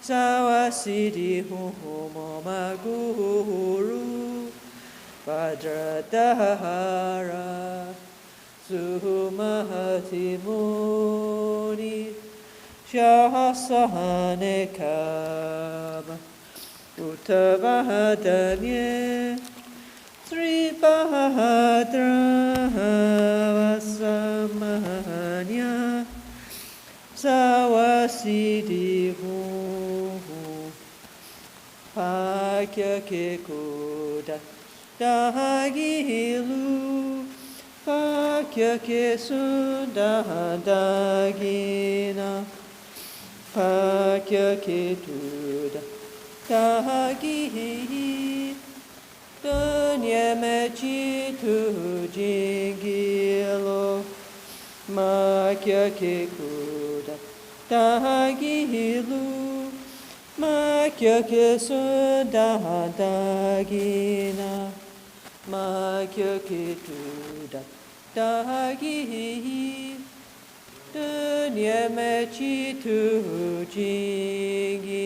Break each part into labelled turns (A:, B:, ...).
A: Sawasidi Humoma Guru Vajra Dahara Sumahati Muni Shahasahane Kama Uttavahadanye Sri Bahadra Vasamanya Sawasidi Hu Pakya Kekuda Dagilu Pakya Kesunda Dagina Pakya Ketuda Dagi Dunya Mechitu Jingilo Makya Kekuda Dagilu Makya Kesunda Dagina Makya Ketuda Dagi Dunya Mechitu Jingilo.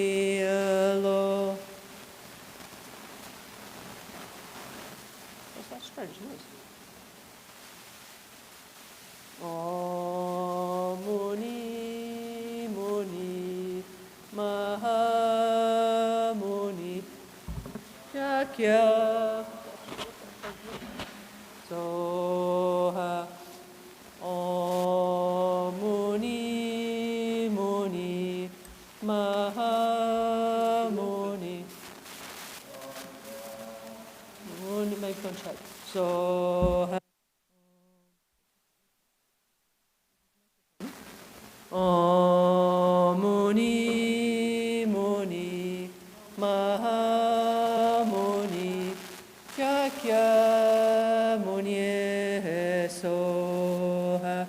A: What's that strange noise? Om Muni Muni Maha Muni Shakya Soha Om Muni Muni Maha Muni Muni, make contact. Soha Om Muni Muni Maha Muni Shakya Muni Soha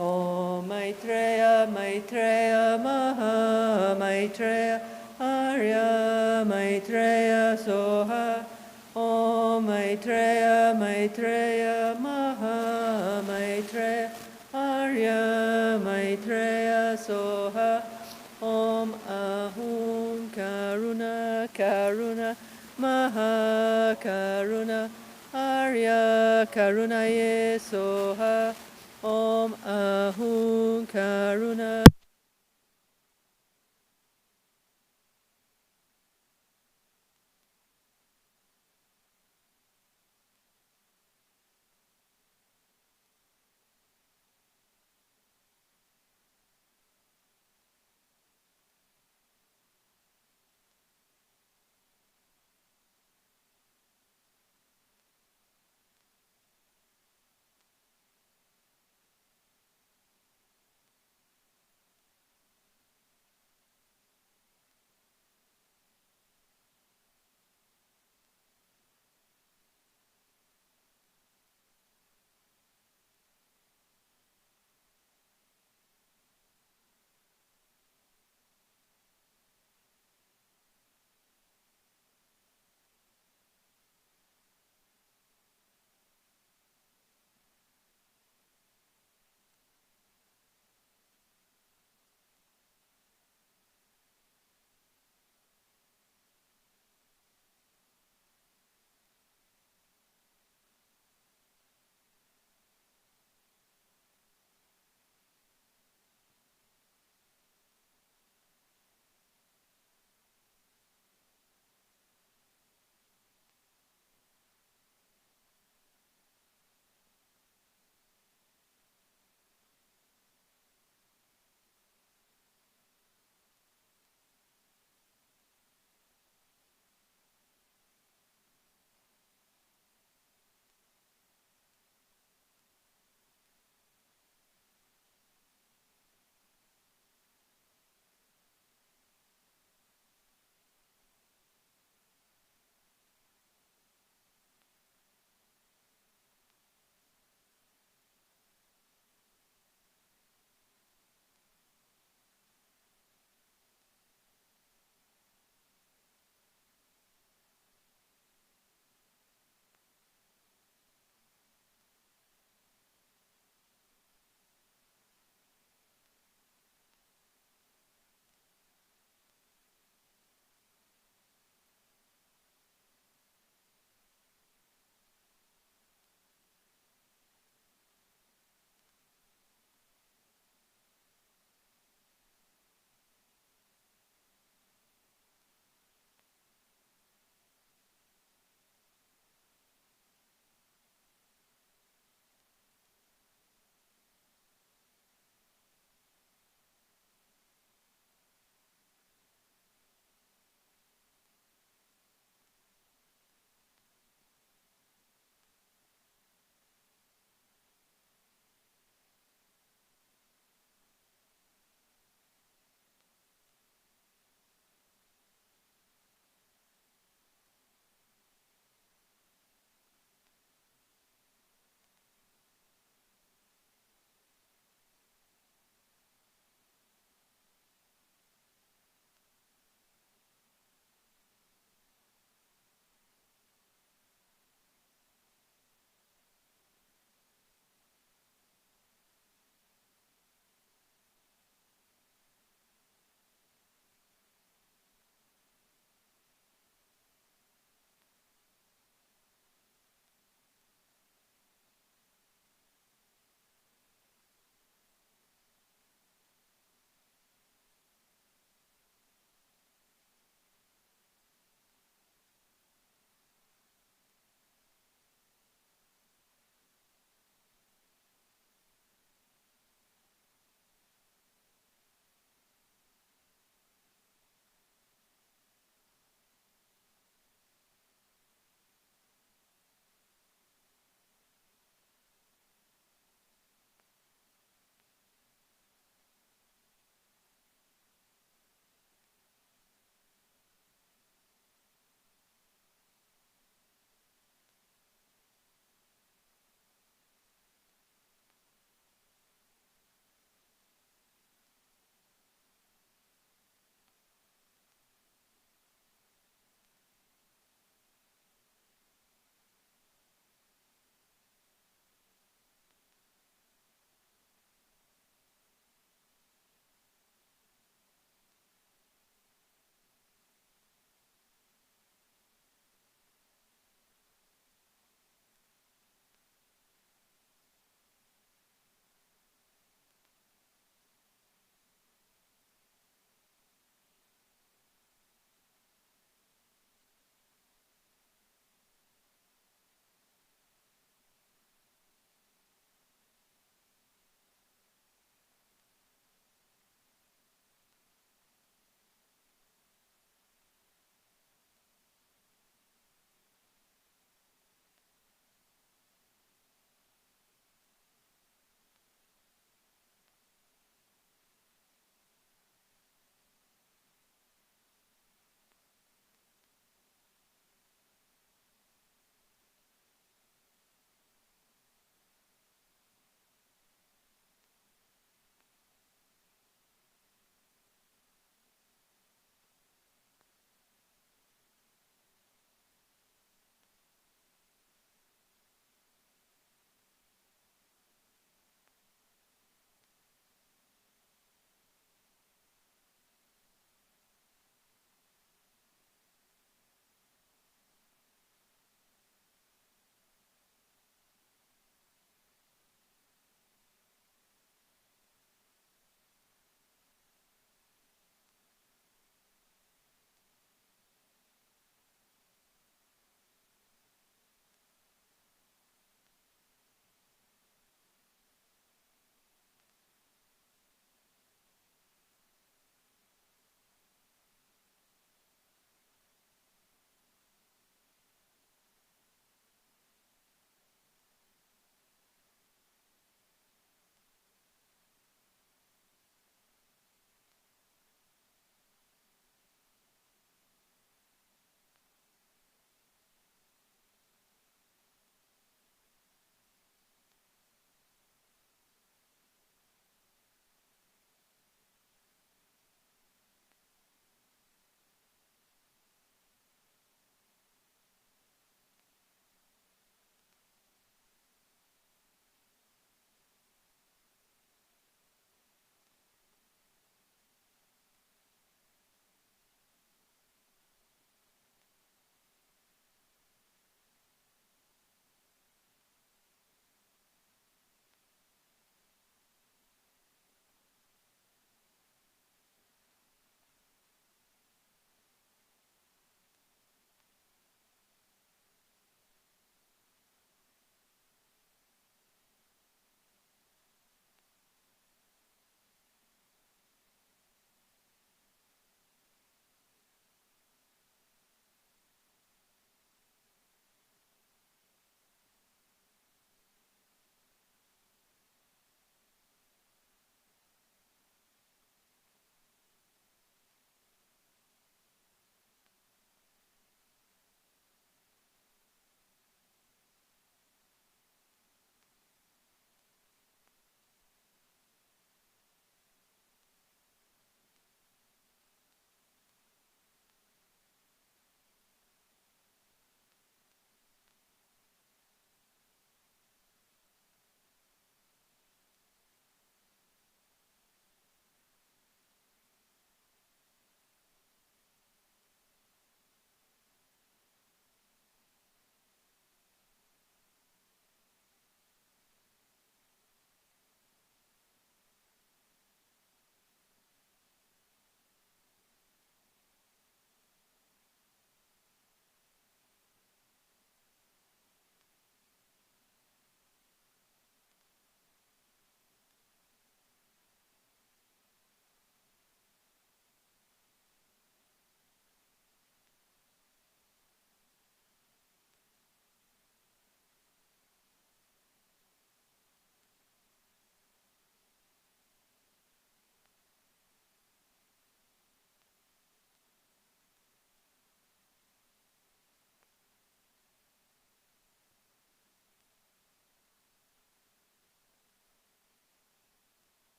A: Om Maitreya Maitreya Maha Maitreya Arya Maitreya Soha Om Maitreya Maitreya Maha Maitreya Arya Maitreya Soha Om Ahum Karuna Karuna Maha Karuna Arya Karunaye Soha Om Ahum Karuna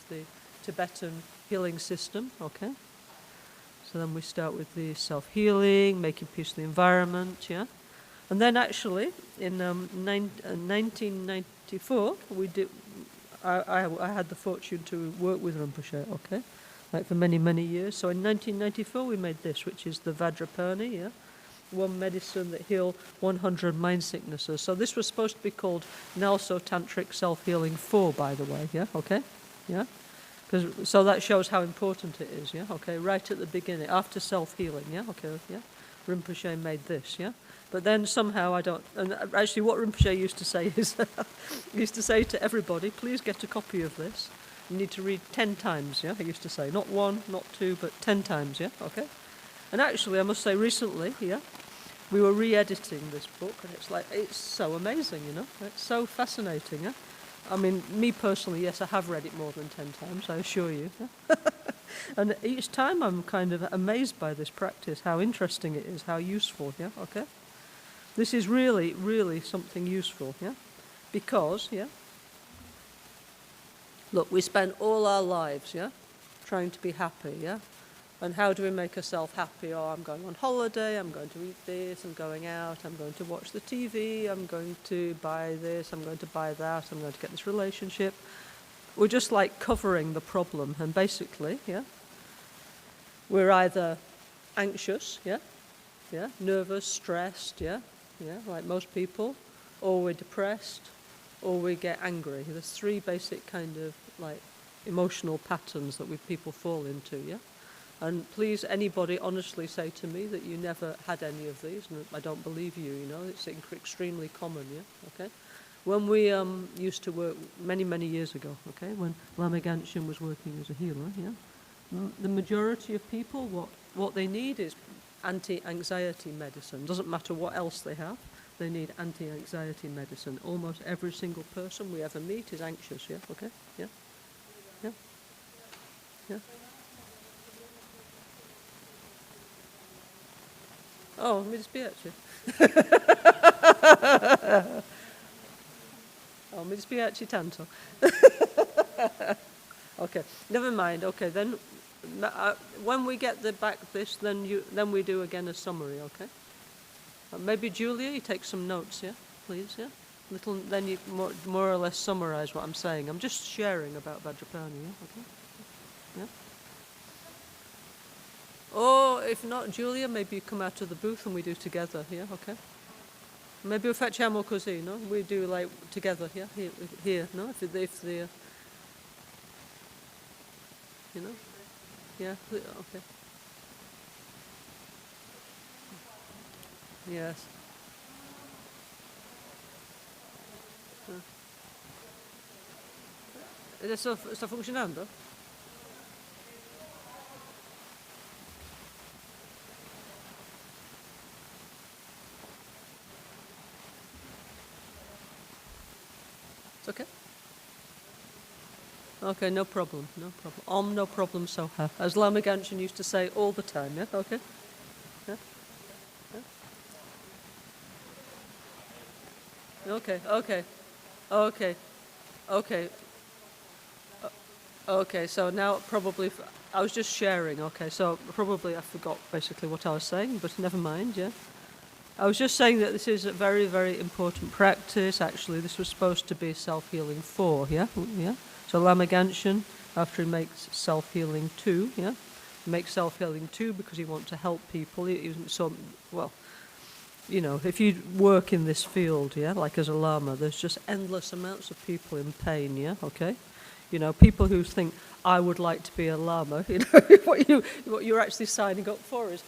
A: the Tibetan healing system, okay? So then we start with the self-healing, making peace with the environment, yeah? And then actually, in 1994, I had the fortune to work with Rinpoche, okay? Like for many, many years. So in 1994, we made this, which is the Vajrapani, yeah? One medicine that healed 100 mind sicknesses. So this was supposed to be called NgalSo Tantric Self-Healing 4, by the way, yeah? Okay? Yeah? So that shows how important it is, yeah? Okay, right at the beginning, after self-healing, yeah? Okay, yeah? Rinpoche made this, yeah? But then somehow and actually what Rinpoche used to say is, he used to say to everybody, please get a copy of this. You need to read 10 times, yeah? He used to say, not 1, not 2, but 10 times, yeah? Okay? And actually, I must say, recently, yeah, we were re-editing this book, and it's so amazing, you know? It's so fascinating, yeah? I mean, me personally, yes, I have read it more than 10 times, I assure you. Yeah? And each time I'm kind of amazed by this practice, how interesting it is, how useful, yeah, okay? This is really, really something useful, yeah? Because, yeah, look, we spend all our lives, yeah, trying to be happy, yeah? And how do we make ourselves happy? Oh, I'm going on holiday, I'm going to eat this, I'm going out, I'm going to watch the TV, I'm going to buy this, I'm going to buy that, I'm going to get this relationship. We're just like covering the problem, and basically, yeah, we're either anxious, yeah, nervous, stressed, yeah, like most people, or we're depressed, or we get angry. There's 3 basic kind of like emotional patterns that people fall into, yeah. And please, anybody honestly say to me that you never had any of these, and I don't believe you, you know, it's extremely common, yeah, okay? When we used to work many, many years ago, okay, when Lama Gangchen was working as a healer, yeah, the majority of people, what they need is anti-anxiety medicine. Doesn't matter what else they have, they need anti-anxiety medicine. Almost every single person we ever meet is anxious, yeah, okay, yeah, yeah, yeah. Oh, mi dispiace. Oh, mi dispiace tanto. Okay, never mind. Okay, then when we get back this, then we do again a summary. Okay. Maybe Julia, you take some notes, yeah, please, yeah. Then you more or less summarize what I'm saying. I'm just sharing about Vajrapani, yeah. Okay. Yeah. Or if not, Julia, maybe you come out of the booth and we do together, yeah, okay? Maybe facciamo così, no? We do like together, yeah, here, no? If the you know? Yeah, okay. Yes. Adesso sta funzionando? It's okay? Okay, no problem, no problem. No problem, soha. As Lama Gangchen used to say all the time, yeah? Okay? Yeah? Yeah? Okay. Okay, so now probably, I was just sharing, okay, so probably I forgot basically what I was saying, but never mind, yeah? I was just saying that this is a very, very important practice. Actually, this was supposed to be self-healing 4, yeah? Yeah? So Lama Gangchen, after he makes self-healing 2, yeah? He makes self-healing 2 because he wants to help people. Well, you know, if you work in this field, yeah, like as a Lama, there's just endless amounts of people in pain, yeah? Okay? You know, people who think, I would like to be a Lama, you know, what you're actually signing up for is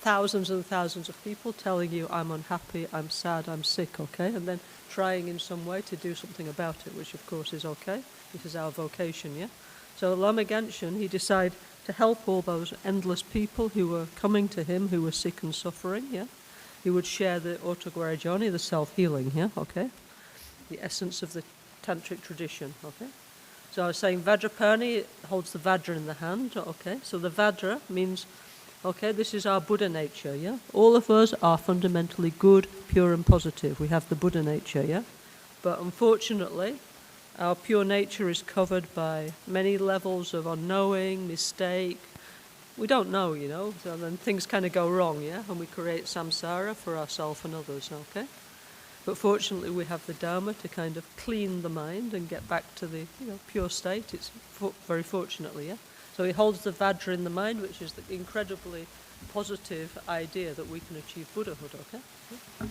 A: thousands and thousands of people telling you, I'm unhappy, I'm sad, I'm sick, okay? And then trying in some way to do something about it, which of course is okay. This is our vocation, yeah? So Lama Gangchen, he decided to help all those endless people who were coming to him, who were sick and suffering, yeah? He would share the autoguarigione, the self-healing, yeah? Okay? The essence of the Tantric tradition, okay? So I was saying Vajrapani holds the Vajra in the hand, okay? So the Vajra means, okay, this is our Buddha nature, yeah? All of us are fundamentally good, pure and positive. We have the Buddha nature, yeah? But unfortunately, Our pure nature is covered by many levels of unknowing, mistake. We don't know, you know, so then things kind of go wrong, yeah? And we create samsara for ourselves and others, okay? But fortunately we have the Dharma to kind of clean the mind and get back to the, you know, pure state. It's very fortunately, yeah? So he holds the Vajra in the mind, which is the incredibly positive idea that we can achieve Buddhahood, okay? Yeah.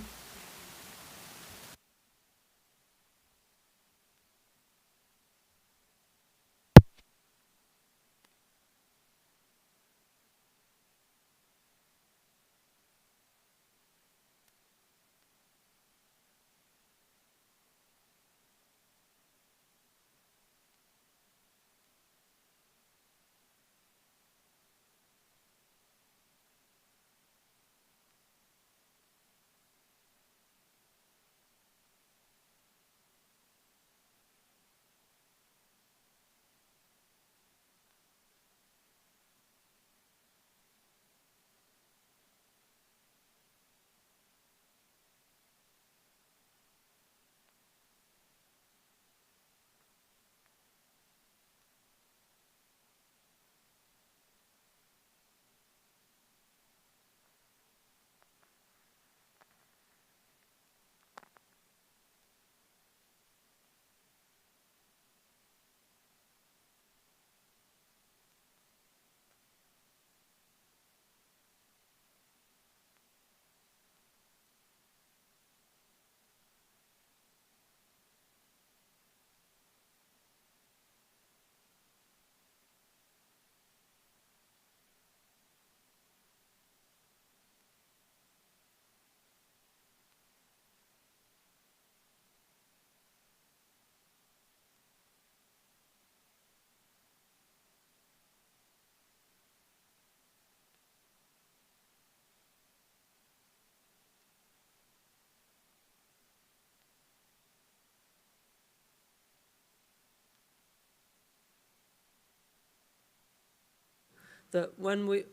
A: That when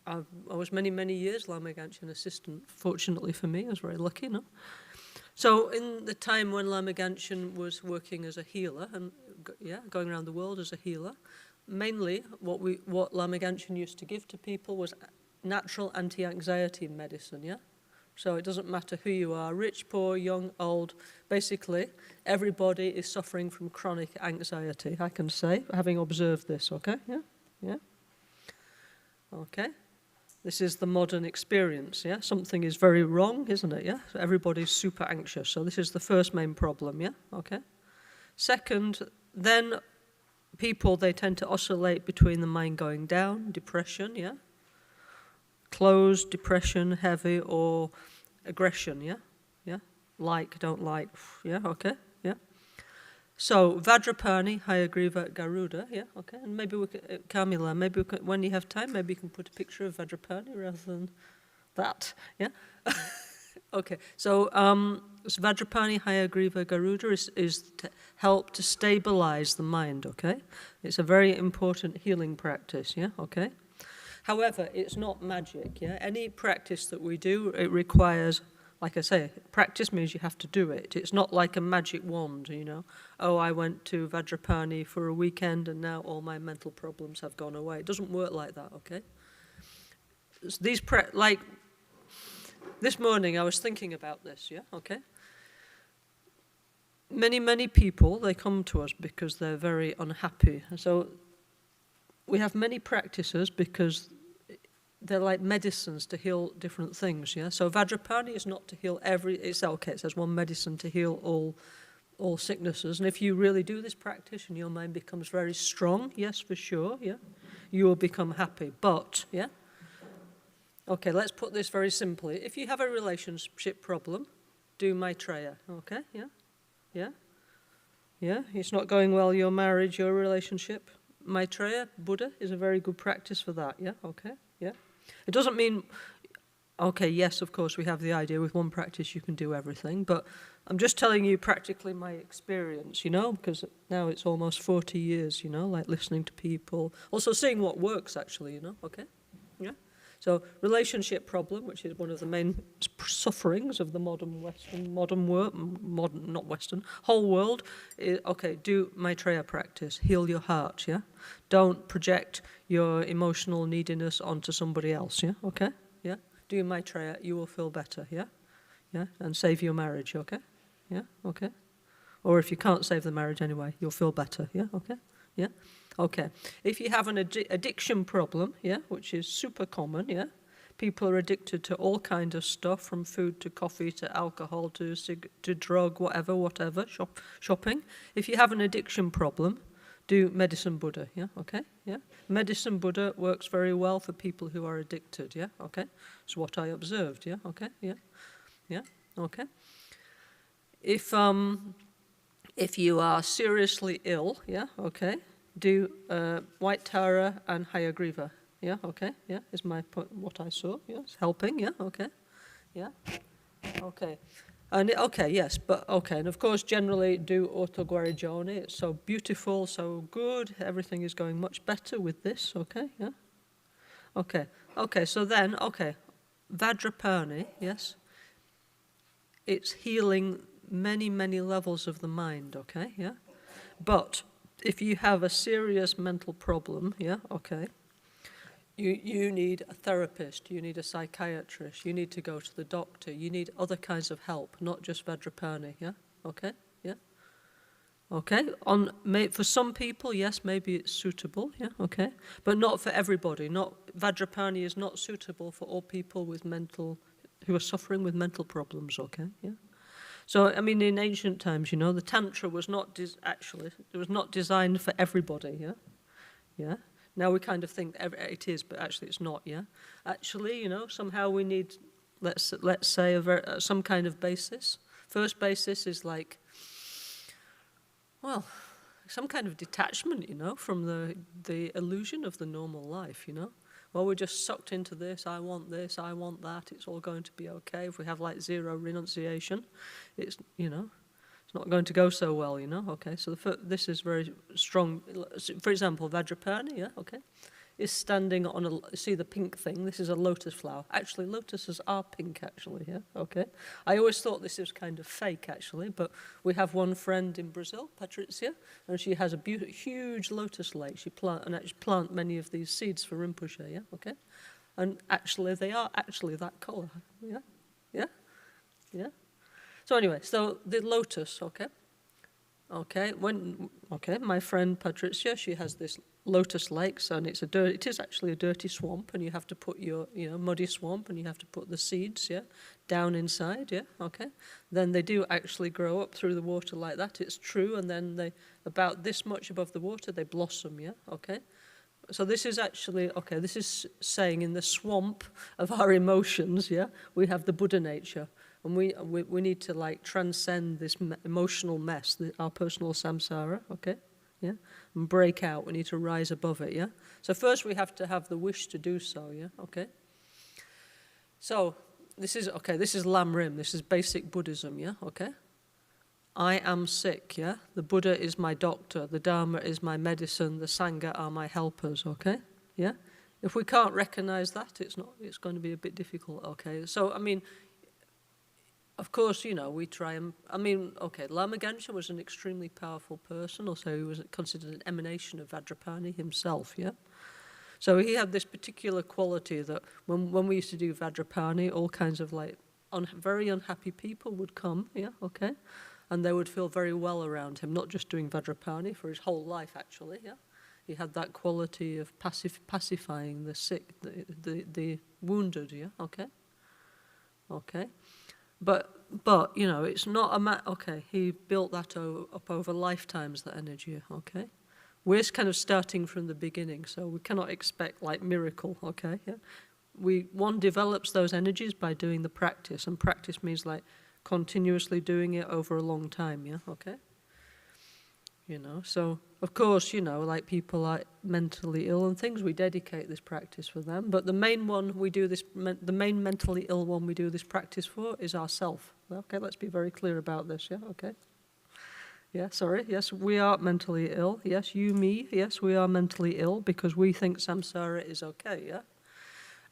A: I was many years Lama Gangchen assistant. Fortunately for me, I was very lucky, no? So in the time when Lama Gangchen was working as a healer and going around the world as a healer, mainly what Lama Gangchen used to give to people was natural anti-anxiety medicine, yeah? So it doesn't matter who you are, rich, poor, young, old, basically everybody is suffering from chronic anxiety, I can say, having observed this, okay? Yeah? Yeah? Okay? This is the modern experience, yeah? Something is very wrong, isn't it, yeah? So everybody's super anxious, so this is the first main problem, yeah? Okay? Second, then people, they tend to oscillate between the mind going down, depression, yeah? Closed, depression, heavy, or aggression, yeah? Yeah? Like, don't like, yeah? Okay? Yeah? So, Vajrapani, Hayagriva, Garuda, yeah, okay, and maybe we could, Kamila, maybe we could, when you have time, maybe you can put a picture of Vajrapani rather than that, yeah? Okay, so Vajrapani, Hayagriva, Garuda is to help to stabilize the mind, okay? It's a very important healing practice, yeah, okay? However, it's not magic, yeah? Any practice that we do, it requires, like I say, practice means you have to do it. It's not like a magic wand, you know. Oh, I went to Vajrapani for a weekend and now all my mental problems have gone away. It doesn't work like that, okay? Like this morning I was thinking about this, yeah, okay? Many people, they come to us because they're very unhappy. So we have many practices because they're like medicines to heal different things, yeah? So Vajrapani is not to heal it's okay, it says one medicine to heal all sicknesses. And if you really do this practice and your mind becomes very strong, yes, for sure, yeah? You will become happy, but, yeah? Okay, let's put this very simply. If you have a relationship problem, do Maitreya, okay, yeah? Yeah? Yeah, it's not going well, your marriage, your relationship. Maitreya, Buddha, is a very good practice for that, yeah? Okay, yeah? It doesn't mean, okay, yes, of course, we have the idea with one practice you can do everything, but I'm just telling you practically my experience, you know, because now it's almost 40 years, you know, like listening to people. Also seeing what works, actually, you know, okay? Yeah? So relationship problem, which is one of the main sufferings of the modern world, not Western, whole world, is, okay, do Maitreya practice, heal your heart, yeah? Don't project your emotional neediness onto somebody else, yeah? Okay? Yeah? Do Maitreya, you will feel better, yeah? Yeah? And save your marriage, okay? Yeah? Okay? Or if you can't save the marriage anyway, you'll feel better, yeah? Okay? Yeah? Okay. If you have an addiction problem, yeah, which is super common, yeah, people are addicted to all kinds of stuff, from food to coffee to alcohol to drug, whatever, shopping. If you have an addiction problem, do Medicine Buddha, yeah, okay, yeah. Medicine Buddha works very well for people who are addicted, yeah, okay. It's what I observed, yeah, okay, yeah, yeah, okay. If you are seriously ill, yeah, okay, do White Tara and Hayagriva, yeah, okay, yeah, is my point, what I saw, yeah, it's helping, yeah, okay, yeah, okay. And okay, yes, but okay, and of course generally do Otto Guarigione, it's so beautiful, so good, everything is going much better with this, okay, yeah, okay, okay, so then, okay, Vajrapani, yes, it's healing many levels of the mind, okay, yeah? But if you have a serious mental problem, yeah, okay, you need a therapist, you need a psychiatrist, you need to go to the doctor, you need other kinds of help, not just Vajrapani, yeah, okay, yeah? Okay, for some people, yes, maybe it's suitable, yeah, okay, but not for everybody. Vajrapani is not suitable for all people who are suffering with mental problems, okay, yeah? So, I mean, in ancient times, the Tantra was not designed for everybody, yeah? Yeah? Now we kind of think it is, but actually it's not, yeah? Actually, somehow we need, let's say, some kind of basis. First basis is like, well, some kind of detachment, from the illusion of the normal life, Well, we're just sucked into this, I want that, it's all going to be okay. If we have like zero renunciation, it's not going to go so well, okay. So this is very strong. For example, Vajrapani, yeah, okay, is standing on see the pink thing, this is a lotus flower. Actually, lotuses are pink, actually, yeah, okay. I always thought this was kind of fake, actually, but we have one friend in Brazil, Patricia, and she has a huge lotus lake. She plant many of these seeds for Rinpoche, yeah, okay. And actually, they are actually that color, yeah, yeah, yeah. So anyway, so the lotus, okay. Okay, my friend Patricia, she has this lotus lakes, and it is actually a dirty swamp, and you have to put your, muddy swamp, and you have to put the seeds, yeah, down inside, yeah, okay. Then they do actually grow up through the water like that, it's true, and then about this much above the water, they blossom, yeah, okay. So this is actually, okay, this is saying in the swamp of our emotions, yeah, we have the Buddha nature. And we need to like transcend this emotional mess, our personal samsara, okay, yeah, and break out. We need to rise above it, yeah. So first we have to have the wish to do so, yeah, okay. So this is Lam Rim. This is basic Buddhism, yeah, okay. I am sick, yeah. The Buddha is my doctor. The Dharma is my medicine. The Sangha are my helpers, okay, yeah. If we can't recognize that, it's going to be a bit difficult, okay. So I mean, of course, we try and, Lama Gangchen was an extremely powerful person, also he was considered an emanation of Vajrapani himself, yeah? So he had this particular quality that when we used to do Vajrapani, all kinds of like very unhappy people would come, yeah, okay? And they would feel very well around him, not just doing Vajrapani, for his whole life actually, yeah? He had that quality of pacifying the sick, the wounded, yeah, okay? Okay. But it's not okay, he built that up over lifetimes, that energy, okay? We're kind of starting from the beginning, so we cannot expect, like, miracle, okay? Yeah? One develops those energies by doing the practice, and practice means, like, continuously doing it over a long time, yeah, okay? So, of course, like people are mentally ill and things, we dedicate this practice for them. But the main mentally ill one we do this practice for is ourself. Okay, let's be very clear about this, yeah, okay? Yeah, sorry, yes, we are mentally ill. Yes, you, me, yes, we are mentally ill because we think samsara is okay, yeah?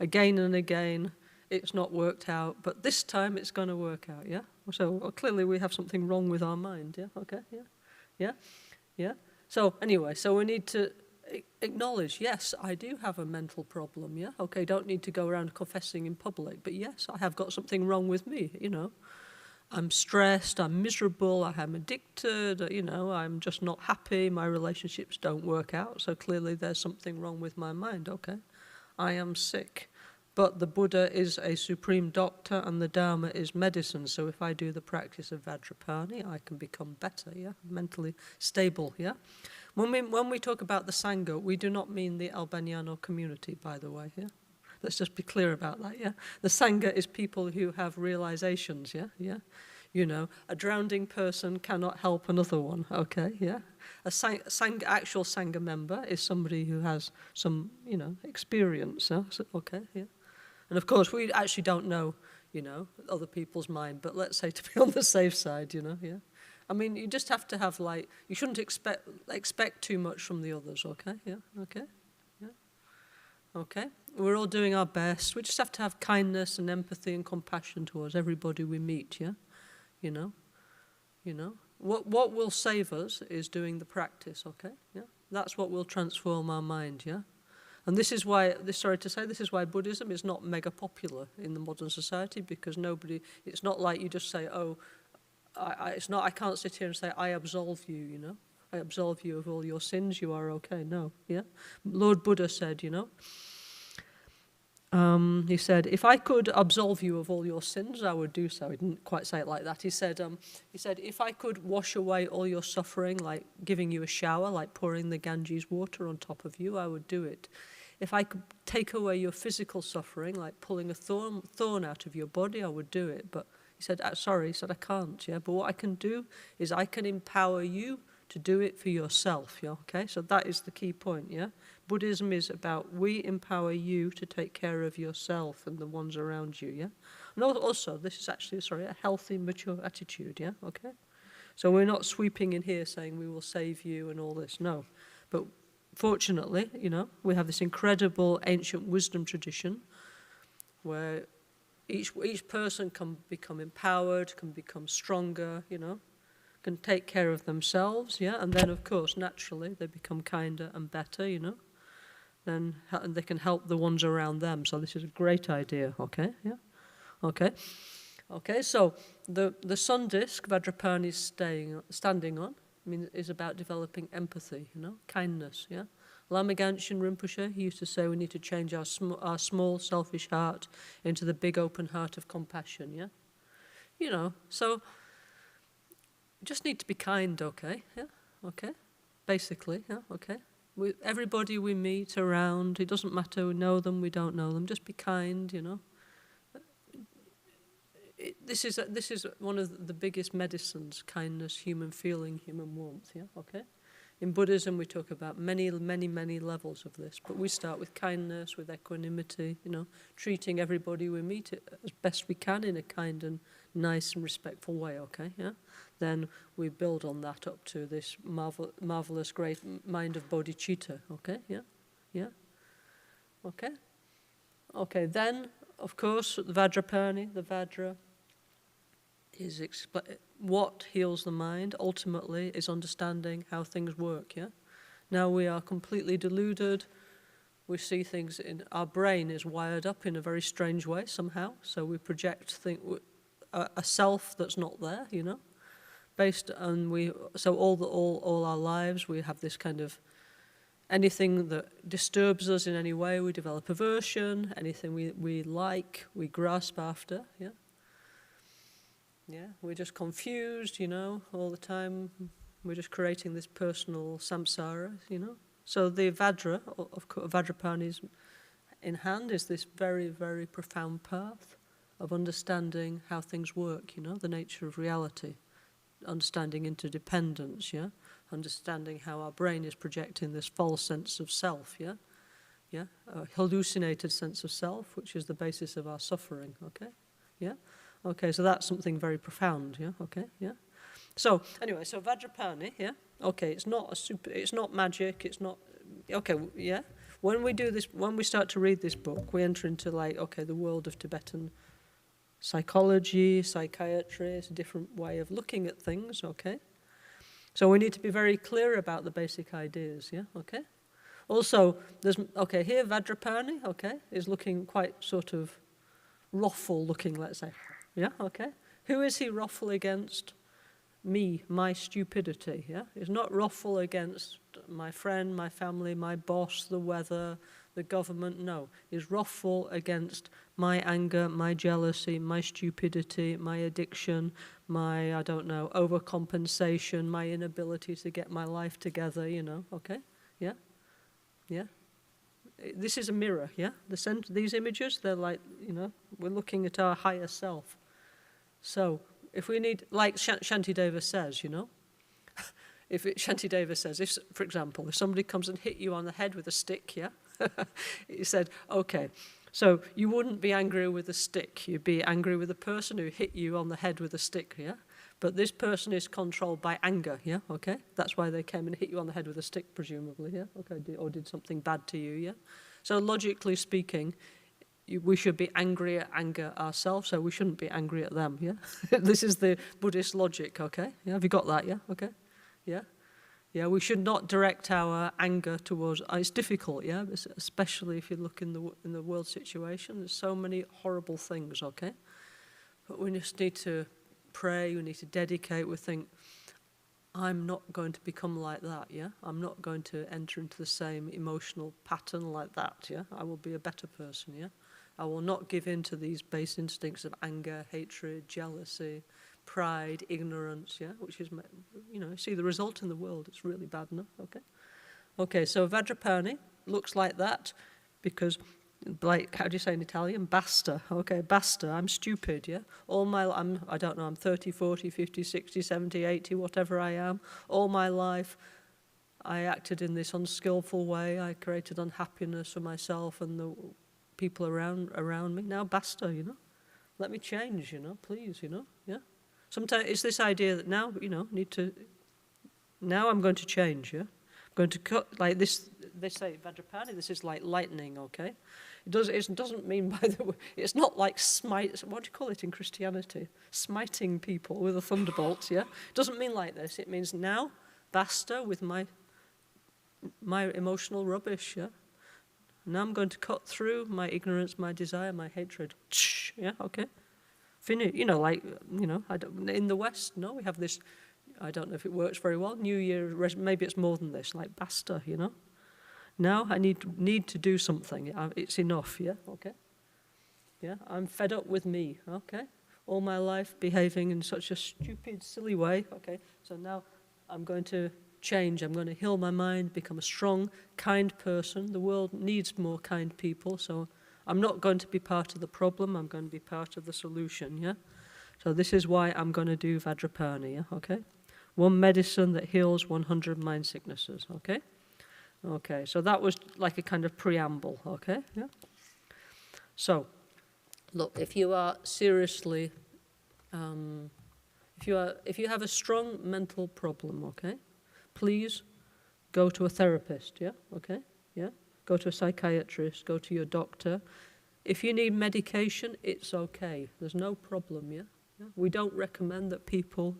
A: again and again, it's not worked out, but this time it's going to work out, yeah? So clearly we have something wrong with our mind, yeah? Okay, yeah? Yeah? Yeah? So anyway, so we need to acknowledge, yes, I do have a mental problem, yeah? Okay, don't need to go around confessing in public, but yes, I have got something wrong with me, you know? I'm stressed, I'm miserable, I am addicted, you know, I'm just not happy, my relationships don't work out, so clearly there's something wrong with my mind, okay? I am sick. But the Buddha is a supreme doctor and the Dharma is medicine. So if I do the practice of Vajrapani, I can become better, yeah? Mentally stable, yeah? When we talk about the Sangha, we do not mean the Albagnano community, by the way, yeah? Let's just be clear about that, yeah? The Sangha is people who have realizations, yeah? Yeah? You know, a drowning person cannot help another one, okay, yeah? Actual Sangha member is somebody who has some, you know, experience, yeah? So, okay, yeah? And of course, we actually don't know, you know, other people's mind, but let's say to be on the safe side, you know, yeah? I mean, you just have to have, like, you shouldn't expect too much from the others, okay? Yeah, okay? Yeah, okay? We're all doing our best. We just have to have kindness and empathy and compassion towards everybody we meet, yeah? You know? You know? What will save us is doing the practice, okay? Yeah? That's what will transform our mind, yeah? And this is why, this is why Buddhism is not mega popular in the modern society, because it's not like you just say, oh, I can't sit here and say, I absolve you, you know. I absolve you of all your sins, you are okay. No, yeah. Lord Buddha said, you know, he said, if I could absolve you of all your sins, I would do so. He didn't quite say it like that. He said, if I could wash away all your suffering, like giving you a shower, like pouring the Ganges water on top of you, I would do it. If I could take away your physical suffering, like pulling a thorn out of your body, I would do it. But he said, sorry, he said, I can't, yeah. But what I can do is I can empower you to do it for yourself, yeah, okay? So that is the key point, yeah? Buddhism is about we empower you to take care of yourself and the ones around you, yeah? And also, this is actually, a healthy, mature attitude, yeah, okay? So we're not sweeping in here saying we will save you and all this, no. But fortunately, you know, we have this incredible ancient wisdom tradition where each person can become empowered, can become stronger, you know, can take care of themselves, yeah, and then, of course, naturally, they become kinder and better, you know, then they can help the ones around them. So this is a great idea, okay, yeah, okay. Okay, so the sun disk Vajrapani is standing on, is about developing empathy, you know, kindness, yeah. Lama Gangchen Rinpoche, he used to say we need to change our small, selfish heart into the big, open heart of compassion, yeah? You know, so you just need to be kind, okay? Yeah, okay? Basically, yeah, okay? Everybody we meet around, it doesn't matter, we know them, we don't know them, just be kind, you know? This is one of the biggest medicines, kindness, human feeling, human warmth, yeah, okay? In Buddhism, we talk about many, many, many levels of this, but we start with kindness, with equanimity, you know, treating everybody we meet as best we can in a kind and nice and respectful way, okay, yeah? Then we build on that up to this marvelous, great mind of bodhicitta, okay, yeah? Yeah? Okay? Okay, then, of course, the Vajrapani, the Vajra, is what heals the mind ultimately is understanding how things work, yeah? Now we are completely deluded. We see things our brain is wired up in a very strange way somehow, so we project a self that's not there, you know? So all our lives we have this kind of anything that disturbs us in any way, we develop aversion. Anything we like, we grasp after, yeah? Yeah, we're just confused, you know, all the time. We're just creating this personal samsara, you know. So the Vajra, Vajrapani's in hand, is this very, very profound path of understanding how things work, you know, the nature of reality, understanding interdependence, yeah, understanding how our brain is projecting this false sense of self, yeah, yeah, a hallucinated sense of self, which is the basis of our suffering, okay, yeah. Okay, so that's something very profound, yeah, okay, yeah. So, anyway, so Vajrapani, yeah, okay, it's not magic, it's not, okay, yeah. when we do this, when we start to read this book, we enter into like, okay, the world of Tibetan psychology, psychiatry. It's a different way of looking at things, okay? So we need to be very clear about the basic ideas, yeah, okay? Also, there's, okay, here Vajrapani, okay, is looking quite sort of wrathful looking, let's say, yeah, okay? Who is he wrathful against? Me, my stupidity, yeah? He's not wrathful against my friend, my family, my boss, the weather, the government, no. He's wrathful against my anger, my jealousy, my stupidity, my addiction, my, I don't know, overcompensation, my inability to get my life together, you know, okay? Yeah? Yeah? This is a mirror, yeah? These images, they're like, you know, we're looking at our higher self. So, if we need, like Shantideva says, you know, Shantideva says, if, for example, if somebody comes and hit you on the head with a stick, yeah, he said, okay, so you wouldn't be angry with a stick, you'd be angry with the person who hit you on the head with a stick, yeah, but this person is controlled by anger, yeah, okay, that's why they came and hit you on the head with a stick, presumably, yeah, okay, or did something bad to you, yeah. So logically speaking, we should be angry at anger ourselves, so we shouldn't be angry at them, yeah? This is the Buddhist logic, okay? Yeah, have you got that, yeah? Okay? Yeah? Yeah, we should not direct our anger towards... it's difficult, yeah? Especially if you look in the world situation. There's so many horrible things, okay? But we just need to pray, we need to dedicate, we think, I'm not going to become like that, yeah? I'm not going to enter into the same emotional pattern like that, yeah? I will be a better person, yeah? I will not give in to these base instincts of anger, hatred, jealousy, pride, ignorance, yeah? Which is, you know, see the result in the world, it's really bad enough, okay? Okay, so Vajrapani looks like that because, like, how do you say in Italian? Basta, okay, basta, I'm stupid, yeah? I don't know, I'm 30, 40, 50, 60, 70, 80, whatever I am. All my life, I acted in this unskillful way. I created unhappiness for myself and the people around me. Now basta, you know? Let me change, you know, please, you know, yeah? Sometimes it's this idea that now, you know, now I'm going to change, yeah? I'm going to cut, like this, they say, Vajrapani, this is like lightning, okay? It doesn't mean, by the way, it's not like smite, what do you call it in Christianity? Smiting people with a thunderbolt, yeah? It doesn't mean like this. It means now, basta with my emotional rubbish, yeah? Now I'm going to cut through my ignorance, my desire, my hatred. Yeah, okay. Finish. You know, like, you know, in the West, no, we have this, I don't know if it works very well, New Year, maybe it's more than this, like basta, you know. Now I need to do something. It's enough, yeah, okay. Yeah, I'm fed up with me, okay. All my life behaving in such a stupid, silly way, okay. So now I'm going to change. I'm going to heal my mind, become a strong, kind person. The world needs more kind people, so I'm not going to be part of the problem. I'm going to be part of the solution, yeah? So this is why I'm going to do Vajrapani, yeah? Okay? One medicine that heals 100 mind sicknesses, okay? Okay, so that was like a kind of preamble, okay? Yeah? So, look, if you are seriously, if you have a strong mental problem, okay? Please go to a therapist, yeah? Okay? Yeah? Go to a psychiatrist, go to your doctor. If you need medication, it's okay. There's no problem, yeah? Yeah? We don't recommend that people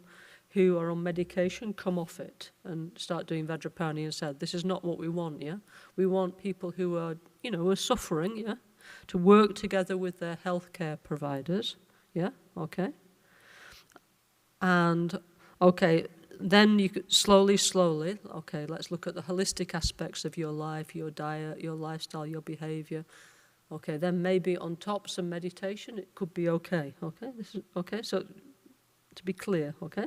A: who are on medication come off it and start doing Vajrapani instead. This is not what we want, yeah? We want people who are, you know, who are suffering, yeah? To work together with their healthcare providers, yeah? Okay? And, okay, then you could slowly, okay, let's look at the holistic aspects of your life, your diet, your lifestyle, your behavior. Okay, then maybe on top some meditation, it could be okay. Okay, this is okay. So to be clear, okay.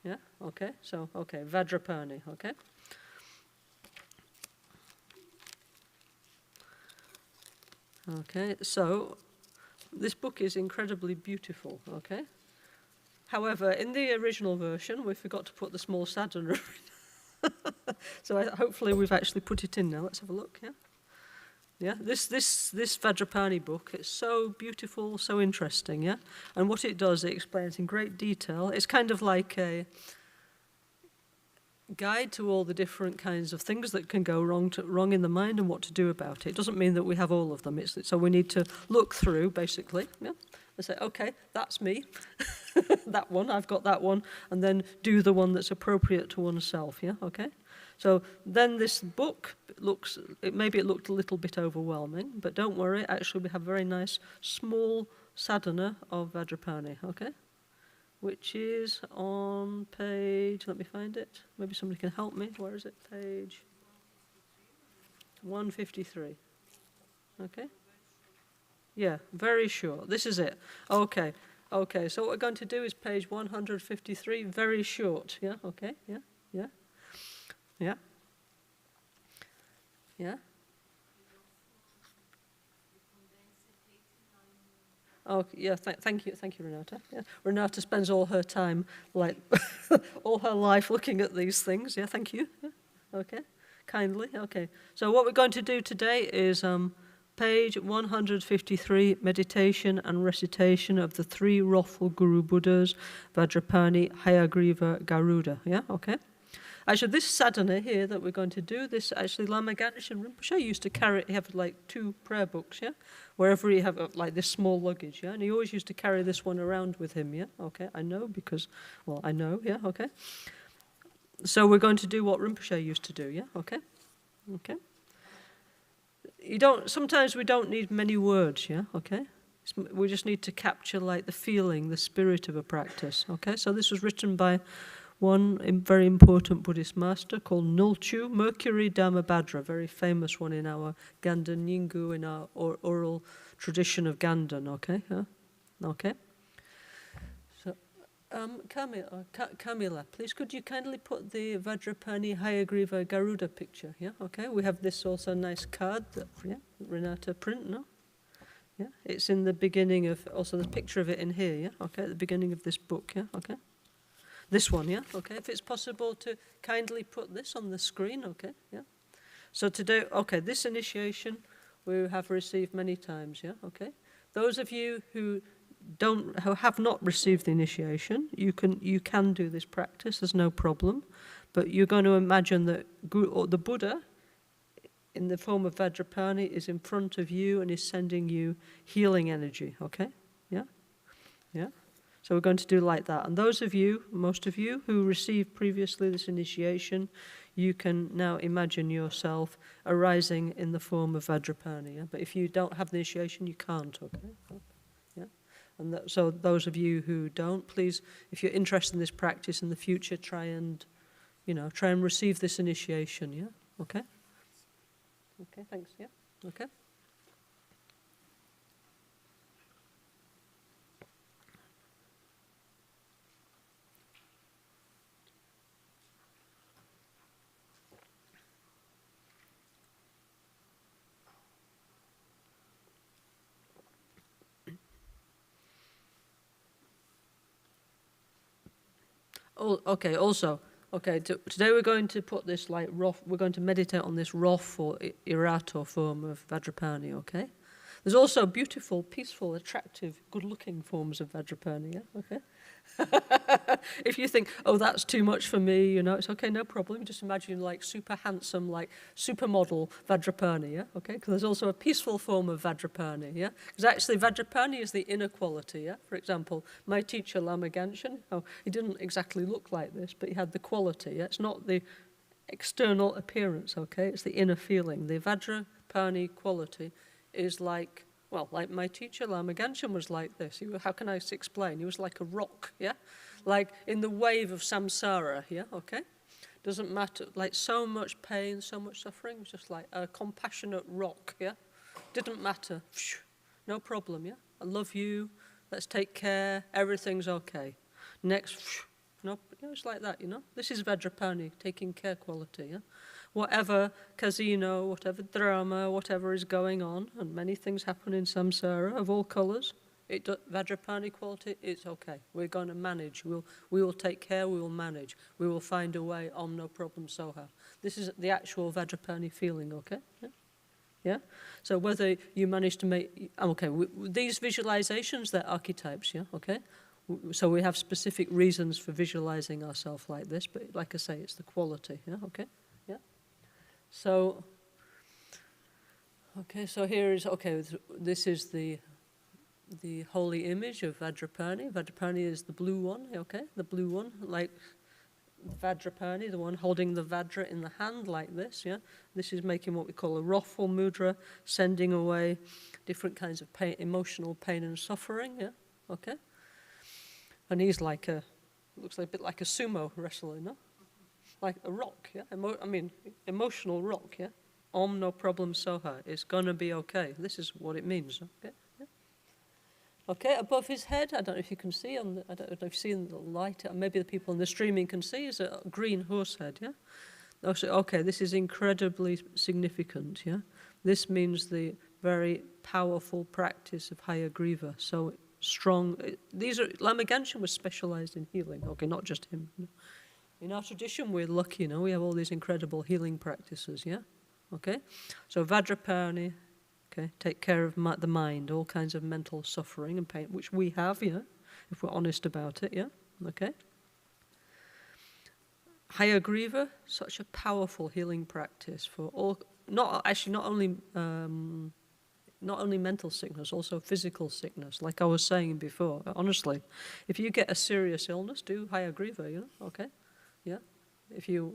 A: Yeah. Okay. So okay, Vajrapani. Okay. Okay. So this book is incredibly beautiful. Okay. However, in the original version, we forgot to put the small sadhana in. So hopefully we've actually put it in now. Let's have a look, yeah? Yeah, this Vajrapani book, it's so beautiful, so interesting, yeah? And what it does, it explains in great detail. It's kind of like guide to all the different kinds of things that can go wrong in the mind and what to do about it. It doesn't mean that we have all of them. So we need to look through, basically, yeah, and say, okay, that's me, that one, I've got that one, and then do the one that's appropriate to oneself, yeah, okay? So then this book maybe it looked a little bit overwhelming, but don't worry, actually we have a very nice small sadhana of Vajrapani, okay? Which is on page, let me find it, maybe somebody can help me, where is it, page 153, okay? Yeah, very short, this is it, okay, so what we're going to do is page 153, very short, yeah, okay, yeah. Oh, yeah, thank you, Renata. Yeah. Renata spends all her time, like, all her life looking at these things. Yeah, thank you. Yeah. Okay, kindly, okay. So what we're going to do today is page 153, meditation and recitation of the three wrathful Guru Buddhas, Vajrapani, Hayagriva, Garuda. Yeah, okay. Actually, this sadhana here that we're going to do, this actually Lama Gangchen Rinpoche used to carry, he have like 2 prayer books, yeah? Wherever he have like this small luggage, yeah? And he always used to carry this one around with him, yeah? Okay, I know because, well, I know, yeah, okay? So we're going to do what Rinpoche used to do, yeah? Okay? Okay? Sometimes we don't need many words, yeah? Okay? We just need to capture like the feeling, the spirit of a practice, okay? So this was written by one very important Buddhist master called Nulchu, Mercury Dharmabhadra, very famous one in our Ganden Nyingu, in our oral tradition of Ganden, okay? Yeah? Okay? So, Camilla, please could you kindly put the Vajrapani Hayagriva Garuda picture, yeah? Okay, we have this also nice card that, yeah, Renata print, no? Yeah, it's in the beginning of, also there's a picture of it in here, yeah? Okay, at the beginning of this book, yeah? Okay? This one, yeah? Okay, if it's possible to kindly put this on the screen, okay, yeah? So today, okay, this initiation we have received many times, yeah? Okay? Those of you who have not received the initiation, you can do this practice, there's no problem, but you're going to imagine that the Buddha, in the form of Vajrapani, is in front of you and is sending you healing energy, okay? Yeah? Yeah? So we're going to do like that. And those of you, most of you, who received previously this initiation, you can now imagine yourself arising in the form of Vajrapani. Yeah? But if you don't have the initiation, you can't, okay? Yeah? And so those of you who don't, please, if you're interested in this practice in the future, try and receive this initiation, yeah? Okay? Okay, thanks, yeah? Okay? Today we're going to put this like we're going to meditate on this rough or irato form of Vajrapani, okay? There's also beautiful, peaceful, attractive, good-looking forms of Vajrapani, yeah? Okay? If you think, oh, that's too much for me, it's okay, no problem. Just imagine like super handsome, like supermodel Vajrapani, yeah? Okay? Because there's also a peaceful form of Vajrapani, yeah? Because actually Vajrapani is the inner quality, yeah? For example, my teacher Lama Gangchen, he didn't exactly look like this, but he had the quality, yeah? It's not the external appearance, okay? It's the inner feeling. The Vajrapani quality is like my teacher Lama Gangchen was like this. How can I explain? He was like a rock, yeah? Like in the wave of samsara, yeah? Okay? Doesn't matter, like so much pain, so much suffering, it was just like a compassionate rock, yeah? Didn't matter, no problem, yeah? I love you, let's take care, everything's okay. Next, no, it's like that, This is Vajrapani, taking care quality, yeah? Whatever casino, whatever drama, whatever is going on, and many things happen in samsara of all colours, Vajrapani quality, it's okay. We're going to manage. We will take care, we will manage. We will find a way, no problem, soha. This is the actual Vajrapani feeling, okay? Yeah? So whether you manage to make, these visualizations, they're archetypes, yeah? Okay? So we have specific reasons for visualizing ourselves like this, but like I say, it's the quality, yeah, okay? Yeah. So, okay, so here is, okay, this is the holy image of Vajrapani. Vajrapani is the blue one, okay? The blue one, like Vajrapani, the one holding the Vajra in the hand like this, yeah? This is making what we call a wrathful mudra, sending away different kinds of pain, emotional pain and suffering, yeah? Okay? And he's like looks like a bit like a sumo wrestler, no? Like a rock, yeah? Emotional rock, yeah? Om no problem soha. It's gonna be okay. This is what it means, okay? Yeah. Okay, above his head, I don't know if you can see I don't know if you see in the light, maybe the people in the streaming can see, is a green horse head, yeah? Okay, this is incredibly significant, yeah? This means the very powerful practice of Hayagriva, so strong. Lama Gangchen was specialized in healing, okay, not just him. In our tradition, we're lucky, we have all these incredible healing practices, yeah? Okay, so Vajrapani, okay, take care of the mind, all kinds of mental suffering and pain, which we have, if we're honest about it, yeah? Okay. Hayagriva, such a powerful healing practice for all, not only mental sickness, also physical sickness. Like I was saying before, honestly, if you get a serious illness, do Hayagriva, okay? Yeah? If you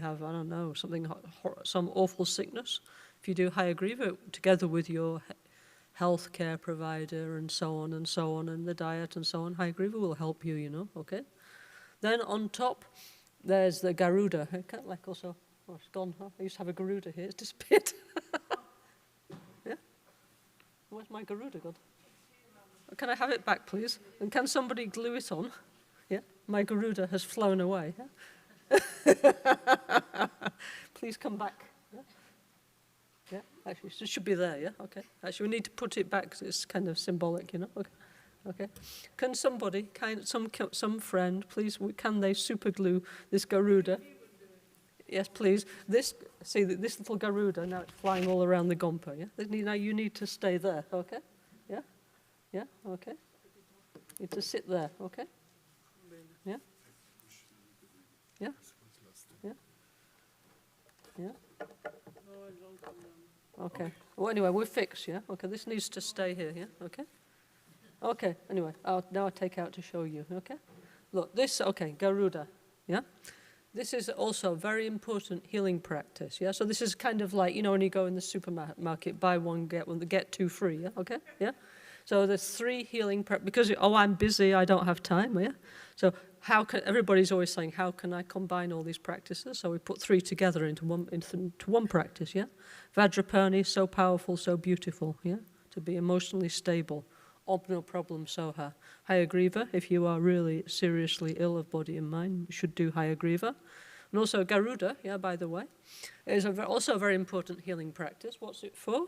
A: have, I don't know, some awful sickness, if you do Hayagriva together with your healthcare provider and so on, and the diet and so on, Hayagriva will help you, okay? Then on top, there's the Garuda. It's gone, huh? I used to have a Garuda here, it's disappeared. Yeah? Where's my Garuda gone? Can I have it back, please? And can somebody glue it on? Yeah? My Garuda has flown away. Yeah? Please come back. Yeah? Yeah? Actually, it should be there, yeah? Okay. Actually, we need to put it back because it's kind of symbolic, Okay. Okay. Can somebody, some friend, please, can they super glue this Garuda? Yes, please. This little Garuda, now it's flying all around the Gompa, yeah? Now you need to stay there, okay? Yeah? Yeah? Okay. You need to sit there, okay? Yeah? Yeah? Yeah? Yeah? Okay. Well, anyway, we're fixed, yeah? Okay, this needs to stay here, yeah? Okay? Okay, anyway, now I'll take out to show you, okay? Look, Garuda, yeah? This is also a very important healing practice, yeah? So this is kind of like, when you go in the supermarket, buy one, get two free, yeah? Okay, yeah? So there's 3 healing because, I'm busy, I don't have time, yeah? So everybody's always saying, how can I combine all these practices? So we put 3 together into one practice, yeah? Vajrapani, so powerful, so beautiful, yeah? To be emotionally stable. Om no problem soha. Hayagriva, if you are really seriously ill of body and mind, you should do Hayagriva. And also Garuda, yeah, by the way, is also a very important healing practice. What's it for?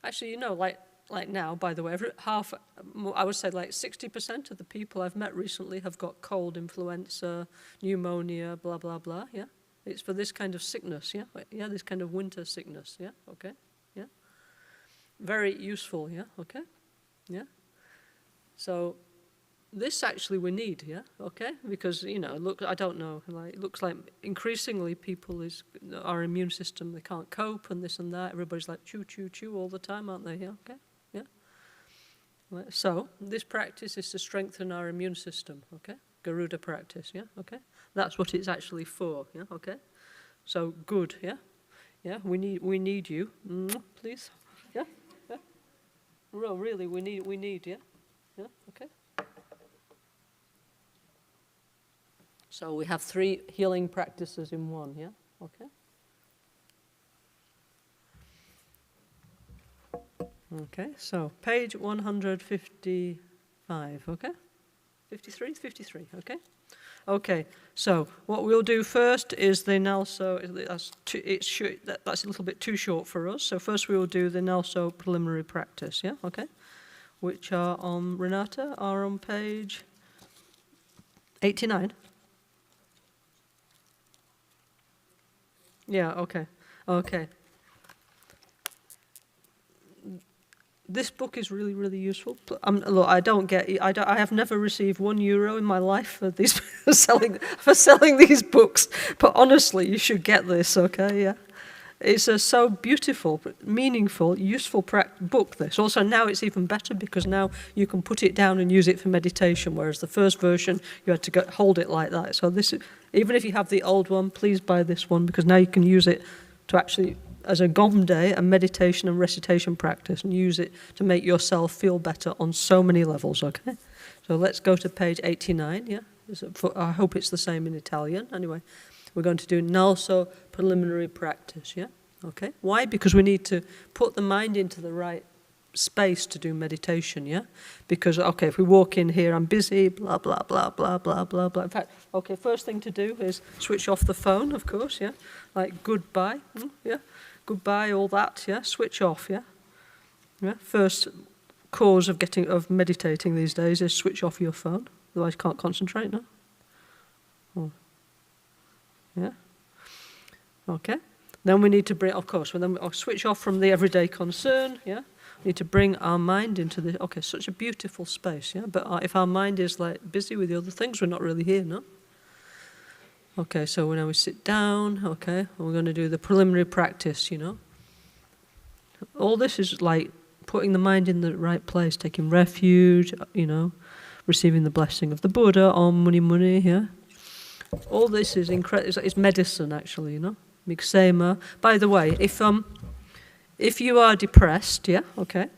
A: Actually, like now, by the way, I would say like 60% of the people I've met recently have got cold, influenza, pneumonia, blah, blah, blah, yeah? It's for this kind of sickness, yeah? Yeah, this kind of winter sickness, yeah? Okay, yeah? Very useful, yeah? Okay, yeah? So this actually we need, yeah, okay? Because, look, I don't know, it looks like increasingly our immune system, they can't cope and this and that. Everybody's like chew, chew, chew all the time, aren't they? Yeah, okay, yeah. So this practice is to strengthen our immune system, okay? Garuda practice, yeah, okay? That's what it's actually for, yeah, okay? So good, yeah? Yeah, we need you, please, yeah, yeah. Really, we need, yeah? Yeah, okay. So we have 3 healing practices in one, yeah? Okay. Okay, so page 155, okay? 53, okay? Okay, so what we'll do first is the NgalSo. That's a little bit too short for us. So first we will do the NgalSo preliminary practice, yeah? Okay? Which are on, Renata, are on page 89. Yeah, okay. this book is really, really useful. Look, I have never received €1 in my life for these for selling these books. But honestly, you should get this. Okay, yeah. It's a so beautiful, meaningful, useful book, this. Also, now it's even better because now you can put it down and use it for meditation, whereas the first version, you had to hold it like that. So this, even if you have the old one, please buy this one, because now you can use it to actually, as a gom day, a meditation and recitation practice, and use it to make yourself feel better on so many levels, okay? So let's go to page 89, yeah? I hope it's the same in Italian. Anyway, we're going to do NgalSo preliminary practice, yeah? Okay. Why? Because we need to put the mind into the right space to do meditation, yeah? Because, okay, if we walk in here, I'm busy, blah, blah, blah, blah, blah, blah, blah. In fact, okay, first thing to do is switch off the phone, of course, yeah? Like goodbye, yeah? Goodbye, all that, yeah? Switch off, yeah? Yeah? First cause of meditating these days is switch off your phone. Otherwise you can't concentrate, no? Oh. Yeah? Okay. Then we need to bring, of course, I'll switch off from the everyday concern, yeah? We need to bring our mind into the, okay, such a beautiful space, yeah? But if our mind is like busy with the other things, we're not really here, no? Okay, so now we sit down, okay, and we're going to do the preliminary practice, you know? All this is like putting the mind in the right place, taking refuge, you know, receiving the blessing of the Buddha, Om Muni Muni, yeah? All this is incredible. It's medicine, actually, you know. Miksema. By the way, if you are depressed, yeah, okay,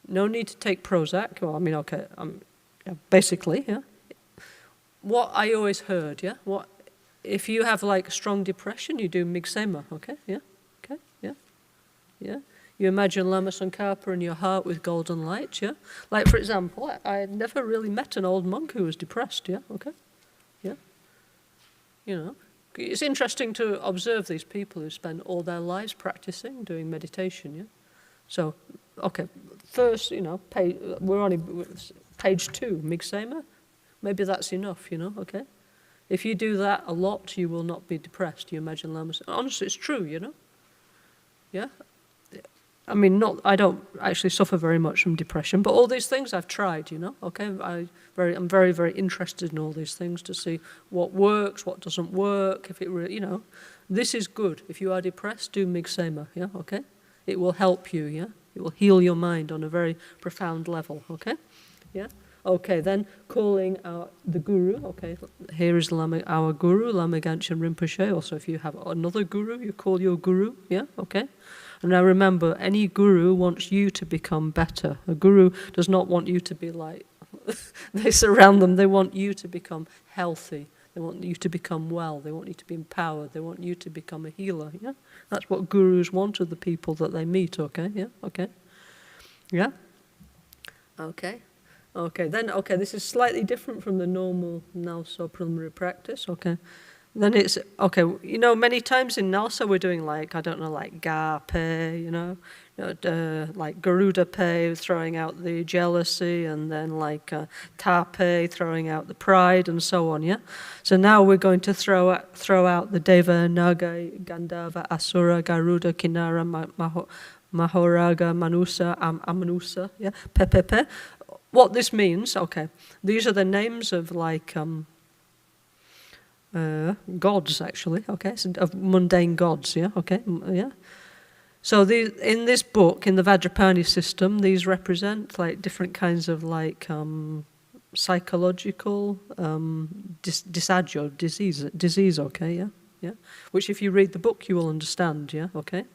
A: no need to take Prozac. Well, I mean, okay, yeah, basically, yeah. What I always heard, yeah, if you have like strong depression, you do Miksema, okay, yeah, okay, yeah, yeah. You imagine Lama Tsongkhapa in your heart with golden light, yeah. Like, for example, I had never really met an old monk who was depressed, yeah, okay, yeah. You know, it's interesting to observe these people who spend all their lives practicing, doing meditation, yeah? So, okay, first, you know, we're on page 2, Miksema. Maybe that's enough, you know, okay? If you do that a lot, you will not be depressed. You imagine Lama. Honestly, it's true, you know? Yeah? I mean, I don't actually suffer very much from depression, but all these things I've tried, you know, okay? I'm very, very interested in all these things to see what works, what doesn't work, if it really, you know. This is good. If you are depressed, do Miksema, yeah, okay? It will help you, yeah? It will heal your mind on a very profound level, okay? Yeah? Okay, then calling the Guru, okay, here is our Guru, Lama Gangchen Rinpoche. Also, if you have another Guru, you call your Guru, yeah, okay? And now remember, any Guru wants you to become better. A Guru does not want you to be like this around them. They want you to become healthy. They want you to become well. They want you to be empowered. They want you to become a healer, yeah? That's what Gurus want of the people that they meet, okay, yeah, okay? Yeah? Okay. Okay, then, okay, this is slightly different from the normal NgalSo preliminary practice, okay? Then it's, okay, you know, many times in NgalSo we're doing like, I don't know, like Ga Pe, you know, like Garuda Pe, throwing out the jealousy, and then like Ta Pe, throwing out the pride, and so on, yeah? So now we're going to throw out the Deva, Naga, Gandharva, Asura, Garuda, Kinara, Mahoraga, Manusa, Amanusa, yeah? Pe. What this means, okay, these are the names of like gods, actually, okay, so of mundane gods, yeah, okay, yeah. So in this book, in the Vajrapani system, these represent like different kinds of like psychological disease, okay, yeah, which if you read the book you will understand, yeah, okay.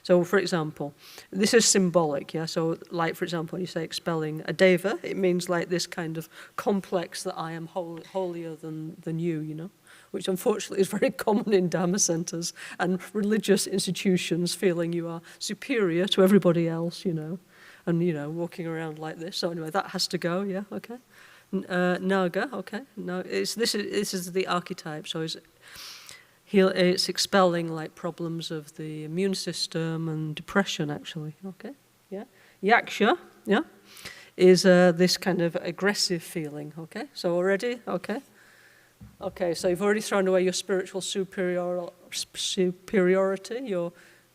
A: So, for example, this is symbolic, yeah? So, like, for example, when you say expelling a deva, it means like this kind of complex that I am holier than you, you know? Which unfortunately is very common in Dharma centers and religious institutions, feeling you are superior to everybody else, you know? And, you know, walking around like this. So anyway, that has to go, yeah, okay? Naga, okay? No, this is the archetype, so it's expelling like problems of the immune system and depression, actually. Okay, yeah. Yaksha, yeah, is this kind of aggressive feeling. Okay, so already, okay. So you've already thrown away your spiritual superiority, your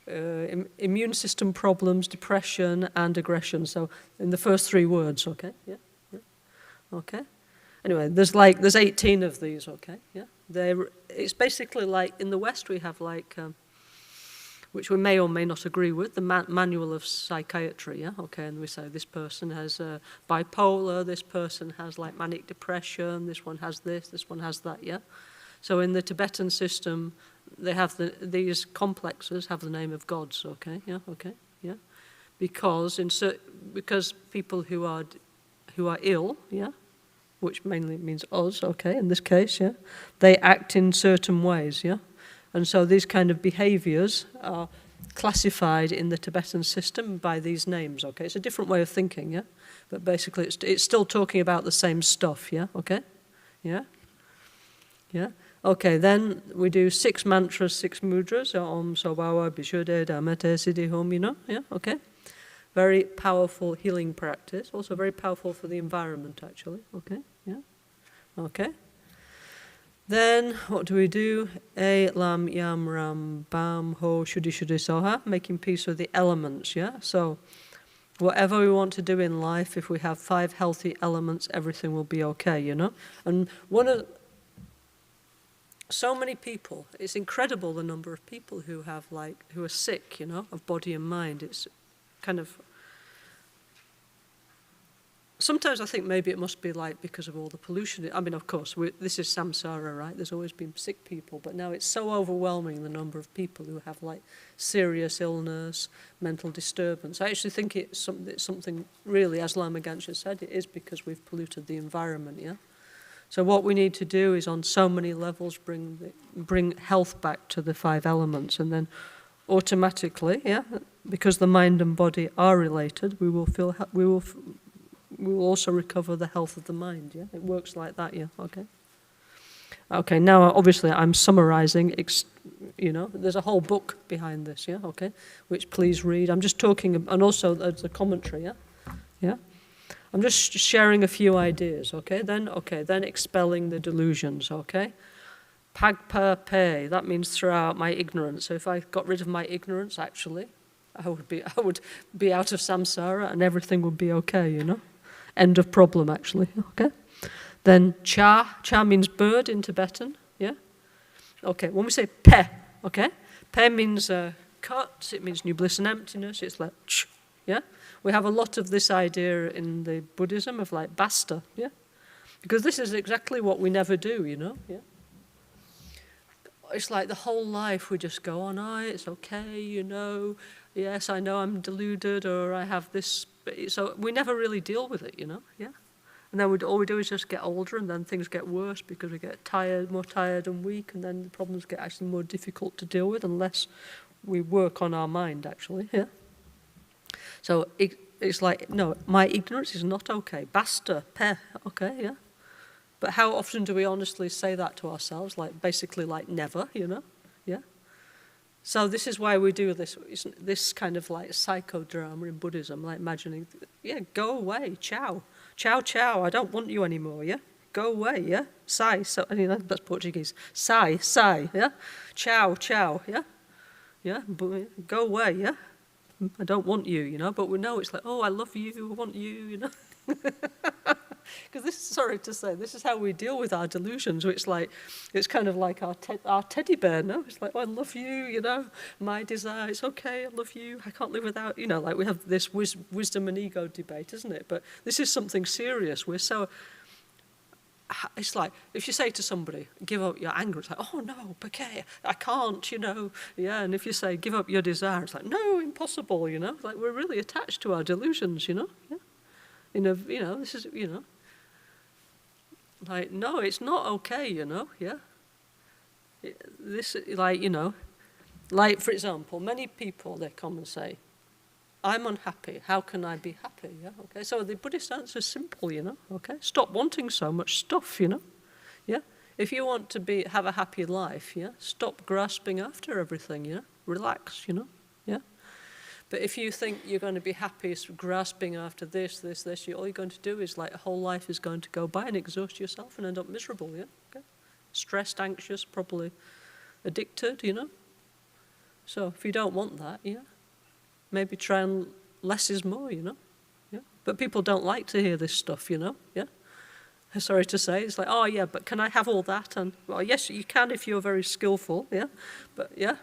A: immune system problems, depression, and aggression. So in the first 3 words, okay? Yeah, yeah, okay. Anyway, there's 18 of these, okay? Yeah, it's basically like in the West we have like, which we may or may not agree with, the manual of psychiatry, yeah, okay, and we say this person has bipolar, this person has like manic depression, this one has this one has that, yeah. So in the Tibetan system, they have these complexes have the name of gods, okay, yeah, because people who are ill, yeah, which mainly means us, okay, in this case, yeah, they act in certain ways, yeah, and so these kind of behaviors are classified in the Tibetan system by these names, okay. It's a different way of thinking, yeah, but basically it's still talking about the same stuff, yeah, okay, yeah. Okay, then we do 6 mantras, 6 mudras. Om Sobhawa Bishuddhe Dhammate Siddhi Hum, yeah, okay. Very powerful healing practice. Also very powerful for the environment, actually. Okay, yeah, okay. Then what do we do? A Lam Yam Ram Bam Ho Shuddhi Shuddhi Soha, making peace with the elements, yeah. So whatever we want to do in life, if we have 5 healthy elements, everything will be okay, you know. And so many people, it's incredible the number of people who are sick, you know, of body and mind. It's kind of, sometimes I think maybe it must be like because of all the pollution. I mean, of course, this is samsara, right? There's always been sick people, but now it's so overwhelming, the number of people who have like serious illness, mental disturbance. I actually think it's something really, as Lama Gangchen said, it is because we've polluted the environment, yeah? So what we need to do is on so many levels bring health back to the 5 elements, and then automatically, yeah, because the mind and body are related, we will also recover the health of the mind, yeah? It works like that, yeah, okay. Okay, now obviously I'm summarizing, you know, there's a whole book behind this, yeah, okay, which please read. I'm just talking, and also there's a commentary, yeah, yeah. I'm just sharing a few ideas, okay? Then expelling the delusions, okay? Pagpa pe, that means throw out my ignorance. So if I got rid of my ignorance, actually, I would be out of samsara and everything would be okay, you know? End of problem, actually, okay? Then cha means bird in Tibetan, yeah? Okay, when we say pe, okay? Pe means cut, it means new bliss and emptiness, it's like ch, yeah? We have a lot of this idea in the Buddhism of like basta, yeah? Because this is exactly what we never do, you know, yeah? It's like the whole life we just go on, it's okay, you know, yes, I know I'm deluded or I have this, so we never really deal with it, you know, yeah? And then all we do is just get older and then things get worse because we get more tired and weak, and then the problems get actually more difficult to deal with unless we work on our mind, actually, yeah? So it's like, no, my ignorance is not okay. Basta, pe, okay, yeah. But how often do we honestly say that to ourselves? Like, basically like never, you know, yeah. So this is why we do this kind of like psychodrama in Buddhism, like imagining, yeah, go away, ciao, ciao, ciao, I don't want you anymore, yeah. Go away, yeah. Sai, so, I mean, that's Portuguese. Sai, yeah. Ciao, ciao, yeah. Yeah, go away, yeah. I don't want you, you know, but we know it's like, oh, I love you, I want you, you know. Because sorry to say, this is how we deal with our delusions. It's like, it's kind of like our teddy bear, no? It's like, oh, I love you, you know, my desire, it's okay, I love you, I can't live without, you know, like we have this wisdom and ego debate, isn't it? But this is something serious. It's like, if you say to somebody, give up your anger, it's like, oh no, okay, I can't, you know, yeah, and if you say, give up your desire, it's like, no, impossible, you know, like we're really attached to our delusions, you know, yeah, you know, this is, you know, like, no, it's not okay, you know, yeah, this, like, you know, like, for example, many people, they come and say, I'm unhappy, how can I be happy? Yeah, okay. So the Buddhist answer is simple, you know, okay? Stop wanting so much stuff, you know, yeah? If you want to have a happy life, yeah, stop grasping after everything, you know, relax, you know, yeah? But if you think you're going to be happy grasping after this, all you're going to do is like a whole life is going to go by and exhaust yourself and end up miserable, yeah, okay? Stressed, anxious, probably addicted, you know? So if you don't want that, yeah, maybe try and less is more, you know. Yeah. But people don't like to hear this stuff, you know. Yeah. Sorry to say, it's like, oh yeah, but can I have all that? And well, yes, you can if you're very skillful, yeah. But yeah,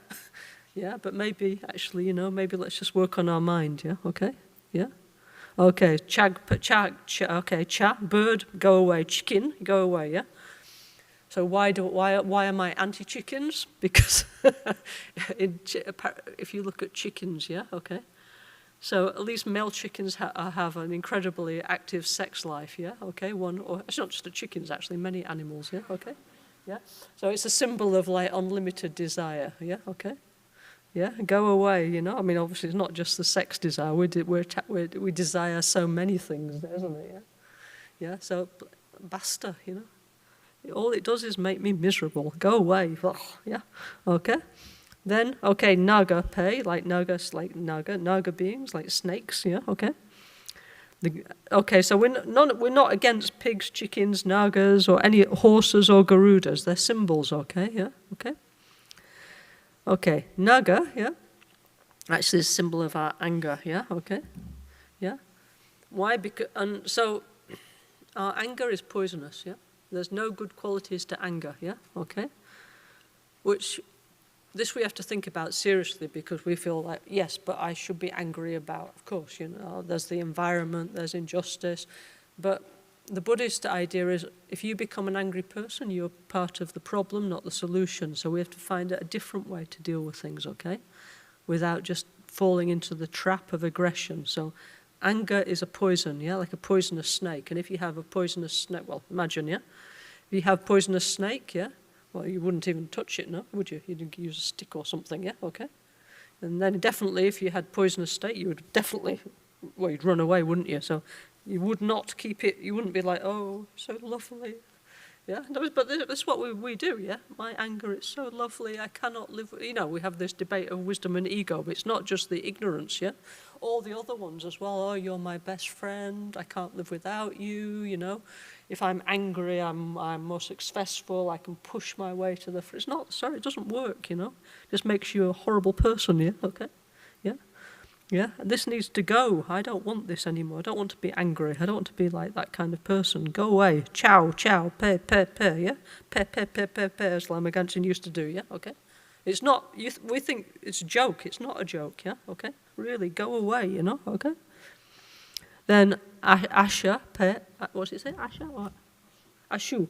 A: yeah. But maybe actually, you know, maybe let's just work on our mind, yeah. Okay, yeah. Okay, okay, bird, go away. Chicken, go away, yeah. So why am I anti-chickens? Because if you look at chickens, yeah, okay. So at least male chickens have an incredibly active sex life, yeah, okay. Or it's not just the chickens, actually, many animals, yeah, okay, yeah. So it's a symbol of like unlimited desire, yeah, okay, yeah. Go away, you know. I mean, obviously, it's not just the sex desire. We desire so many things, isn't it? Yeah, yeah. So basta, you know. All it does is make me miserable. Go away, yeah, okay. Then, okay, naga pay, like naga beings, like snakes, yeah, okay. Okay, so we're not against pigs, chickens, nagas, or any horses or garudas. They're symbols, okay, yeah, okay. Okay, naga, yeah. Actually, it's a symbol of our anger, yeah, okay, yeah. Why? Because, and so our anger is poisonous, yeah. There's no good qualities to anger, yeah, okay. This we have to think about seriously, because we feel like, yes, but I should be angry about, of course, you know, there's the environment, there's injustice. But the Buddhist idea is if you become an angry person, you're part of the problem, not the solution. So we have to find a different way to deal with things, okay? Without just falling into the trap of aggression. So anger is a poison, yeah, like a poisonous snake. And if you have a poisonous snake, well, imagine, yeah? If you have poisonous snake, yeah? Well, you wouldn't even touch it, no, would you? You'd use a stick or something, yeah, okay. And then definitely, if you had poisonous snake, you would definitely, well, you'd run away, wouldn't you? So you would not keep it, you wouldn't be like, oh, so lovely. Yeah, but that's what we do, yeah? My anger, it's so lovely, I cannot live, you know, we have this debate of wisdom and ego, but it's not just the ignorance, yeah? All the other ones as well, oh, you're my best friend, I can't live without you, you know? If I'm angry, I'm more successful, I can push my way to the front. It's not, sorry, it doesn't work, you know? It just makes you a horrible person, yeah? Okay? Yeah? Yeah? This needs to go. I don't want this anymore. I don't want to be angry. I don't want to be like that kind of person. Go away. Ciao, ciao, pe, yeah? Pe, as Lama Gangchen used to do, yeah? Okay? It's not, we think it's a joke. It's not a joke, yeah? Okay? Really, go away, you know? Okay? Then Asha, what does it say? Asha? What? Ashu.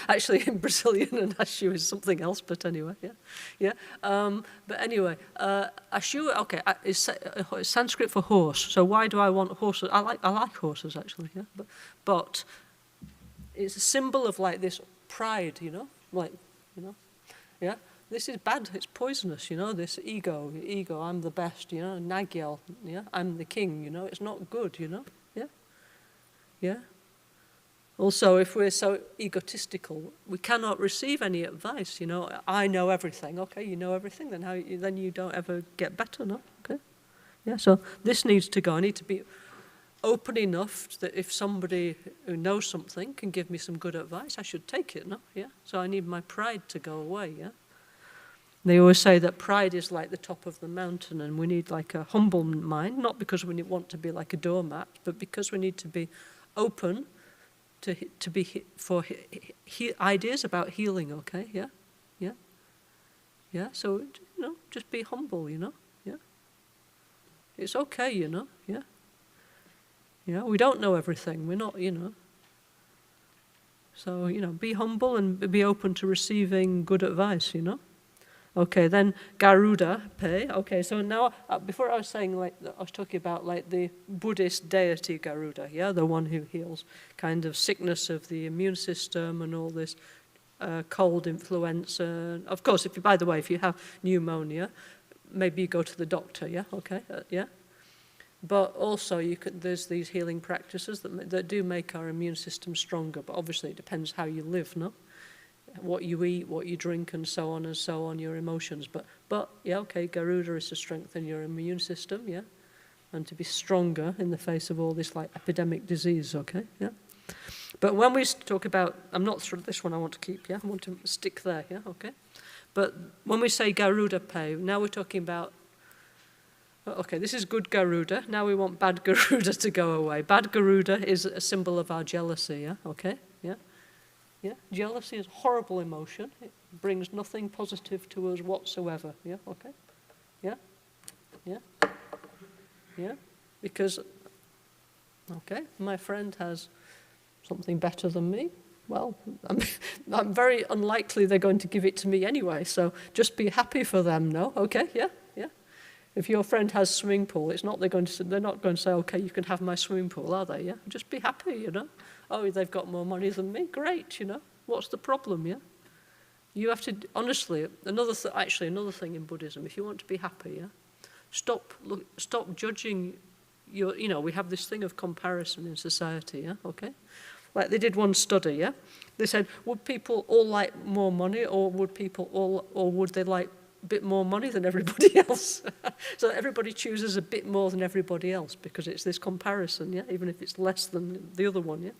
A: Actually, in Brazilian, and Ashu is something else, but anyway, yeah. Yeah. But anyway, Ashu, okay, is Sanskrit for horse. So why do I want horses? I like horses, actually, yeah. But it's a symbol of like this pride, you know? Like, you know? Yeah. This is bad, it's poisonous, you know, this ego, I'm the best, you know, Nagyal, yeah, I'm the king, you know, it's not good, you know, yeah, yeah. Also, if we're so egotistical, we cannot receive any advice, you know, I know everything, okay, you know everything, then you don't ever get better, no, okay, yeah, so this needs to go. I need to be open enough that if somebody who knows something can give me some good advice, I should take it, no, yeah, so I need my pride to go away, yeah. They always say that pride is like the top of the mountain, and we need like a humble mind, not because we want to be like a doormat, but because we need to be open to be for ideas about healing, okay? Yeah? Yeah? Yeah? So, you know, just be humble, you know? Yeah? It's okay, you know? Yeah? Yeah? We don't know everything. We're not, you know. So, you know, be humble and be open to receiving good advice, you know? Okay, then Garuda, pay. Okay, so now, before I was saying, like, I was talking about, like, the Buddhist deity Garuda, yeah, the one who heals kind of sickness of the immune system and all this cold influenza. Of course, by the way, if you have pneumonia, maybe you go to the doctor, yeah, okay, yeah. But also, there's these healing practices that do make our immune system stronger, but obviously it depends how you live, no? What you eat, what you drink, and so on, your emotions. But yeah, okay, Garuda is to strengthen your immune system, yeah, and to be stronger in the face of all this like epidemic disease, okay, yeah. But when we talk about, I'm not sure this one I want to keep, yeah, I want to stick there, yeah, okay. But when we say Garuda pay, now we're talking about, okay, this is good Garuda. Now we want bad Garuda to go away. Bad Garuda is a symbol of our jealousy, yeah? Okay? Yeah? Yeah? Jealousy is a horrible emotion. It brings nothing positive to us whatsoever. Yeah? Okay? Yeah? Yeah? Yeah? Because, okay, my friend has something better than me. Well, I'm very unlikely they're going to give it to me anyway, so just be happy for them, no? Okay, yeah, yeah. If your friend has a swimming pool, they're not going to say, okay, you can have my swimming pool, are they, yeah? Just be happy, you know? Oh, they've got more money than me, great, you know? What's the problem, yeah? You have to, honestly, another thing in Buddhism, if you want to be happy, yeah? Stop judging we have this thing of comparison in society, yeah, okay? Like they did one study, yeah? They said, would people all like more money or would they like a bit more money than everybody else? So everybody chooses a bit more than everybody else because it's this comparison, yeah? Even if it's less than the other one, yeah?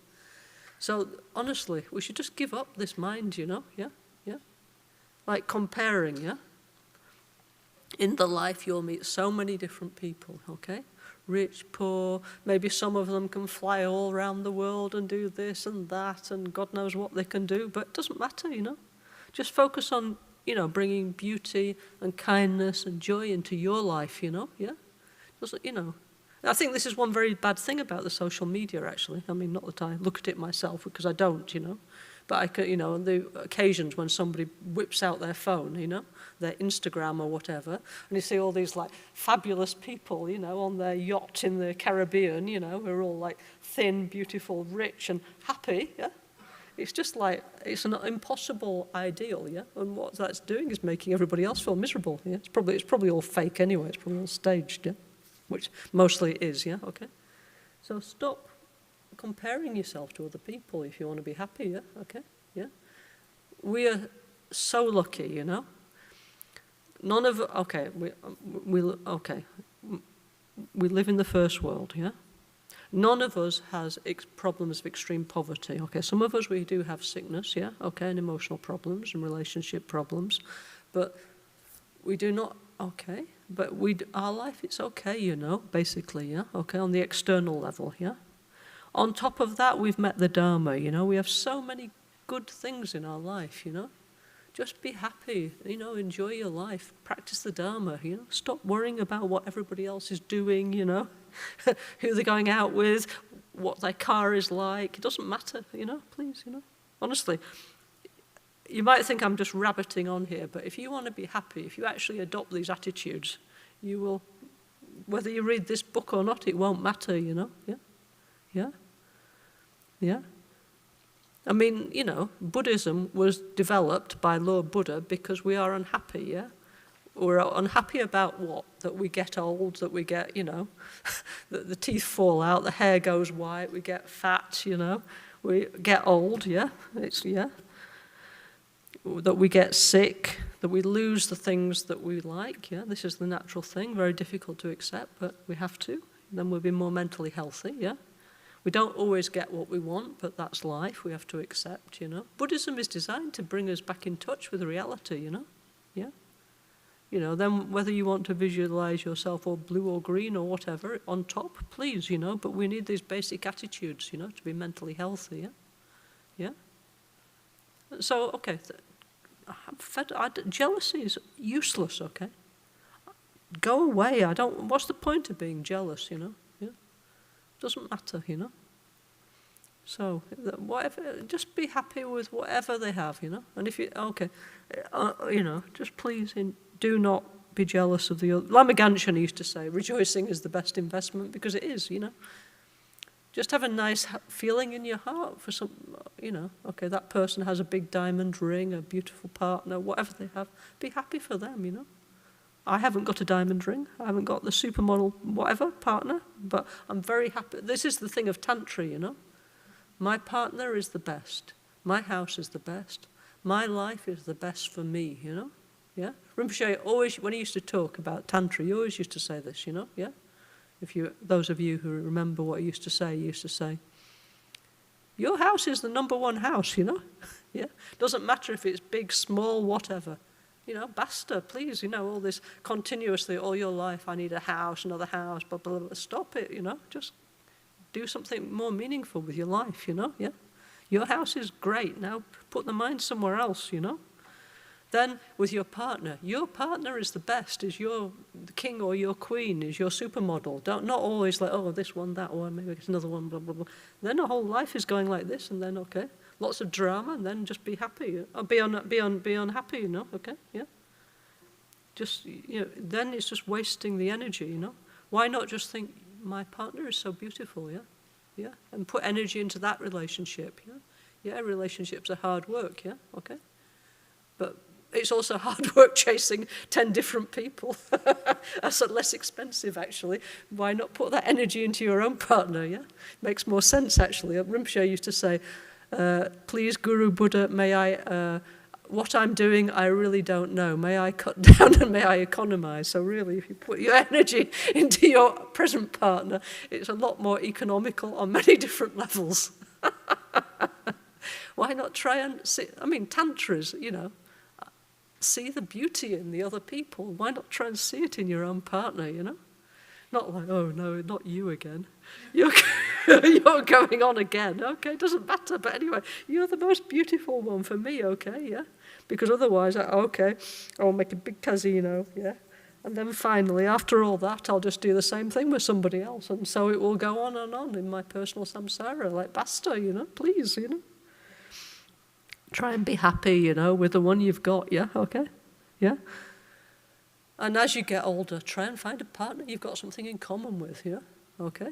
A: So honestly, we should just give up this mind, you know, yeah? Yeah? Like comparing, yeah? In the life you'll meet so many different people, okay? Rich, poor, maybe some of them can fly all around the world and do this and that and God knows what they can do, but it doesn't matter, you know. Just focus on, bringing beauty and kindness and joy into your life, you know, yeah? I think this is one very bad thing about the social media, actually. I mean, not that I look at it myself, because I don't, you know. But I could, on the occasions when somebody whips out their phone, their Instagram or whatever, and you see all these like fabulous people, on their yacht in the Caribbean, who are all like thin, beautiful, rich and happy, yeah? It's just like, it's an impossible ideal, yeah? And what that's doing is making everybody else feel miserable, yeah? It's probably all fake anyway, it's probably all staged, yeah? Which mostly it is, yeah? Okay? So stop comparing yourself to other people if you want to be happy, yeah? Okay? Yeah? We are so lucky, you know? None of, okay, we live in the first world, yeah? None of us has problems of extreme poverty, okay? Some of us, we do have sickness, yeah? Okay, and emotional problems and relationship problems, but we do not, okay? But our life, it's okay, you know, basically, yeah? Okay, on the external level, yeah? On top of that, we've met the Dharma, you know? We have so many good things in our life, you know? Just be happy, enjoy your life. Practice the Dharma, Stop worrying about what everybody else is doing, who they're going out with, what their car is like. It doesn't matter, please, Honestly, you might think I'm just rabbiting on here, but if you want to be happy, if you actually adopt these attitudes, you will, whether you read this book or not, it won't matter, Yeah? Yeah? Yeah? I mean, Buddhism was developed by Lord Buddha because we are unhappy, yeah? We're unhappy about what? That we get old, that we get, that the teeth fall out, the hair goes white, we get fat, we get old, yeah? That we get sick, that we lose the things that we like, yeah? This is the natural thing, very difficult to accept, but we have to. Then we'll be more mentally healthy, yeah? We don't always get what we want, but that's life. We have to accept, Buddhism is designed to bring us back in touch with reality, Yeah? Then whether you want to visualize yourself all blue or green or whatever, on top, please, But we need these basic attitudes, to be mentally healthy, yeah? Yeah? So, okay, jealousy is useless, okay? Go away. What's the point of being jealous, Doesn't matter, So, whatever, just be happy with whatever they have, And if you, okay, just please do not be jealous of the other. Lama Gangchen used to say, rejoicing is the best investment, because it is, Just have a nice feeling in your heart for some, okay, that person has a big diamond ring, a beautiful partner, whatever they have. Be happy for them, I haven't got a diamond ring. I haven't got the supermodel whatever partner, but I'm very happy. This is the thing of Tantra, My partner is the best. My house is the best. My life is the best for me, Yeah? Rinpoche always, when he used to talk about Tantra, he always used to say this, Yeah? Those of you who remember what he used to say, your house is the number one house, Yeah? Doesn't matter if it's big, small, whatever. basta, please, all this continuously all your life, I need a house, another house, blah, blah, blah. Stop it, just do something more meaningful with your life, yeah. Your house is great, now put the mind somewhere else, Then with your partner is the best, is your king or your queen, is your supermodel. Not always like, oh, this one, that one, maybe it's another one, blah, blah, blah. Then the whole life is going like this, and then, okay, lots of drama, and then just be happy. Or be unhappy, okay, yeah. Just, then it's just wasting the energy, Why not just think, my partner is so beautiful, yeah? Yeah, and put energy into that relationship, yeah? Yeah, relationships are hard work, yeah, okay? But it's also hard work chasing 10 different people. That's less expensive, actually. Why not put that energy into your own partner, yeah? Makes more sense, actually. Rinpoche used to say, please, Guru Buddha, may I, what I'm doing, I really don't know. May I cut down and may I economize? So really, if you put your energy into your present partner, it's a lot more economical on many different levels. Why not try and see, tantras, see the beauty in the other people. Why not try and see it in your own partner, Not like, oh no, not you again. You're going on again. Okay, it doesn't matter. But anyway, you're the most beautiful one for me, okay, yeah? Because otherwise, I'll make a big casino, yeah? And then finally, after all that, I'll just do the same thing with somebody else. And so it will go on and on in my personal samsara, like basta, please, Try and be happy, with the one you've got, yeah, okay? Yeah? And as you get older, try and find a partner you've got something in common with, yeah? Okay?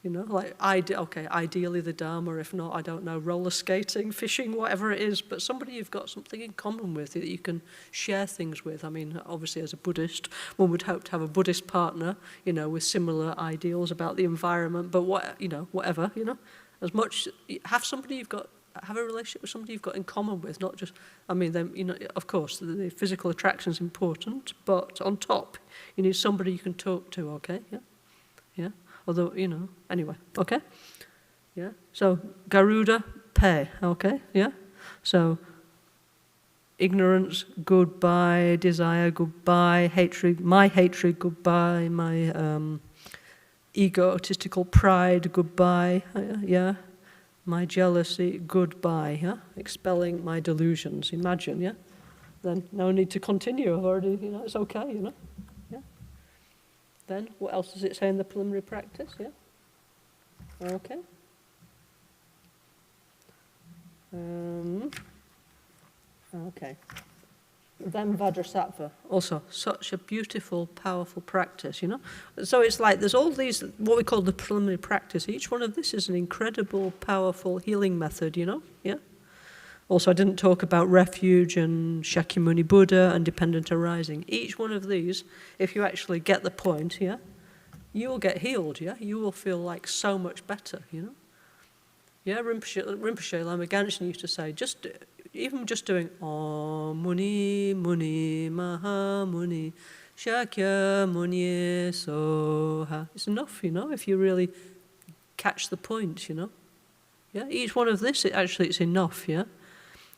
A: Ideally the Dharma, if not, I don't know, roller skating, fishing, whatever it is, but somebody you've got something in common with that you can share things with. Obviously as a Buddhist, one would hope to have a Buddhist partner, with similar ideals about the environment, but whatever, as much, have a relationship with somebody you've got in common with, not just, of course, the physical attraction is important, but on top, you need somebody you can talk to, okay? Yeah? Yeah? Although, anyway, okay? Yeah? So, Garuda, pay, okay? Yeah? So, ignorance, goodbye, desire, goodbye, hatred, my hatred, goodbye, my egotistical pride, goodbye, yeah? My jealousy, goodbye, yeah? Expelling my delusions, imagine, yeah? Then no need to continue, I've already, it's okay, yeah? Then, what else does it say in the preliminary practice, yeah? Okay. Okay. Then Vajrasattva, also such a beautiful, powerful practice, So it's like there's all these, what we call the preliminary practice. Each one of this is an incredible, powerful healing method, Yeah? Also, I didn't talk about refuge and Shakyamuni Buddha and dependent arising. Each one of these, if you actually get the point, yeah, you will get healed, yeah? You will feel like so much better, Yeah, Rinpoche, Lama Gangchen used to say, even just doing Om Muni Muni Maha Muni Shakyamuni Soha. It's enough, if you really catch the point, Yeah, each one of this, it's enough, yeah?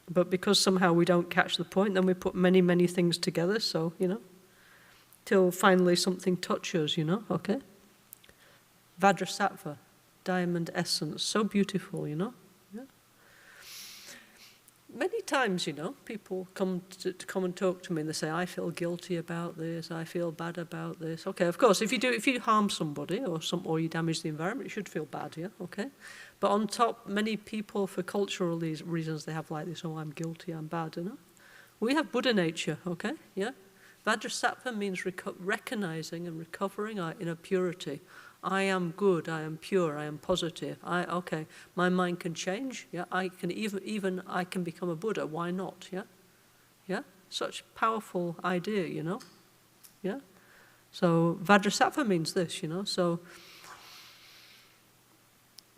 A: But because somehow we don't catch the point, then we put many, many things together, so, till finally something touches, okay? Vajrasattva, diamond essence, so beautiful, Yeah? Many times, people come and talk to me and they say, I feel guilty about this, I feel bad about this. Okay, of course, if you harm somebody or you damage the environment, you should feel bad, yeah, okay? But on top, many people, for cultural reasons, they have like this, oh, I'm guilty, I'm bad, We have Buddha nature, okay, yeah? Vajrasattva means recognizing and recovering our inner purity. I am good, I am pure, I am positive. My mind can change, yeah? I can become a Buddha, why not, yeah? Yeah? Such powerful idea, Yeah? So Vajrasattva means this, So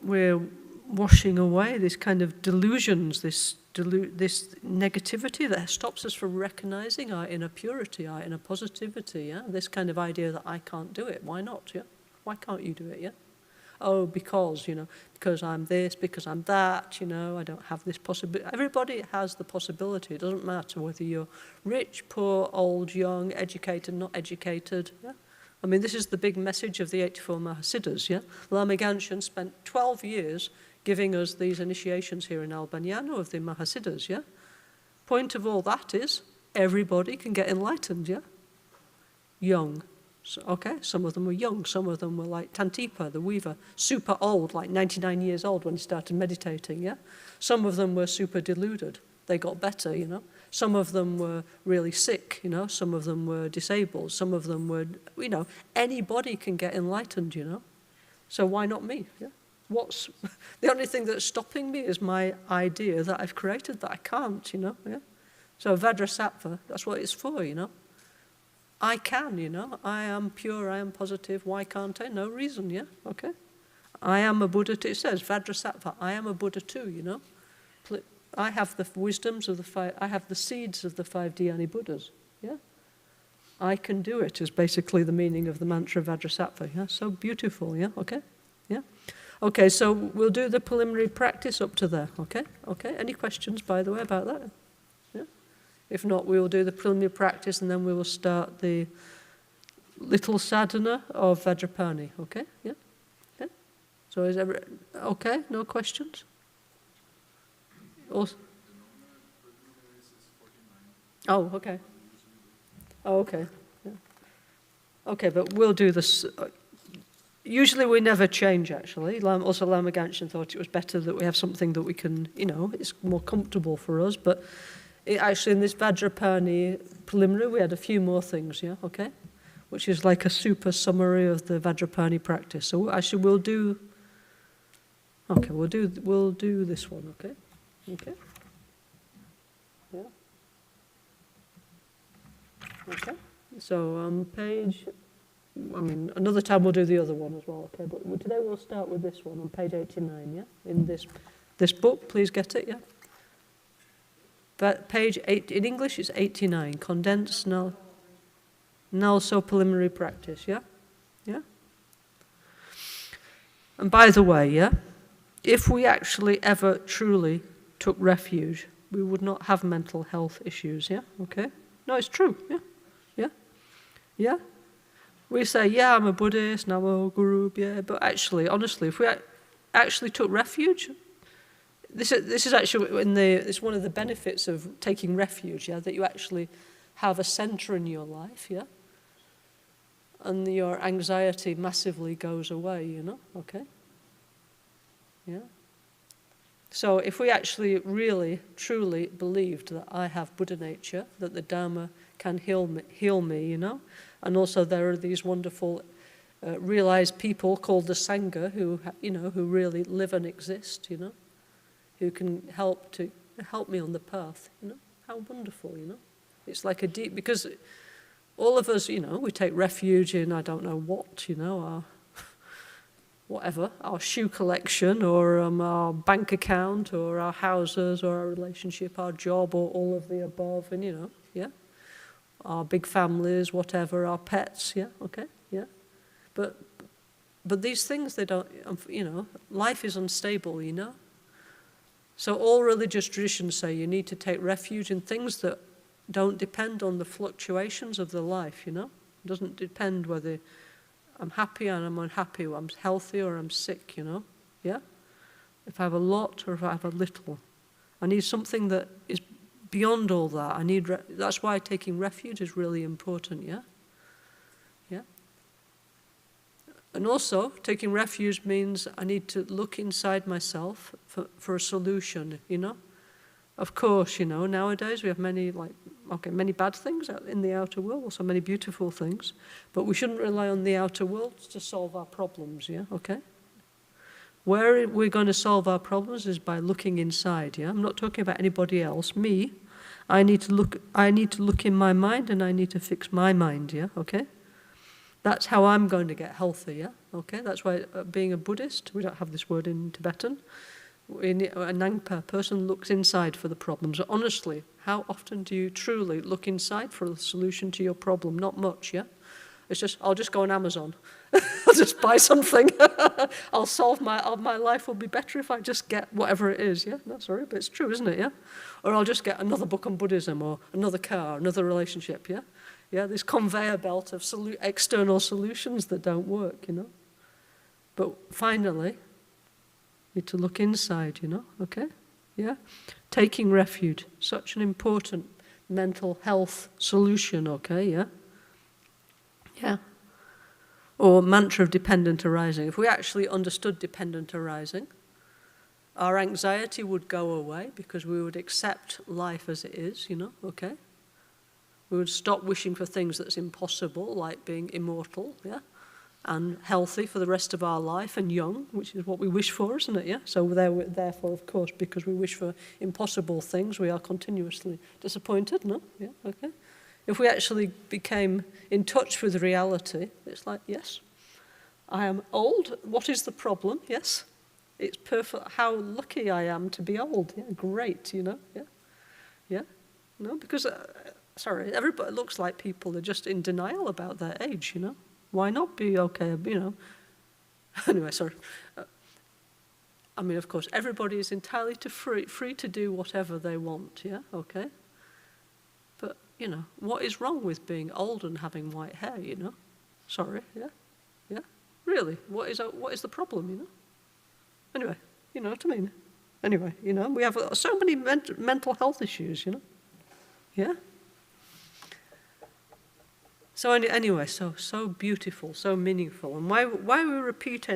A: we're washing away this kind of delusions, this negativity that stops us from recognizing our inner purity, our inner positivity, yeah? This kind of idea that I can't do it, why not, yeah? Why can't you do it, yeah? Oh, because, because I'm this, because I'm that, I don't have this possibility. Everybody has the possibility. It doesn't matter whether you're rich, poor, old, young, educated, not educated. Yeah? I mean, this is the big message of the 84 Mahasiddhas. Yeah? Lama Gangchen spent 12 years giving us these initiations here in Albagnano of the Mahasiddhas. Yeah? Point of all that is everybody can get enlightened. Yeah? Young. So, okay, some of them were young, some of them were like Tantipa, the weaver, super old, like 99 years old when he started meditating, yeah? Some of them were super deluded. They got better, Some of them were really sick, Some of them were disabled. Some of them were, anybody can get enlightened, So why not me, yeah? What's the only thing that's stopping me is my idea that I've created that I can't, yeah? So Vajrasattva, that's what it's for, I can, I am pure, I am positive, why can't I? No reason, yeah, okay. I am a Buddha too, it says, Vajrasattva, I am a Buddha too, I have the wisdoms of the five, I have the seeds of the 5 Dhyani Buddhas, yeah. I can do it is basically the meaning of the mantra Vajrasattva, yeah, so beautiful, yeah, okay, yeah. Okay, so we'll do the preliminary practice up to there, okay, any questions, by the way, about that? If not, we will do the preliminary practice and then we will start the little sadhana of Vajrapani. Okay? Yeah? Okay? So is everyone okay? No questions? Also, oh, okay. Oh, okay. Yeah. Okay, but we'll do this. Usually we never change, actually. Also, Lama Gangchen thought it was better that we have something that we can, it's more comfortable for us, but actually, in this Vajrapani preliminary, we had a few more things, yeah, okay? Which is like a super summary of the Vajrapani practice. So actually, we'll do this one, okay? Okay? Yeah? Okay? So page, another time we'll do the other one as well, okay? But today we'll start with this one on page 89, yeah? In this book, please get it, yeah? But page 8 in English is 89. Condensed NgalSo preliminary practice. Yeah, yeah. And by the way, yeah, if we actually ever truly took refuge, we would not have mental health issues. Yeah, okay. No, it's true. Yeah, yeah, yeah. We say, yeah, I'm a Buddhist, Namo Guru, yeah. But actually, honestly, if we actually took refuge. This is actually it's one of the benefits of taking refuge, yeah, that you actually have a center in your life, yeah, and your anxiety massively goes away, okay, yeah. So if we actually really, truly believed that I have Buddha nature, that the Dharma can heal me, and also there are these wonderful realized people called the Sangha who really live and exist, who can help me on the path, how wonderful, It's like a deep, because all of us, we take refuge in, I don't know what, our whatever, our shoe collection or our bank account or our houses or our relationship, our job or all of the above, and yeah, our big families, whatever, our pets, yeah, okay, yeah, but these things, they don't, life is unstable, So all religious traditions say you need to take refuge in things that don't depend on the fluctuations of the life, It doesn't depend whether I'm happy and I'm unhappy, or I'm healthy or I'm sick, Yeah? If I have a lot or if I have a little. I need something that is beyond all that. That's why taking refuge is really important, yeah? Yeah? And also, taking refuge means I need to look inside myself for a solution, Of course, nowadays we have many bad things out in the outer world, also many beautiful things, but we shouldn't rely on the outer world to solve our problems, yeah, okay? Where we're going to solve our problems is by looking inside, yeah? I'm not talking about anybody else, me. I need to look in my mind and I need to fix my mind, yeah, okay? That's how I'm going to get healthy, yeah? Okay, that's why being a Buddhist, we don't have this word in Tibetan, a Nangpa person looks inside for the problems. Honestly, how often do you truly look inside for a solution to your problem? Not much, yeah? It's just, I'll just go on Amazon. I'll just buy something. I'll solve my life will be better if I just get whatever it is, yeah? No, sorry, but it's true, isn't it, yeah? Or I'll just get another book on Buddhism, or another car, another relationship, yeah? Yeah, this conveyor belt of external solutions that don't work, you know? But finally, you need to look inside, you know, okay? Yeah? Taking refuge, such an important mental health solution, okay, yeah? Yeah. Or mantra of dependent arising. If we actually understood dependent arising, our anxiety would go away because we would accept life as it is, you know, okay? We would stop wishing for things that's impossible, like being immortal, yeah? And healthy for the rest of our life and young, which is what we wish for, isn't it, yeah? So therefore, of course, because we wish for impossible things, we are continuously disappointed, no? Yeah, okay? If we actually became in touch with reality, it's like, yes, I am old. What is the problem? Yes, it's perfect. How lucky I am to be old. Yeah, great, you know. Yeah, yeah. No, because, sorry, everybody looks like people are just in denial about their age, you know. Why not be okay, you know? Anyway, sorry. I mean, of course, everybody is entirely free to do whatever they want, yeah, okay? But, you know, what is wrong with being old and having white hair, you know? Sorry, yeah? Yeah? Really? What is the problem, you know? Anyway, you know what I mean? Anyway, you know, we have so many mental health issues, you know? Yeah? So anyway, so beautiful, so meaningful. And why we repeat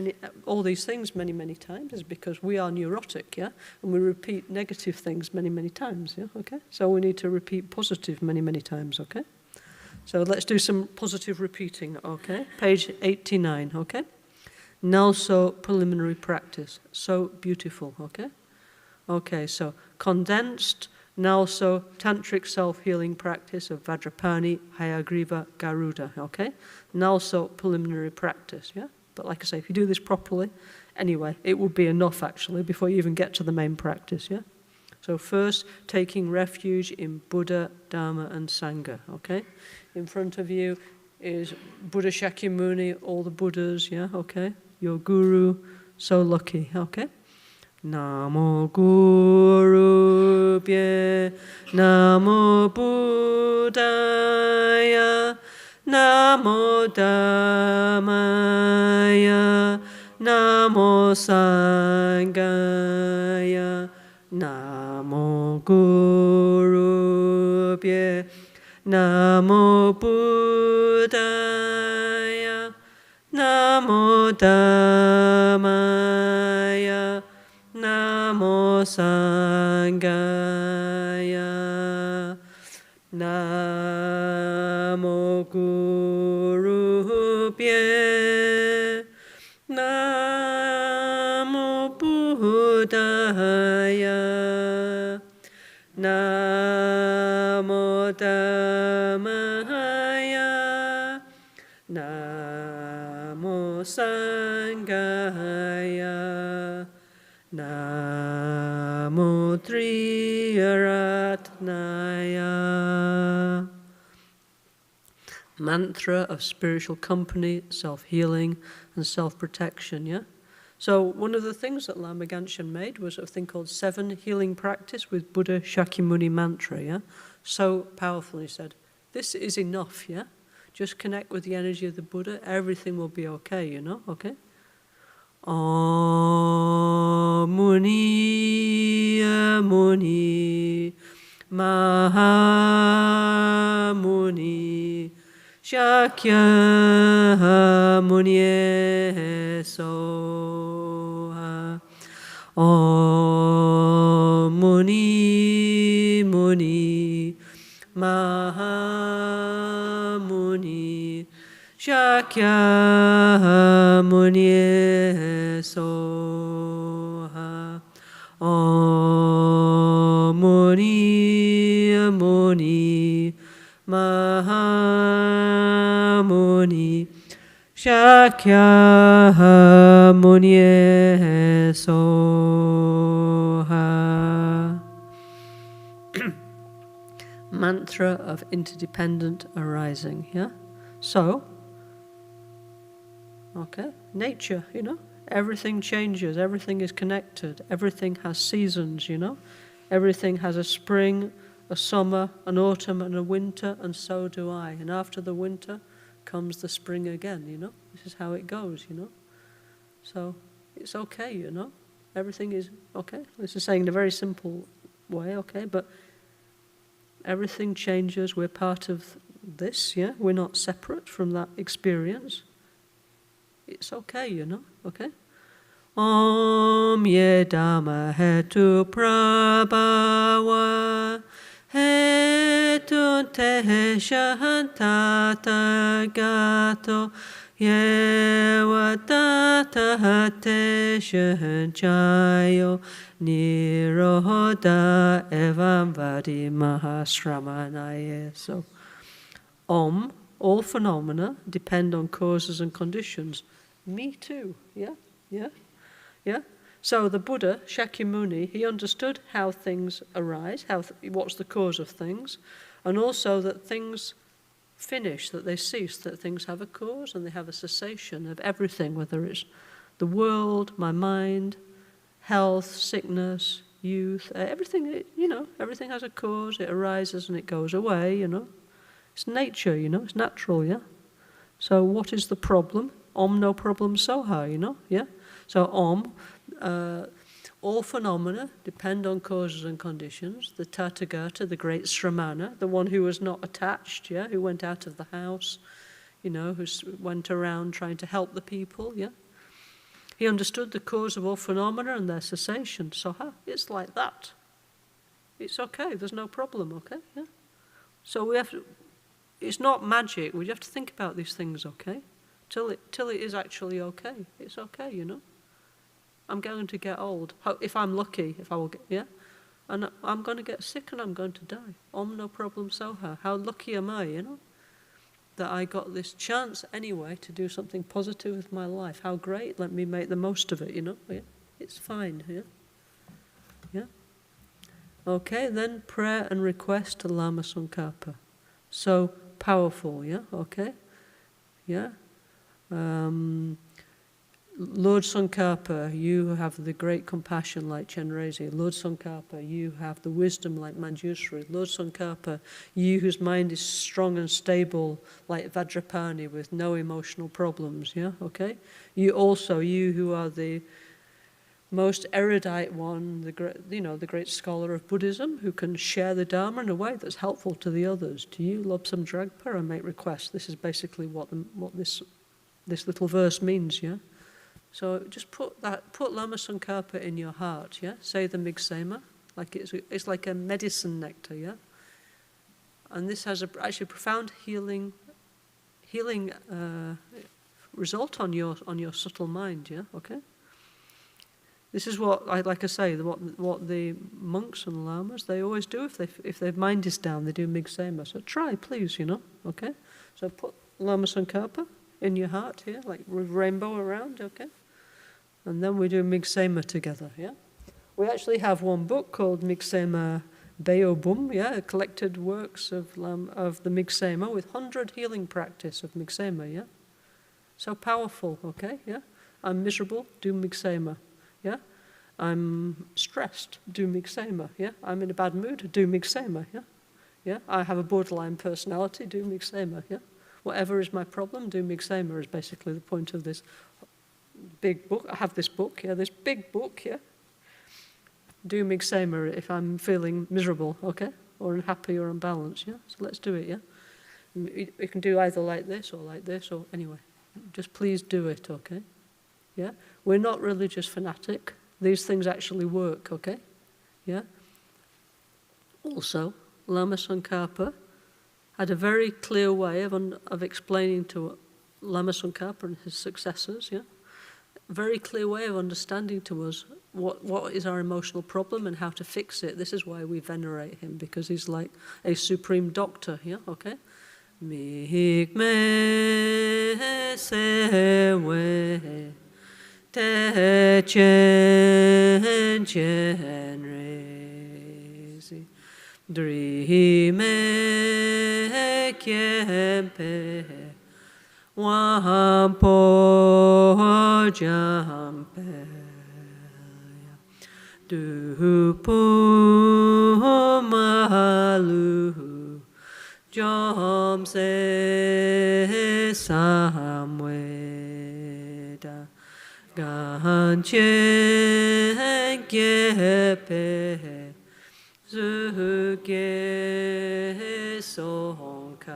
A: all these things many, many times is because we are neurotic, yeah? And we repeat negative things many, many times, yeah? Okay? So we need to repeat positive many, many times, okay? So let's do some positive repeating, okay? Page 89, okay? NgalSo preliminary practice. So beautiful, okay? Okay, so condensed NgalSo Tantric self-healing practice of Vajrapani, Hayagriva, Garuda, okay? NgalSo preliminary practice, yeah? But like I say, if you do this properly, anyway, it will be enough actually before you even get to the main practice, yeah? So first, taking refuge in Buddha, Dharma and Sangha, okay? In front of you is Buddha Shakyamuni, all the Buddhas, yeah, okay? Your guru, so lucky, okay? Namo Guru Bhye, Namo Buddhaya, Namo Dhammaya, Namo Sanghaya, Namo Guru Bhye, Namo Buddhaya, Namo Dhammaya, Namo Sanghaya, Namo Guru Bhye, Namo Buddhaya, Namo Dhammaya, Namo Sanghaya, Namo Triratnaya. Mantra of spiritual company, self-healing, and self-protection, yeah? So one of the things that Lama Gangchen made was a thing called 7 healing practice with Buddha Shakyamuni mantra, yeah? So powerful, he said. This is enough, yeah? Just connect with the energy of the Buddha, everything will be okay, you know, okay? Muni, Muni, Mahamuni, Shakya Muni Soha. Muni, Muni, Mahamuni, Shakya Muni Soha. Muni, Muni, Mahamuni, Shakya Muni Soha. Mantra of interdependent arising, yeah? So, Okay? Nature, you know? Everything changes, everything is connected, everything has seasons, you know? Everything has a spring, a summer, an autumn, and a winter, and so do I. And after the winter comes the spring again, you know? This is how it goes, you know? So it's okay, you know? Everything is okay. This is saying in a very simple way, okay? But everything changes, we're part of this, yeah? We're not separate from that experience. It's okay, you know, okay? Om ye dhamma hetu prabhava hetu te shantata gato ye vatata te shanchayo nirodha evam vadi mahasramanaya. So, Om, all phenomena depend on causes and conditions. Me too, yeah, yeah, yeah. So the Buddha, Shakyamuni, he understood how things arise, what's the cause of things, and also that things finish, that they cease, that things have a cause and they have a cessation of everything, whether it's the world, my mind, health, sickness, youth, everything, you know, everything has a cause, it arises and it goes away, you know. It's nature, you know, it's natural, yeah? So what is the problem? Om no problem soha, you know, yeah? So Om, all phenomena depend on causes and conditions. The Tathagata, the great Sramana, the one who was not attached, yeah? Who went out of the house, you know, who went around trying to help the people, yeah? He understood the cause of all phenomena and their cessation. Soha, it's like that. It's okay, there's no problem, okay, yeah? So we have to... It's not magic. We have to think about these things, okay? Till it is actually okay. It's okay, you know. I'm going to get old. If I'm lucky, if I will get, yeah? And I'm going to get sick and I'm going to die. Om no problem soha. How lucky am I, you know? That I got this chance anyway to do something positive with my life. How great. Let me make the most of it, you know? Yeah? It's fine, yeah? Yeah? Okay, then prayer and request to Lama Tsongkhapa. So powerful, yeah, okay, yeah. Lord Tsongkhapa, you have the great compassion like Chenrezig. Lord Tsongkhapa, you have the wisdom like Manjushri. Lord Tsongkhapa, you whose mind is strong and stable like Vajrapani with no emotional problems, yeah, okay. You who are the most erudite one, the great scholar of Buddhism, who can share the Dharma in a way that's helpful to the others. Do you Lobsam Dragpa and make requests? This is basically what this little verse means, yeah? So just put Lama Tsongkhapa in your heart, yeah? Say the Migsema, like it's like a medicine nectar, yeah? And this has actually a profound healing result on your subtle mind, yeah? Okay? This is what the monks and lamas, they always do if their mind is down, they do Migsema. So try, please, you know, okay? So put Lama Tsongkhapa in your heart here, like with rainbow around, okay? And then we do Migsema together, yeah? We actually have one book called Migsema Beobum, yeah, collected works of the Migsema with 100 healing practice of Migsema, yeah? So powerful, okay, yeah? I'm miserable, do Migsema. Yeah, I'm stressed, do Migsema, yeah? I'm in a bad mood, do Migsema, yeah? Yeah, I have a borderline personality, do Migsema, yeah? Whatever is my problem, do Migsema is basically the point of this big book. I have this book, yeah, this big book, yeah? Do Migsema if I'm feeling miserable, okay? Or unhappy or unbalanced, yeah? So let's do it, yeah? We can do either like this, or anyway. Just please do it, okay? Yeah? We're not religious fanatic. These things actually work, okay? Yeah? Also, Lama Tsongkhapa had a very clear way of explaining to Lama Tsongkhapa and his successors, yeah? A very clear way of understanding to us what is our emotional problem and how to fix it. This is why we venerate him, because he's like a supreme doctor, yeah? Okay? Mikme sewe te chen chen rezi dri me kempe Wampo jampe dupu malu jom se samweda Gangchen gepe zuge songkapa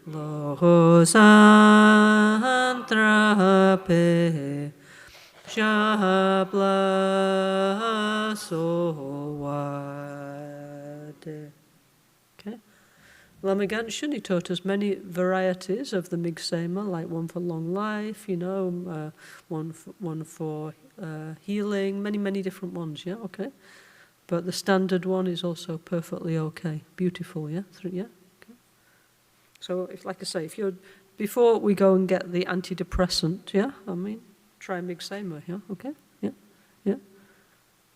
A: losan trape shabla sowade. Okay. Lama Gangchen, he taught us many varieties of the Migsema, like one for long life, one for healing, many different ones, yeah, okay? But the standard one is also perfectly okay, beautiful, yeah? Yeah? Okay. So, like I say, before we go and get the antidepressant, yeah, try Migsema, yeah, okay?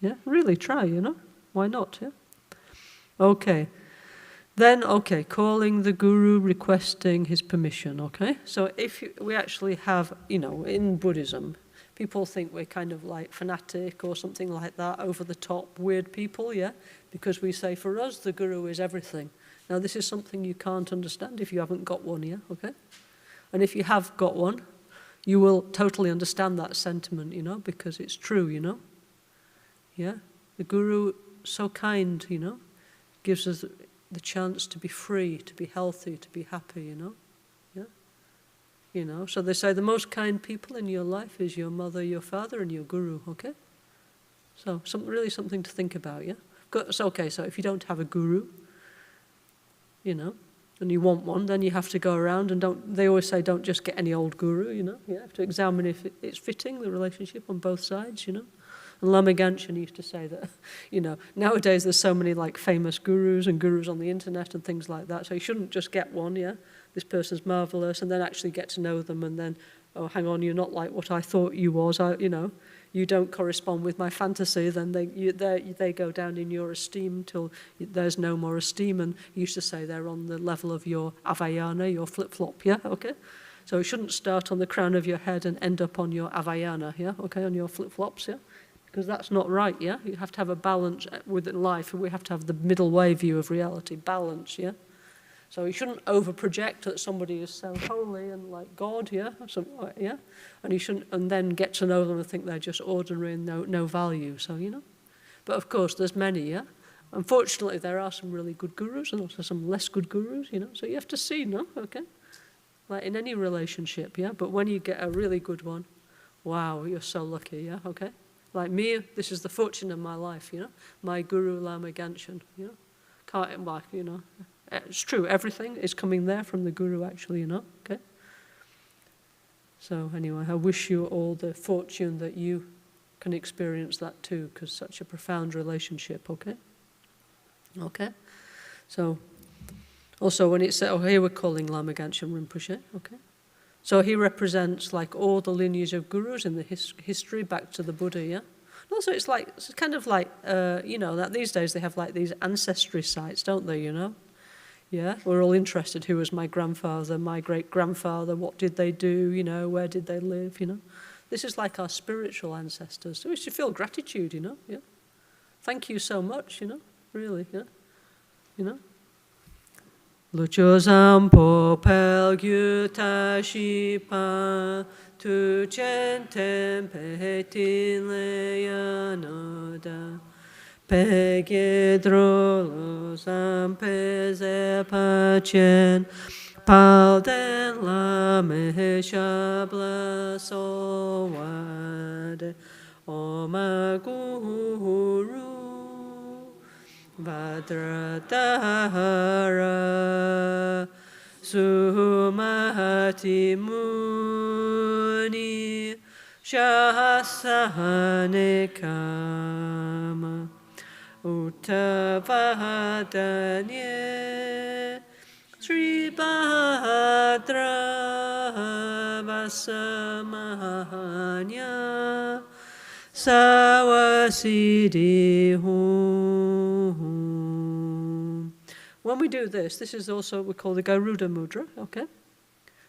A: Yeah, really try, why not, yeah? Okay. Then, calling the guru, requesting his permission, okay? So we actually have, in Buddhism, people think we're kind of like fanatic or something like that, over the top, weird people, yeah? Because we say, for us, the guru is everything. Now, this is something you can't understand if you haven't got one, yeah? Okay? And if you have got one, you will totally understand that sentiment, because it's true, Yeah? The guru, so kind, gives us the chance to be free, to be healthy, to be happy, Yeah? So they say the most kind people in your life is your mother, your father, and your guru, okay? So really something to think about, yeah? So if you don't have a guru, and you want one, then you have to go around and they always say don't just get any old guru, You have to examine if it's fitting, the relationship on both sides, And Lama Gangchen used to say that, nowadays there's so many like famous gurus and gurus on the internet and things like that. So you shouldn't just get one, yeah? This person's marvelous, and then actually get to know them, and then, oh, hang on, you're not like what I thought you was. You don't correspond with my fantasy. Then they go down in your esteem till there's no more esteem. And he used to say they're on the level of your avayana, your flip-flop, yeah? Okay? So it shouldn't start on the crown of your head and end up on your avayana, yeah? Okay, on your flip-flops, yeah? Because that's not right, yeah? You have to have a balance within life. We have to have the middle way view of reality, balance, yeah? So you shouldn't over-project that somebody is so holy and like God, yeah? Yeah? And you shouldn't, and then get to know them and think they're just ordinary and no value, so, But of course, there's many, yeah? Unfortunately, there are some really good gurus and also some less good gurus, So you have to see, no? Okay? Like in any relationship, yeah? But when you get a really good one, wow, you're so lucky, yeah? Okay? Like me, this is the fortune of my life, My guru, Lama Gangchen, Can't, like, It's true, everything is coming there from the guru, actually, Okay? So anyway, I wish you all the fortune that you can experience that too, because such a profound relationship, okay? Okay? So, also when it said, here we're calling Lama Gangchen Rinpoche, okay? So he represents like all the lineage of gurus in the history back to the Buddha, yeah? And also it's kind of like, that these days they have like these ancestry sites, don't they, Yeah, we're all interested, who was my grandfather, my great-grandfather, what did they do, where did they live, This is like our spiritual ancestors. So we should feel gratitude, yeah? Thank you so much, really, yeah? Lucho zampo pelgyu tashi pa tu chen tempe tin le yanoda pegedro lo zampe ze pa chen pal den la me shabla so wade o ma guru Vajra Dara Sumati Muni Shahasane Kama Uttavadanye Sri Bhadra Vasamahanya Sawasidi Hum when we do this, this is also what we call the Garuda mudra, okay?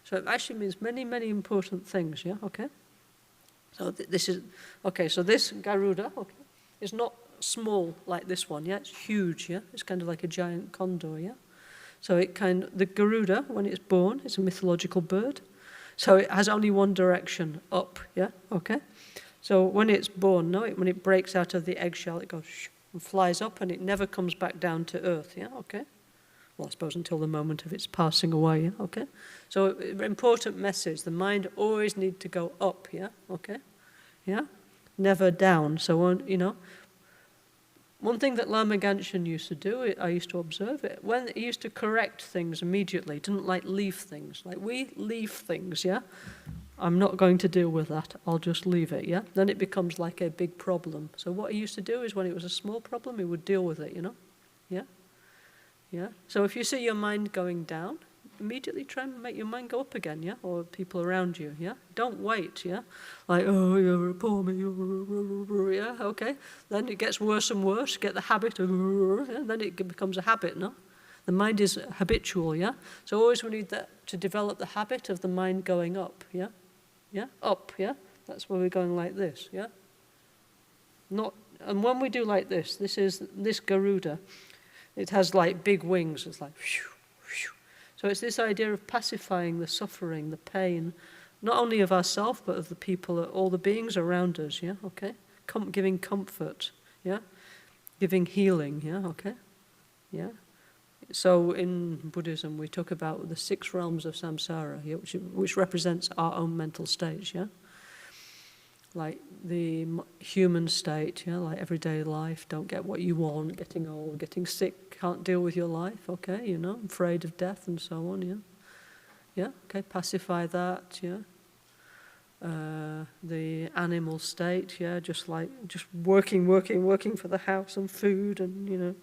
A: So it actually means many, many important things, yeah, okay? So this is, okay, so this Garuda, okay, is not small like this one, yeah? It's huge, yeah? It's kind of like a giant condor, yeah? So the Garuda, when it's born, it's a mythological bird. So it has only one direction, up, yeah, okay? So when it's born, when it breaks out of the eggshell, it goes and flies up, and it never comes back down to earth, yeah, okay? Well, I suppose until the moment of its passing away, yeah, okay? So important message, the mind always needs to go up, yeah, okay? Yeah? Never down. So, one thing that Lama Gangchen used to do, I used to observe it, when he used to correct things immediately, he didn't leave things. Like we leave things, yeah? I'm not going to deal with that, I'll just leave it, yeah? Then it becomes like a big problem. So what he used to do is when it was a small problem, he would deal with it, Yeah? Yeah? So if you see your mind going down, immediately try and make your mind go up again, yeah? Or people around you, yeah? Don't wait, yeah? Like, oh, you're poor me, yeah, okay? Then it gets worse and worse, get the habit of, yeah? Then it becomes a habit, no? The mind is habitual, yeah? So always we need to develop the habit of the mind going up, yeah? Yeah? Up, yeah? That's where we're going like this, yeah? And when we do like this Garuda, it has like big wings, it's like, whew, whew. So it's this idea of pacifying the suffering, the pain, not only of ourselves, but of the people, all the beings around us, yeah, okay? Giving comfort, yeah? Giving healing, yeah, okay? Yeah? So in Buddhism, we talk about the 6 realms of samsara, yeah, which represents our own mental states, yeah? Like the human state, yeah, like everyday life, don't get what you want, getting old, getting sick, can't deal with your life, okay, afraid of death and so on, yeah? Yeah, okay, pacify that, yeah? The animal state, yeah, just working for the house and food and,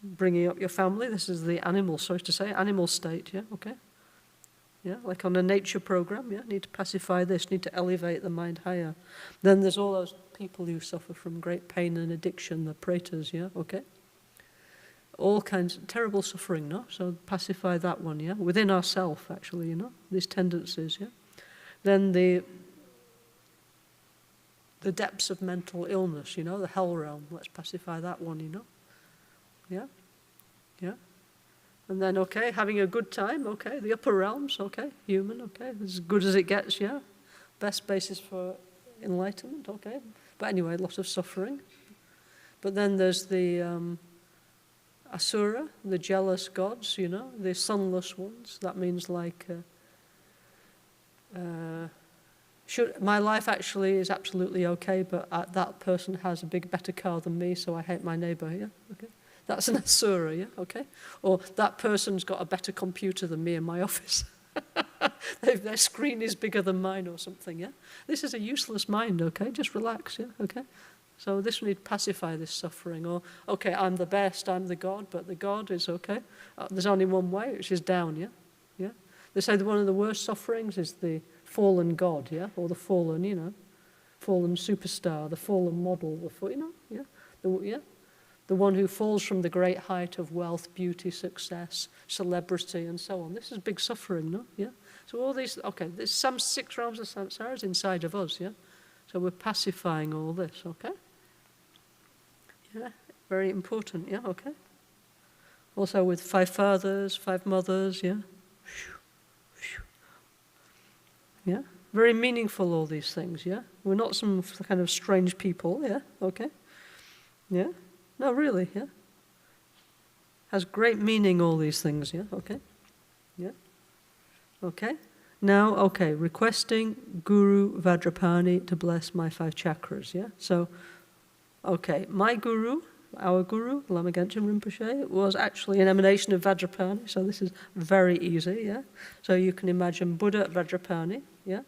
A: bringing up your family. This is the animal, so to say, animal state, yeah, okay? Yeah, like on a nature program, yeah, need to pacify this, need to elevate the mind higher. Then there's all those people who suffer from great pain and addiction, the pretas, yeah, okay? All kinds of terrible suffering, no? So pacify that one, yeah? Within ourselves, actually, these tendencies, yeah? Then the depths of mental illness, the hell realm, let's pacify that one, Yeah? Yeah? And then, okay, having a good time, okay, the upper realms, okay, human, okay, as good as it gets, yeah? Best basis for enlightenment, okay? But anyway, a lot of suffering. But then there's the asura, the jealous gods, the sunless ones. That means like, my life actually is absolutely okay, but that person has a better car than me, so I hate my neighbor, yeah? Okay. That's an asura, yeah, okay? Or that person's got a better computer than me in my office. Their screen is bigger than mine or something, yeah? This is a useless mind, okay? Just relax, yeah, okay? So this we need to pacify this suffering. Or, okay, I'm the best, I'm the God, but the God is okay. There's only one way, which is down, yeah? Yeah? They say that one of the worst sufferings is the fallen God, yeah? Or the fallen, fallen superstar, the fallen model, yeah? The one who falls from the great height of wealth, beauty, success, celebrity, and so on. This is big suffering, no? Yeah? So all these, okay, there's some 6 realms of samsara inside of us, yeah? So we're pacifying all this, okay? Yeah, very important, yeah, okay? Also with 5 fathers, 5 mothers, yeah? Yeah? Very meaningful, all these things, yeah? We're not some kind of strange people, yeah? Okay? Yeah? No, really, yeah. Has great meaning, all these things, yeah, okay? Yeah? Okay? Now, okay, requesting Guru Vajrapani to bless my 5 chakras, yeah? So, okay, my guru, our guru, Lama Gangchen Rinpoche, was actually an emanation of Vajrapani, so this is very easy, yeah? So you can imagine Buddha Vajrapani, yeah?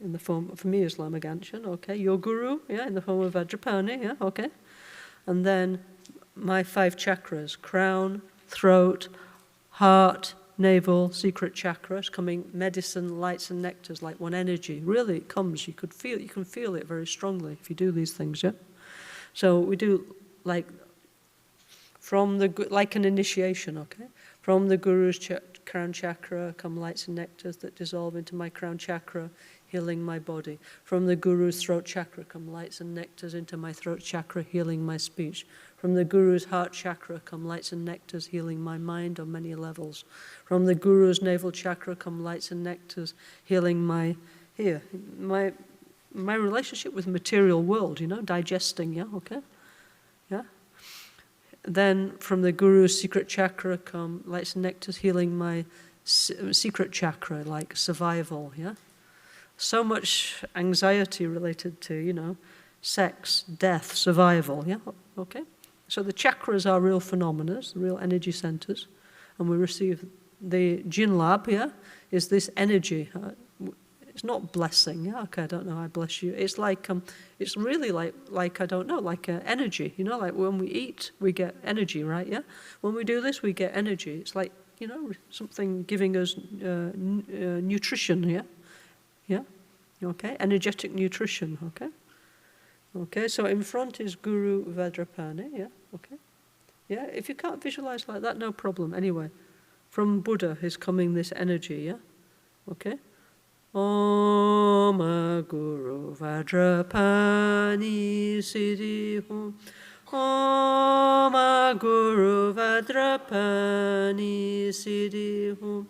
A: In the form, for me, is Lama Gangchen, okay? Your guru, yeah, in the form of Vajrapani, yeah, okay? And then my 5 chakras, crown, throat, heart, navel, secret chakras, coming medicine, lights and nectars, like one energy. Really, it comes, you can feel it very strongly if you do these things, yeah? So we do like like an initiation, okay? From the Guru's crown chakra come lights and nectars that dissolve into my crown chakra, healing my body. From the Guru's throat chakra come lights and nectars into my throat chakra, healing my speech. From the Guru's heart chakra come lights and nectars, healing my mind on many levels. From the Guru's navel chakra come lights and nectars, healing my relationship with the material world, digesting, yeah, okay? Yeah? Then from the Guru's secret chakra come lights and nectars, healing my secret chakra, like survival, yeah? So much anxiety related to, sex, death, survival, yeah? Okay? So the chakras are real phenomena, real energy centers, and we receive the Jinlab, yeah, is this energy. It's not blessing, yeah, okay, I don't know, I bless you. It's like, it's really like I don't know, like energy, like when we eat, we get energy, right, yeah? When we do this, we get energy. It's like, something giving us nutrition, yeah? Yeah, okay, energetic nutrition, okay? Okay, so in front is Guru Vajrapani, yeah, okay? Yeah, if you can't visualize like that, no problem. Anyway, from Buddha is coming this energy, yeah? Okay? Om Guru Vajrapani Siddhi Hum. Om Guru Vajrapani Siddhi Hum.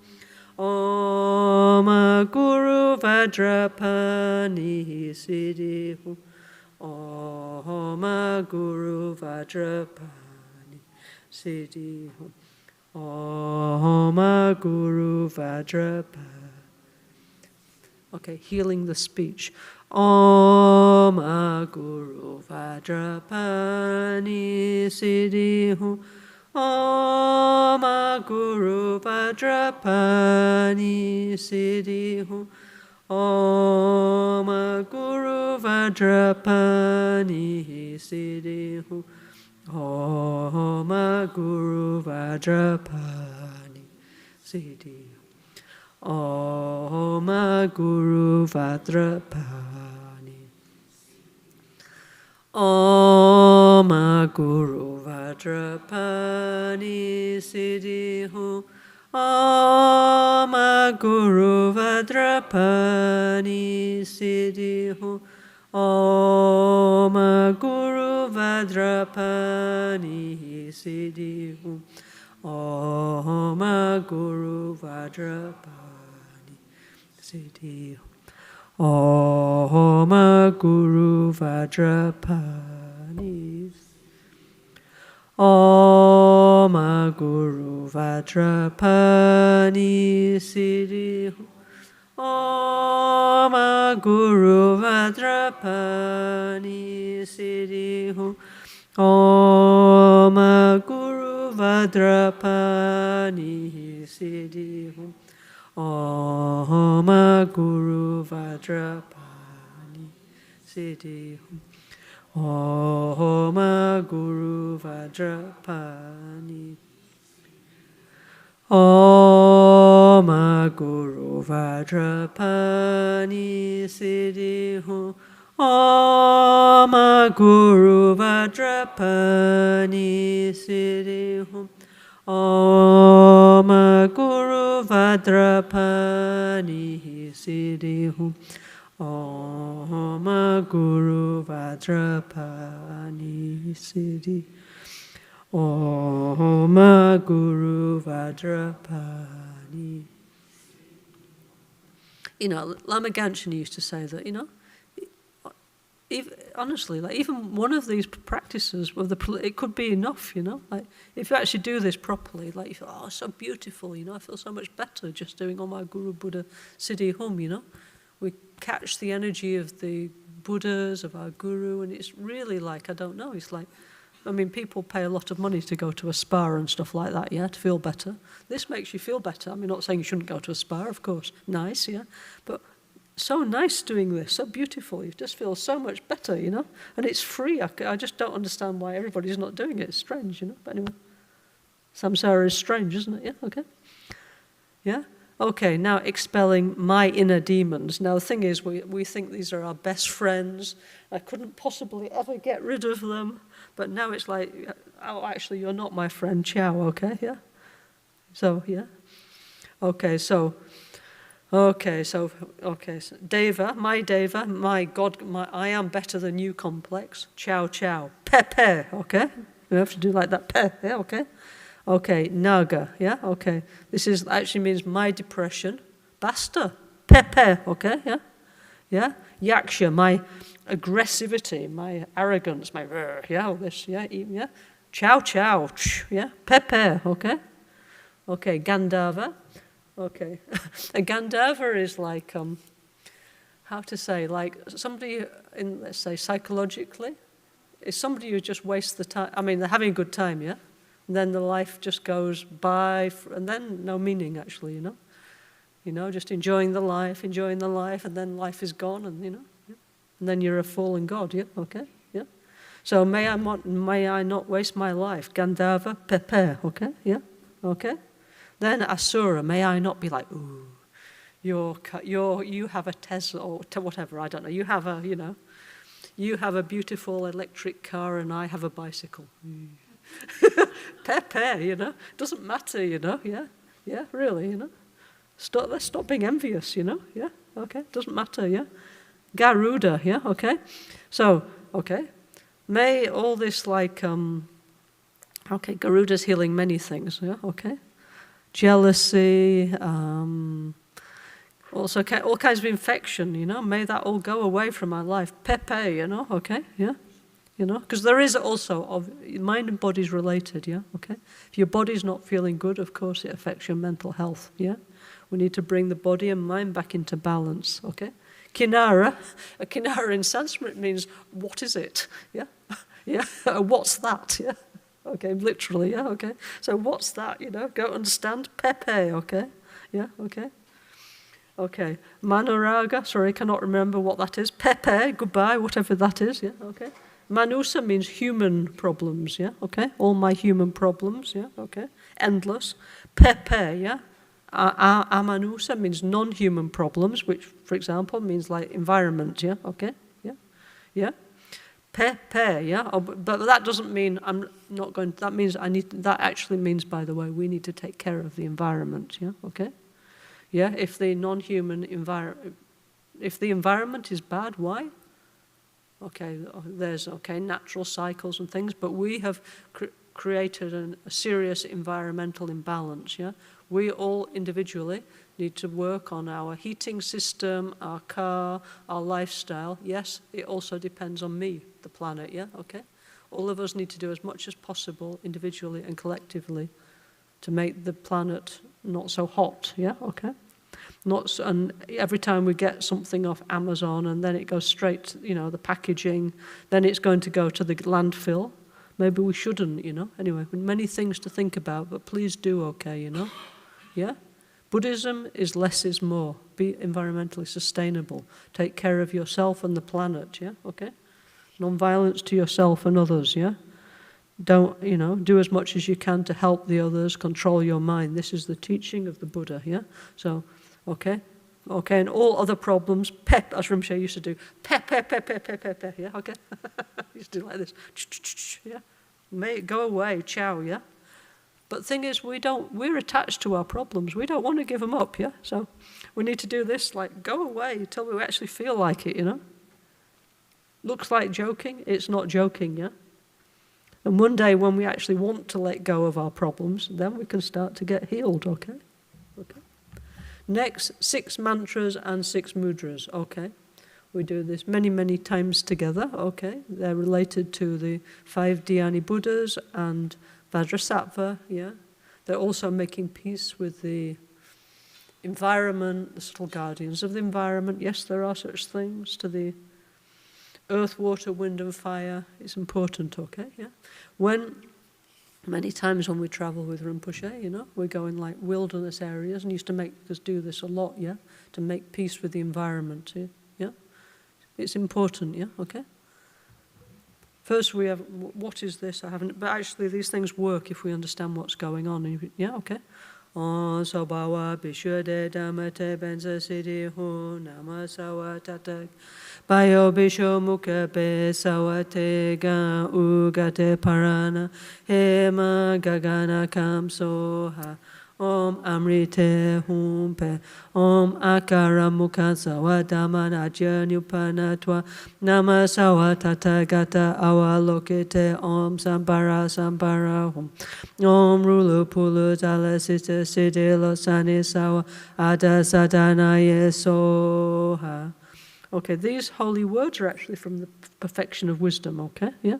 A: Om Guru Vajrapani Siddhi Hum. Om Guru Vajrapani Siddhi Hum. Om Guru Vajrapani. Okay, healing the speech. Om Guru Vajrapani Siddhi Hum. Om Guru Vajrapani Siddhi Hum. Om Guru Vajrapani Siddhi Hum. Om Guru Vajrapani Siddhi Hum. Om Guru Vajrapani. Om Guru Vajrapani Siddhi Hum. Om Guru Vajrapani Siddhi Hum. Om Guru Vajrapani Siddhi Hum. Om Guru Vajrapani Siddhi Hum. Om Guru Vajrapani. Om Guru Vajrapani Siddhi Hum. Om Guru Vajrapani Siddhi Hum. Om Guru Vajrapani Siddhi Hum. Om Guru Vajrapani Siddhi Hum. Om Guru Vajrapani. Om Guru Vajrapani Siddhi Hum. Om Guru Vajrapani Siddhi Hum. Om Guru Vajrapani Siddhi Hum. Om Guru Vajrapani Siddhi. Om Guru Vajrapani. Lama Gangchen used to say that, honestly, like even one of these practices, it could be enough, Like if you actually do this properly, like you feel, oh, so beautiful, I feel so much better just doing Om Guru Buddha Siddhi Hum, We catch the energy of the Buddhas, of our Guru, and it's really like, I don't know, it's like, people pay a lot of money to go to a spa and stuff like that, yeah, to feel better. This makes you feel better. Not saying you shouldn't go to a spa, of course. Nice, yeah. But so nice doing this, so beautiful. You just feel so much better, And it's free. I just don't understand why everybody's not doing it. It's strange, But anyway, samsara is strange, isn't it? Yeah, okay. Yeah. Okay, now expelling my inner demons. Now the thing is, we think these are our best friends. I couldn't possibly ever get rid of them. But now it's like, oh, actually, you're not my friend. Ciao, okay, yeah? So, yeah? Okay, so Deva, my God, I am better than you complex. Ciao, ciao. Pepe, okay? You have to do like that. Pe, yeah, okay? Okay, Naga, yeah, okay. This is actually means my depression. Basta. Pepe, okay, yeah? Yeah? Yaksha, my aggressivity, my arrogance, my yeah, all this, yeah, yeah. Ciao, ciao, yeah? Pepe, okay? Okay, Gandharva. Okay. A Gandharva is like, how to say, like somebody in, let's say, psychologically, is somebody who just wastes the time. I mean, they're having a good time, yeah? And then the life just goes by, and then no meaning, actually, you know? You know, just enjoying the life, and then life is gone, and, you know? Yeah? And then you're a fallen god, yeah? Okay, yeah? So may I not waste my life? Gandharva, Pepe, okay, yeah? Okay? Then Asura, may I not be like, ooh, you have a Tesla or whatever, I don't know. You have a, you know, you have a beautiful electric car and I have a bicycle. Pepe, you know, doesn't matter, you know, yeah, yeah, really, you know. Let's stop being envious, you know, yeah, okay, doesn't matter, yeah. Garuda, yeah, okay. So, okay, may all this like, okay, Garuda's healing many things, yeah, okay. Jealousy, also all kinds of infection, you know, may that all go away from my life. Pepe, you know, okay, yeah, you know, because there is also, mind and body's related, yeah, okay. If your body's not feeling good, of course, it affects your mental health, yeah. We need to bring the body and mind back into balance, okay. Kinara, a kinara in Sanskrit means, what is it, yeah, yeah, what's that, yeah. Okay, literally, yeah, okay. So what's that, you know? Go understand. Pepe, okay? Yeah, okay. Okay. Manaraga, sorry, cannot remember what that is. Pepe, goodbye, whatever that is, yeah, okay. Manusa means human problems, yeah, okay. All my human problems, yeah, okay. Endless. Pepe, yeah. Amanusa means non-human problems, which, for example, means like environment, yeah, okay, yeah, yeah. Pepe, yeah, but that doesn't mean I'm not going. That means I need. That actually means, by the way, we need to take care of the environment. Yeah, okay, yeah. If the non-human environment, if the environment is bad, why? Okay, there's natural cycles and things, but we have created a serious environmental imbalance. Yeah, we all individually need to work on our heating system, our car, our lifestyle. Yes, it also depends on me, the planet, yeah, okay? All of us need to do as much as possible individually and collectively to make the planet not so hot, yeah, okay? And every time we get something off Amazon and then it goes straight to, you know, the packaging, then it's going to go to the landfill. Maybe we shouldn't, you know? Anyway, many things to think about, but please do, okay, you know? Yeah? Buddhism is less is more. Be environmentally sustainable. Take care of yourself and the planet, yeah? Okay? Non-violence to yourself and others, yeah? Don't, you know, do as much as you can to help the others, control your mind. This is the teaching of the Buddha, yeah? So, okay? Okay, and all other problems, pep, as Rinpoche used to do. Pep, pep, pep, pep, pep, pep, pep, yeah? Okay? He used to do like this. Yeah? May it go away, ciao, yeah? But the thing is, we're attached to our problems. We don't want to give them up, yeah? So we need to do this, like, go away until we actually feel like it, you know? Looks like joking, it's not joking, yeah? And one day when we actually want to let go of our problems, then we can start to get healed, okay? Okay. Next, 6 mantras and 6 mudras, okay? We do this many, many times together, okay? They're related to the 5 Dhyani Buddhas and Vajrasattva, yeah. They're also making peace with the environment, the subtle guardians of the environment. Yes, there are such things to the earth, water, wind and fire. It's important, okay, yeah. Many times when we travel with Rinpoche, you know, we go in like wilderness areas and used to make us do this a lot, yeah, to make peace with the environment, yeah. It's important, yeah, okay. First we have, what is this? I haven't, but actually these things work if we understand what's going on. Yeah, okay. Om Sobawa Bishude Damate Benza Siddhi Hu Nama Sawa Tatak Bayo Bisho Mukha Be Sawate Ga Ugate Parana Hema Gagana Kam Soha Om Amrite Humpe Om Akara Mukha Sawadamana Janyupanatwa Nama Sawatata Gata Awalokite Om Sambara Sambara Hum Om Rulu Pulu Dala Sita Siddhi Sani Sawa Ada Sadanaye Soha. Okay, these holy words are actually from the perfection of wisdom, okay, yeah?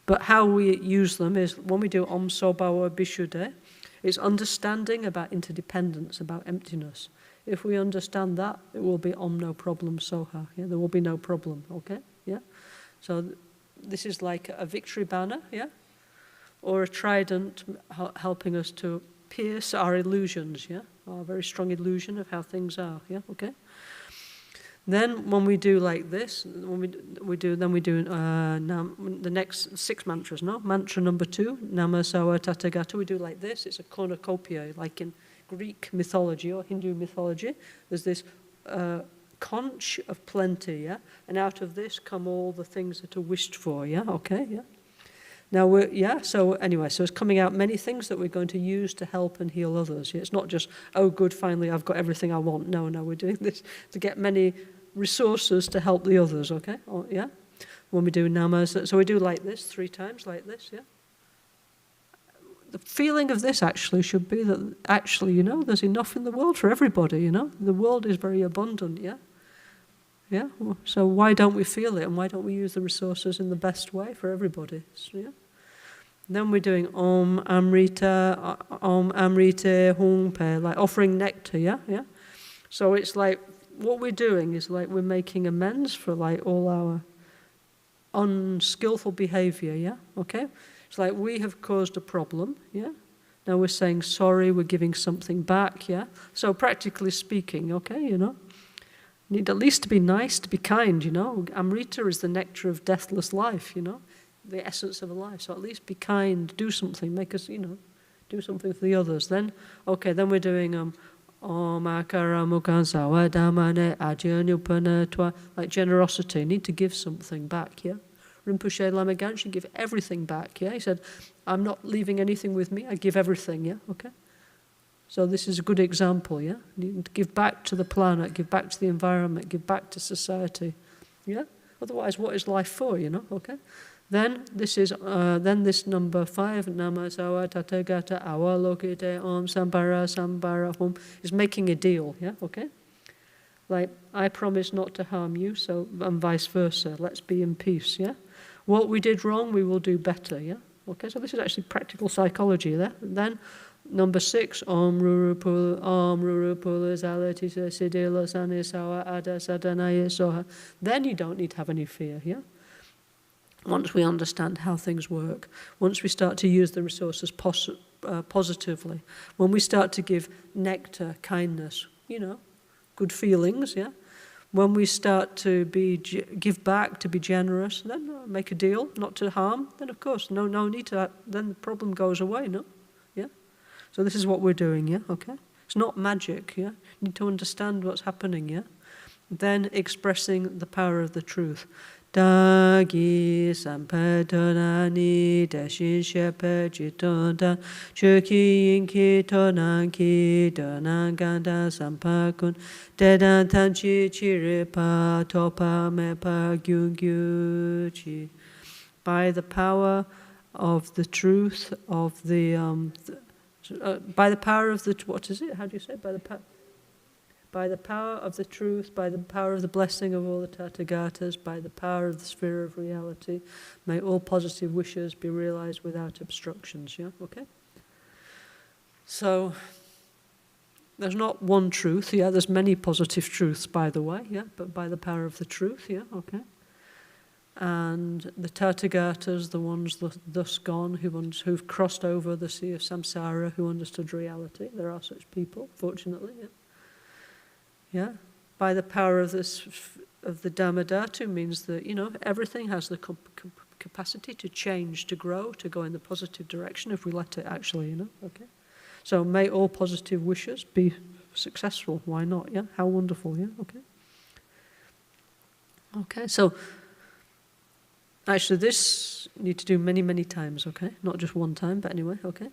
A: But how we use them is when we do Om Sobawa Bishude, it's understanding about interdependence, about emptiness. If we understand that, it will be Om no problem Soha. Yeah? There will be no problem, okay? Yeah? So this is like a victory banner, yeah? Or a trident helping us to pierce our illusions, yeah? Our very strong illusion of how things are, yeah? Okay? Then when we do like this, when we do the next 6 mantras, no? Mantra number 2, Nama Sawa Tathagata, we do like this. It's a cornucopia, like in Greek mythology or Hindu mythology. There's this conch of plenty, yeah? And out of this come all the things that are wished for, yeah? Okay, yeah? Now, so anyway, so it's coming out many things that we're going to use to help and heal others. Yeah? It's not just, oh, good, finally I've got everything I want. No, we're doing this to get many resources to help the others, okay? Yeah? When we do namas, so we do like this 3 times, like this, yeah? The feeling of this actually should be that actually, there's enough in the world for everybody, The world is very abundant, yeah? Yeah? So why don't we feel it and why don't we use the resources in the best way for everybody? Yeah? Then we're doing Om Amrita, Om Amrite Hungpe, like offering nectar, yeah? Yeah? So it's like, what we're doing is like we're making amends for like all our unskillful behavior, yeah? Okay? It's like we have caused a problem, yeah? Now we're saying sorry, we're giving something back, yeah? So practically speaking, okay, need at least to be nice, to be kind, Amrita is the nectar of deathless life, the essence of a life. So at least be kind, do something, make us, do something for the others. Then we're doing Om Akara Mukhan Sawadamane Ajanyupanatwa, like generosity, need to give something back, yeah? Rinpoche Lama Gangchen give everything back, yeah? He said, I'm not leaving anything with me, I give everything, yeah? Okay? So this is a good example, yeah? You need to give back to the planet, give back to the environment, give back to society, yeah? Otherwise, what is life for, Okay? Then this is this number 5, Nama Sawa Tathagata Awalokite Om Sambara Sambara Hum, is making a deal, yeah? Okay? Like, I promise not to harm you, so and vice versa. Let's be in peace, yeah? What we did wrong, we will do better, yeah? Okay, so this is actually practical psychology there. Then number 6, Om Ruru Pula Zalati Siddhila Sani Sawa Ada Sadanaye Soha. Then you don't need to have any fear, yeah? Once we understand how things work, once we start to use the resources positively, when we start to give nectar, kindness, good feelings, yeah? When we start to give back, to be generous, then make a deal, not to harm, then of course, no need to, then the problem goes away, no? Yeah? So this is what we're doing, yeah? Okay? It's not magic, yeah? You need to understand what's happening, yeah? Then expressing the power of the truth. Dagi sampadonani dashin shepe jitonda chuki inki tonanki donanganda sampakun dedan tanchi chiripa topa mepa gyungyuchi. By the power of the truth of the by the power of the, what is it? How do you say? By the power of the truth, by the power of the blessing of all the Tathagatas, by the power of the sphere of reality, may all positive wishes be realized without obstructions, yeah? Okay? So, there's not one truth, yeah? There's many positive truths, by the way, yeah? But by the power of the truth, yeah? Okay? And the Tathagatas, the ones thus gone, who've crossed over the sea of samsara, who understood reality, there are such people, fortunately, yeah? Yeah, by the power of this, of the Dhammadhatu means that, everything has the capacity to change, to grow, to go in the positive direction if we let it actually, okay? So may all positive wishes be successful. Why not? Yeah, how wonderful. Yeah, okay. Okay, so actually this you need to do many, many times, okay? Not just one time, but anyway, okay?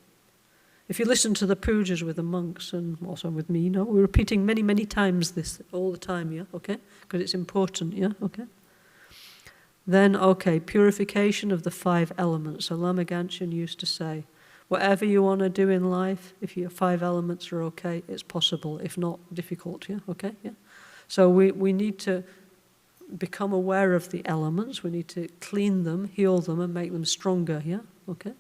A: If you listen to the pujas with the monks and also with me, we're repeating many, many times this all the time, yeah, okay? Because it's important, yeah, okay? Then, okay, purification of the 5 elements. So Lama Gangchen used to say, whatever you want to do in life, if your 5 elements are okay, it's possible. If not, difficult, yeah, okay, yeah? So we need to become aware of the elements. We need to clean them, heal them, and make them stronger, yeah, okay?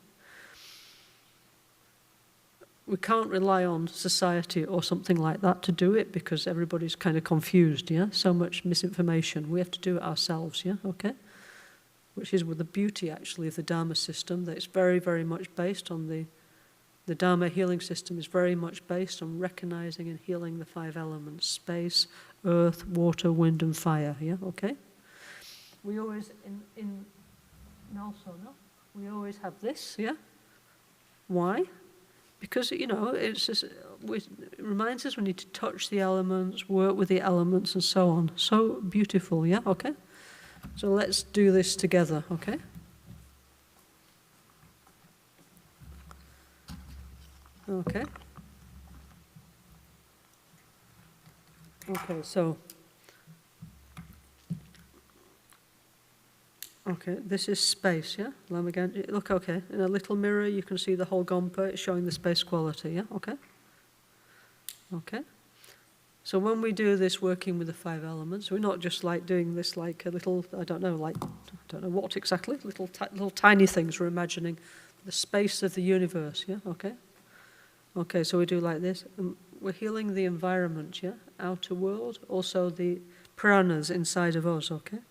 A: We can't rely on society or something like that to do it because everybody's kind of confused, yeah? So much misinformation. We have to do it ourselves, yeah? Okay? Which is with the beauty, actually, of the Dharma system, that it's very, very much based on the Dharma healing system is very much based on recognizing and healing the 5 elements: space, earth, water, wind, and fire, yeah? Okay? We always, in NgalSo, we always have this, yeah? Why? Because, it's just, it reminds us we need to touch the elements, work with the elements, and so on. So beautiful, yeah? Okay? So let's do this together, okay? Okay. Okay, so... Okay, this is space, yeah? Lama Gangchen. Look, okay, in a little mirror you can see the whole Gompa. It's showing the space quality, yeah? Okay? Okay? So when we do this working with the 5 elements, we're not just like doing this like a little, I don't know what exactly, little tiny things. We're imagining the space of the universe, yeah? Okay? Okay, so we do like this. We're healing the environment, yeah? Outer world, also the pranas inside of us, okay?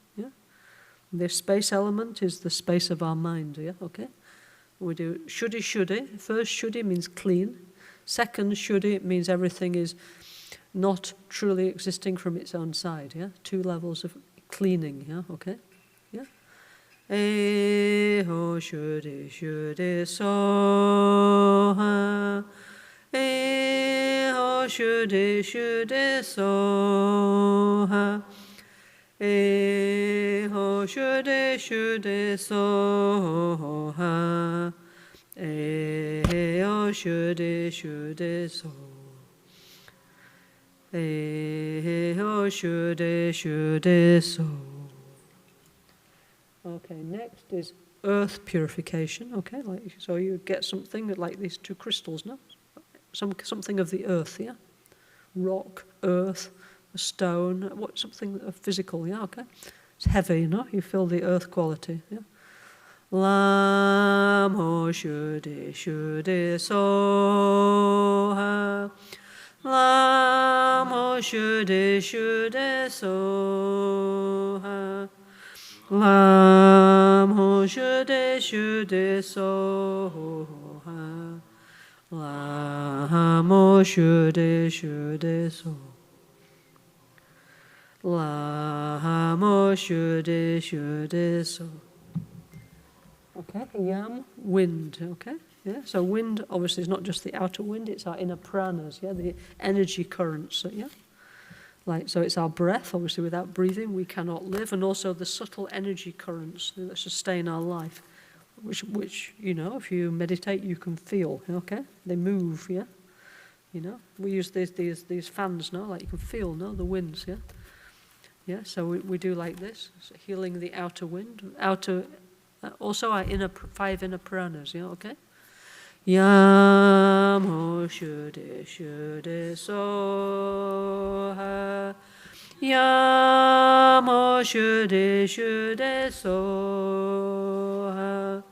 A: The space element is the space of our mind, yeah, okay? We do shuddhi. First shuddhi means clean. Second shuddhi means everything is not truly existing from its own side, yeah? 2 levels of cleaning, yeah, okay? Yeah? Eho shuddhi soha. Eho shuddhi soha. Eho shuddhi soha. Eho shuddhi so. Eho shuddhi so. Okay, next is earth purification. Okay, so you get something like these 2 crystals, no? Something of the earth, yeah? Rock, earth, a stone, something physical, yeah, okay? It's heavy, you feel the earth quality, yeah? Lamo shuddhi soha. Lamo shuddhi soha. Lamo shuddhi soha. Lamo shuddhi soha. Lamo shuddhi so. Okay, yam, wind, okay? Yeah, so wind obviously is not just the outer wind, it's our inner pranas, yeah, the energy currents, yeah? So it's our breath, obviously without breathing we cannot live, and also the subtle energy currents that sustain our life, which if you meditate you can feel, okay? They move, yeah? We use these fans, like you can feel, the winds, yeah? Yeah, so we do like this, so healing the outer wind, also our 5 inner pranas, yeah, okay? Yamo shuddhi soha. Yamo shuddhi soha.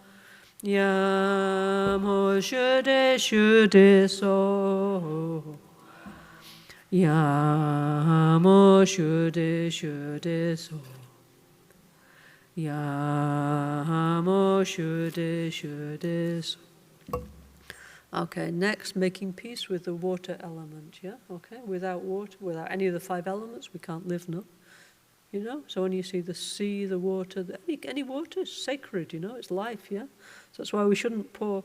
A: Yamo shuddhi soha. Yamo shuddhi so. Yamo shuddhi so. Okay, next, making peace with the water element, yeah? Okay, without water, without any of the 5 elements, we can't live, no? So when you see the sea, the water, any water is sacred, it's life, yeah? So that's why we shouldn't pour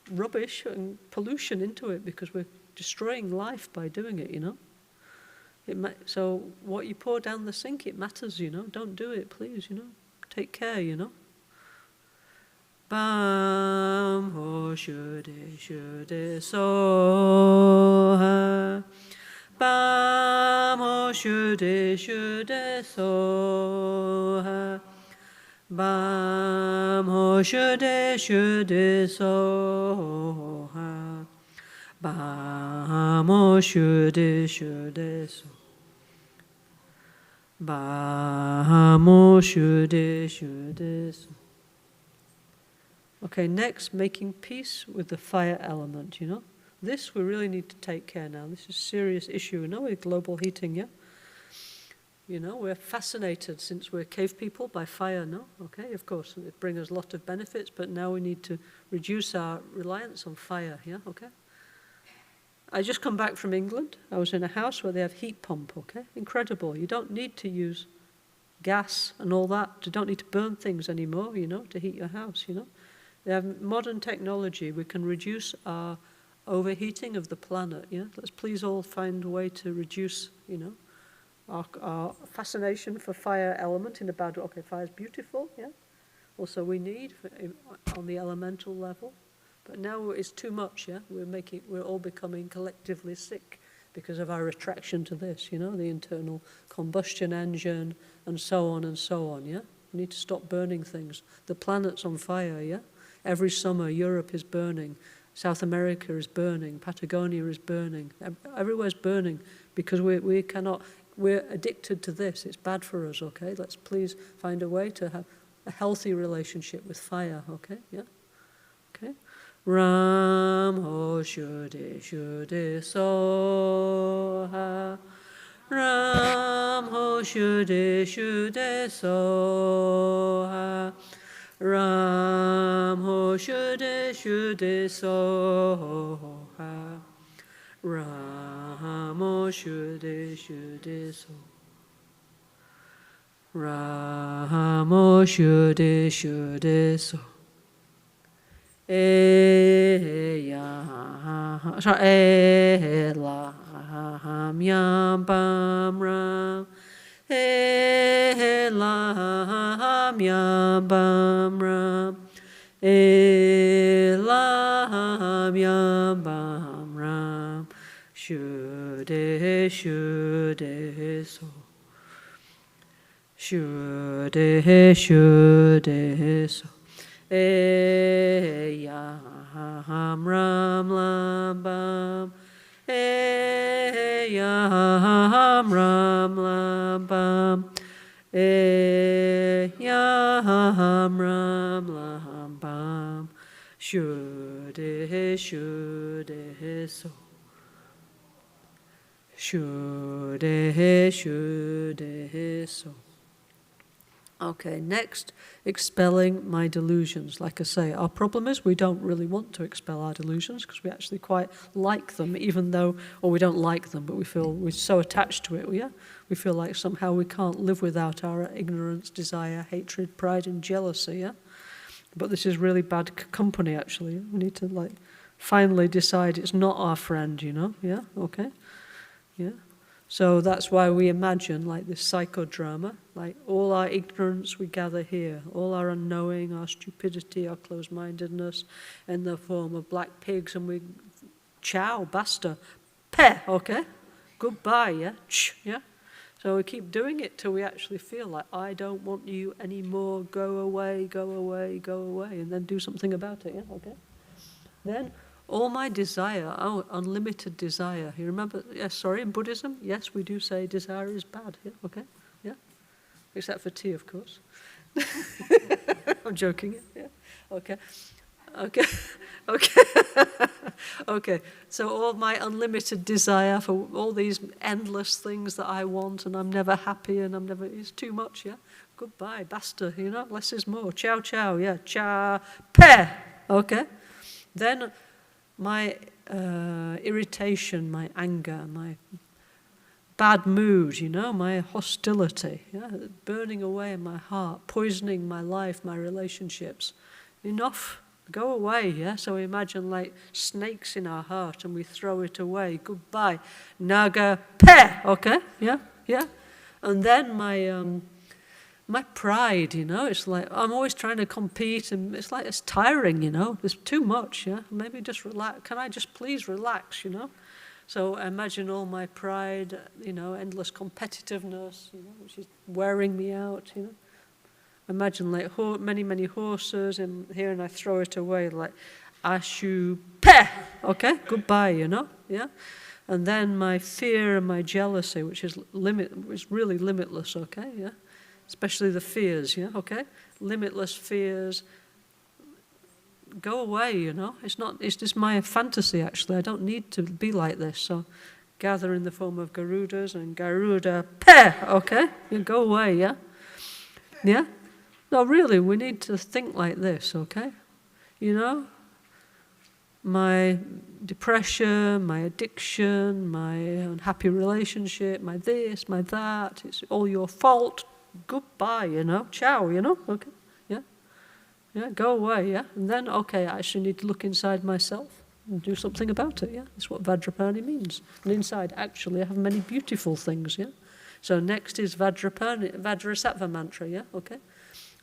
A: rubbish and pollution into it because we're destroying life by doing it, So what you pour down the sink, it matters, Don't do it, please, Take care, Bam ho shude so ha. Bam ho shude so ha. Bam ho shude so ha. Bam ho shude so. Bam ho shude so. Okay, next, making peace with the fire element, This we really need to take care now. This is a serious issue, with global heating, yeah? We're fascinated since we're cave people by fire, no? Okay, of course, it brings us a lot of benefits, but now we need to reduce our reliance on fire, yeah? Okay? I just come back from England. I was in a house where they have heat pump, okay? Incredible. You don't need to use gas and all that. You don't need to burn things anymore, to heat your house, They have modern technology. We can reduce our overheating of the planet, yeah? Let's please all find a way to reduce, our fascination for fire element in a bad way. Okay, fire's beautiful, yeah? Also we need on the elemental level. But now it's too much, yeah? We're all becoming collectively sick because of our attraction to this, the internal combustion engine and so on, yeah? We need to stop burning things. The planet's on fire, yeah? Every summer, Europe is burning. South America is burning. Patagonia is burning. Everywhere's burning because we're addicted to this. It's bad for us, okay? Let's please find a way to have a healthy relationship with fire, okay? Yeah? Okay? Ram ho shude so ha. Ram ho shude so ha. Ram ho shude so ha. Ram ho shude so. Ram ho shude so. Elam yam bam ram. Elam yam bam ram. Elam yam bam ram. Shude so. Shude so. Eyam ram lam bam. Eyam ram lam bam. Eyam ram lam bam. Shude so. Shude so. Okay, next, expelling my delusions. Like I say, our problem is we don't really want to expel our delusions because we actually quite like them, even though, or we don't like them, but we feel we're so attached to it, yeah? We feel like somehow we can't live without our ignorance, desire, hatred, pride, and jealousy, yeah? But this is really bad company, actually. We need to, finally decide it's not our friend, yeah? Okay? Yeah? So that's why we imagine this psychodrama, all our ignorance we gather here, all our unknowing, our stupidity, our closed-mindedness in the form of black pigs, and we ciao, basta, pe, okay? Goodbye, yeah? Ch, yeah? So we keep doing it till we actually feel like, I don't want you anymore, go away, go away, go away, and then do something about it, yeah? Okay? Then all my desire, unlimited desire. You remember, in Buddhism, yes, we do say desire is bad, yeah, okay, yeah? Except for tea, of course. I'm joking, yeah, okay. Okay, so all my unlimited desire for all these endless things that I want and I'm never happy and it's too much, yeah? Goodbye, basta, less is more. Ciao, ciao, yeah, cha, pe, okay? Then my irritation, my anger, my bad mood, my hostility, burning away in my heart, poisoning my life, my relationships. Enough. Go away, yeah? So we imagine like snakes in our heart and we throw it away. Goodbye. Naga pe, okay? Yeah, yeah. And then my pride, you know, it's like I'm always trying to compete and it's like it's tiring, you know. There's too much, yeah? Maybe just relax. Can I just please relax, you know? So imagine all my pride, you know, endless competitiveness, you know, which is wearing me out, you know. Imagine like many horses in here, and I throw it away like ashu pe, okay, goodbye, you know, yeah. And then my fear and my jealousy, which is really limitless, okay, yeah. Especially the fears, yeah, okay, limitless fears. Go away, you know. It's just my fantasy. Actually, I don't need to be like this. So, gather in the form of Garudas and Garuda pe, okay, you go away, yeah, yeah. No, really, we need to think like this, okay? You know, my depression, my addiction, my unhappy relationship, my this, my that, it's all your fault. Goodbye, you know, ciao, you know, okay, yeah, yeah, go away, yeah. And then, okay, I actually need to look inside myself and do something about it, yeah. That's what Vajrapani means. And inside, actually, I have many beautiful things, yeah. So next is Vajrasattva mantra, yeah, okay.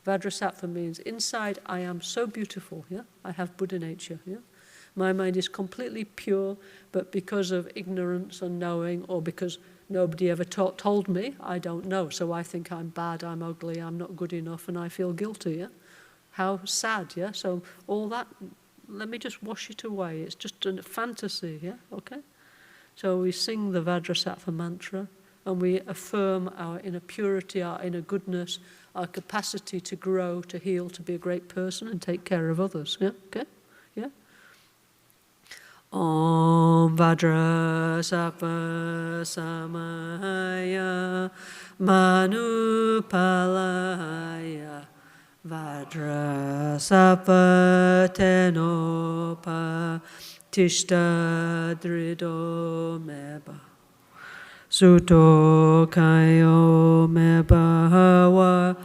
A: Vajrasattva means inside I am so beautiful, yeah? I have Buddha nature, yeah? My mind is completely pure, but because of ignorance and knowing, or because nobody ever told me, I don't know. So I think I'm bad, I'm ugly, I'm not good enough, and I feel guilty, yeah? How sad, yeah? So all that, let me just wash it away. It's just a fantasy, yeah? Okay? So we sing the Vajrasattva mantra, and we affirm our inner purity, our inner goodness, our capacity to grow, to heal, to be a great person and take care of others. Yeah? Okay? Yeah? Om Vajrasattva Samaya Manupalaya Vajrasattva Tenopa Tishta Drido Meba Suto kayo me bahawa,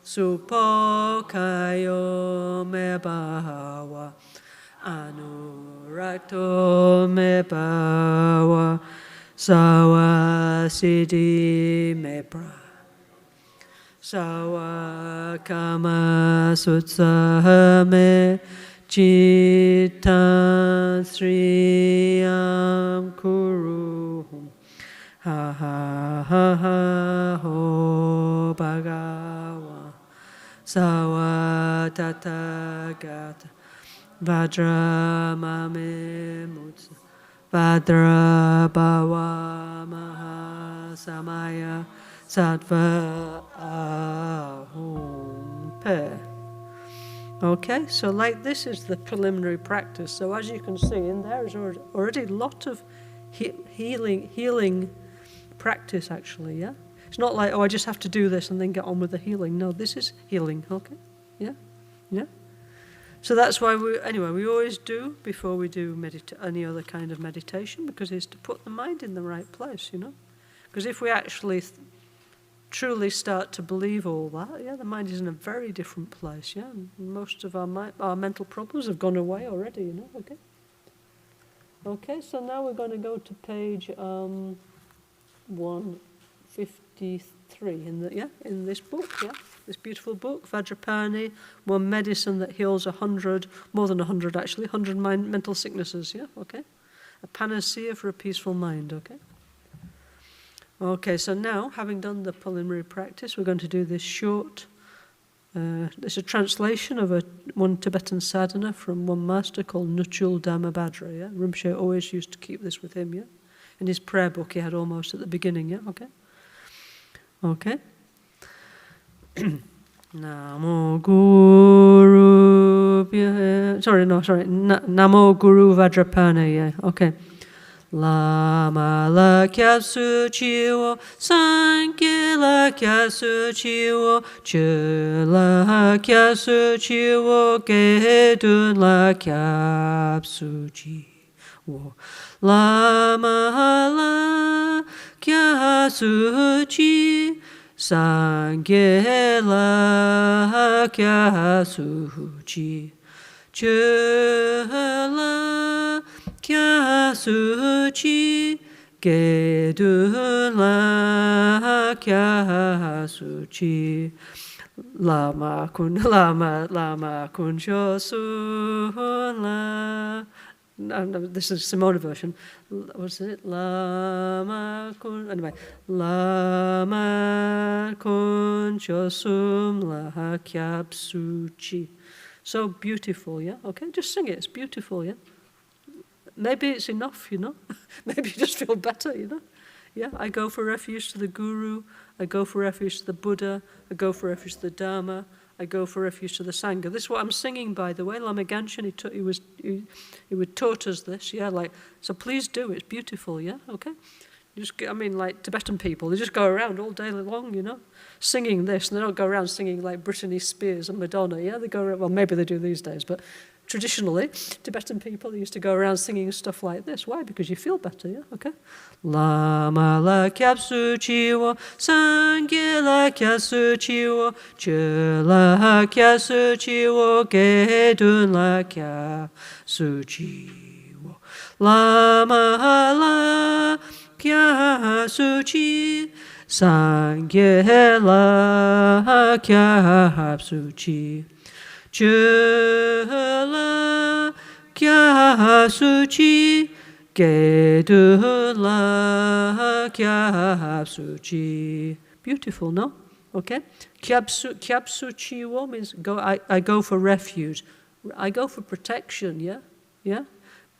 A: supo kayo me bahawa, anurakto me bahawa, sawa siddhi me pra, sawa kama sutsaha me citta sriyam kuruhum. Ha ha ha ha ho bhagawa sawa tathagata vajra mame mutsa vadra bhava maha samaya sattva ahum pe. Okay, so like this is the preliminary practice. So as you can see, in there is already a lot of healing practice, actually, yeah? It's not like, oh, I just have to do this and then get on with the healing. No, this is healing, okay? Yeah? Yeah? So that's why we always do, before we do any other kind of meditation, because it's to put the mind in the right place, you know? Because if we actually truly start to believe all that, yeah, the mind is in a very different place, yeah? And most of our mental problems have gone away already, you know, okay? Okay, so now we're going to go to page 153 in this book, yeah, this beautiful book, Vajrapani, one medicine that heals 100, more than 100 actually, 100 mental sicknesses, yeah, okay, a panacea for a peaceful mind, okay. Okay, so now, having done the preliminary practice, we're going to do this short. It's a translation of one Tibetan sadhana from one master called Nuchul Dhammabhadra, yeah? Rinpoche always used to keep this with him, yeah? In his prayer book he had almost at the beginning, yeah? Okay? Okay? Namo Guru... Namo Guru Vajrapani, yeah? Okay. Lama la kya su chiwo, sanke la kya su chiwo, chu la kya su chiwo, gedun la kya su chiwo. Lama la kya su chi, sanke la kya su chi. Chela kya suchi gedula kya suchi lama kun shosula. No, this is Simona version. What's it? Lama kun. Anyway, lama kun shosum la kyab suchi. So beautiful, yeah? Okay, just sing it. It's beautiful, yeah? Maybe it's enough, Maybe you just feel better, Yeah, I go for refuge to the Guru. I go for refuge to the Buddha. I go for refuge to the Dharma. I go for refuge to the Sangha. This is what I'm singing, by the way. Lama Gangchen, he taught us this, yeah? So please do, it's beautiful, yeah? Okay? Like Tibetan people, they just go around all day long, singing this, and they don't go around singing like Britney Spears and Madonna, yeah? They go around, well, maybe they do these days, but traditionally, Tibetan people used to go around singing stuff like this. Why? Because you feel better, yeah? Okay? Lama la kyapsu chiwo, sangye la kyasu chiwo, che la kyasu chiwo, gedun la kyasu chiwo. Lama la kyasu chi, sangye la kyapsu chi. Chela kya suchi gedula kya suchi. Beautiful, no? Okay? Kyapsu wo means I go for refuge. I go for protection, yeah? Yeah?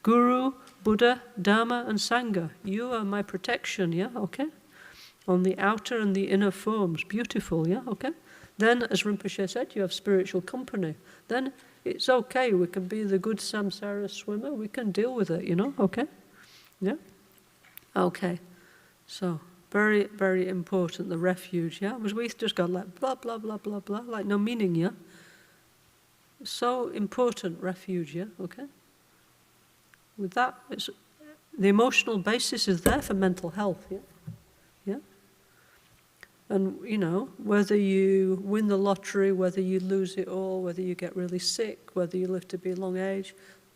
A: Guru, Buddha, Dharma, and Sangha. You are my protection, yeah? Okay? On the outer and the inner forms. Beautiful, yeah? Okay? Then, as Rinpoche said, you have spiritual company. Then it's okay. We can be the good samsara swimmer. We can deal with it, Okay? Yeah? Okay. So, very, very important, the refuge, yeah? Because we just got like blah, blah, blah, blah, blah, like no meaning, yeah? So important, refuge, yeah? Okay? With that, the emotional basis is there for mental health, yeah? Yeah? And, whether you win the lottery, whether you lose it all, whether you get really sick, whether you live to be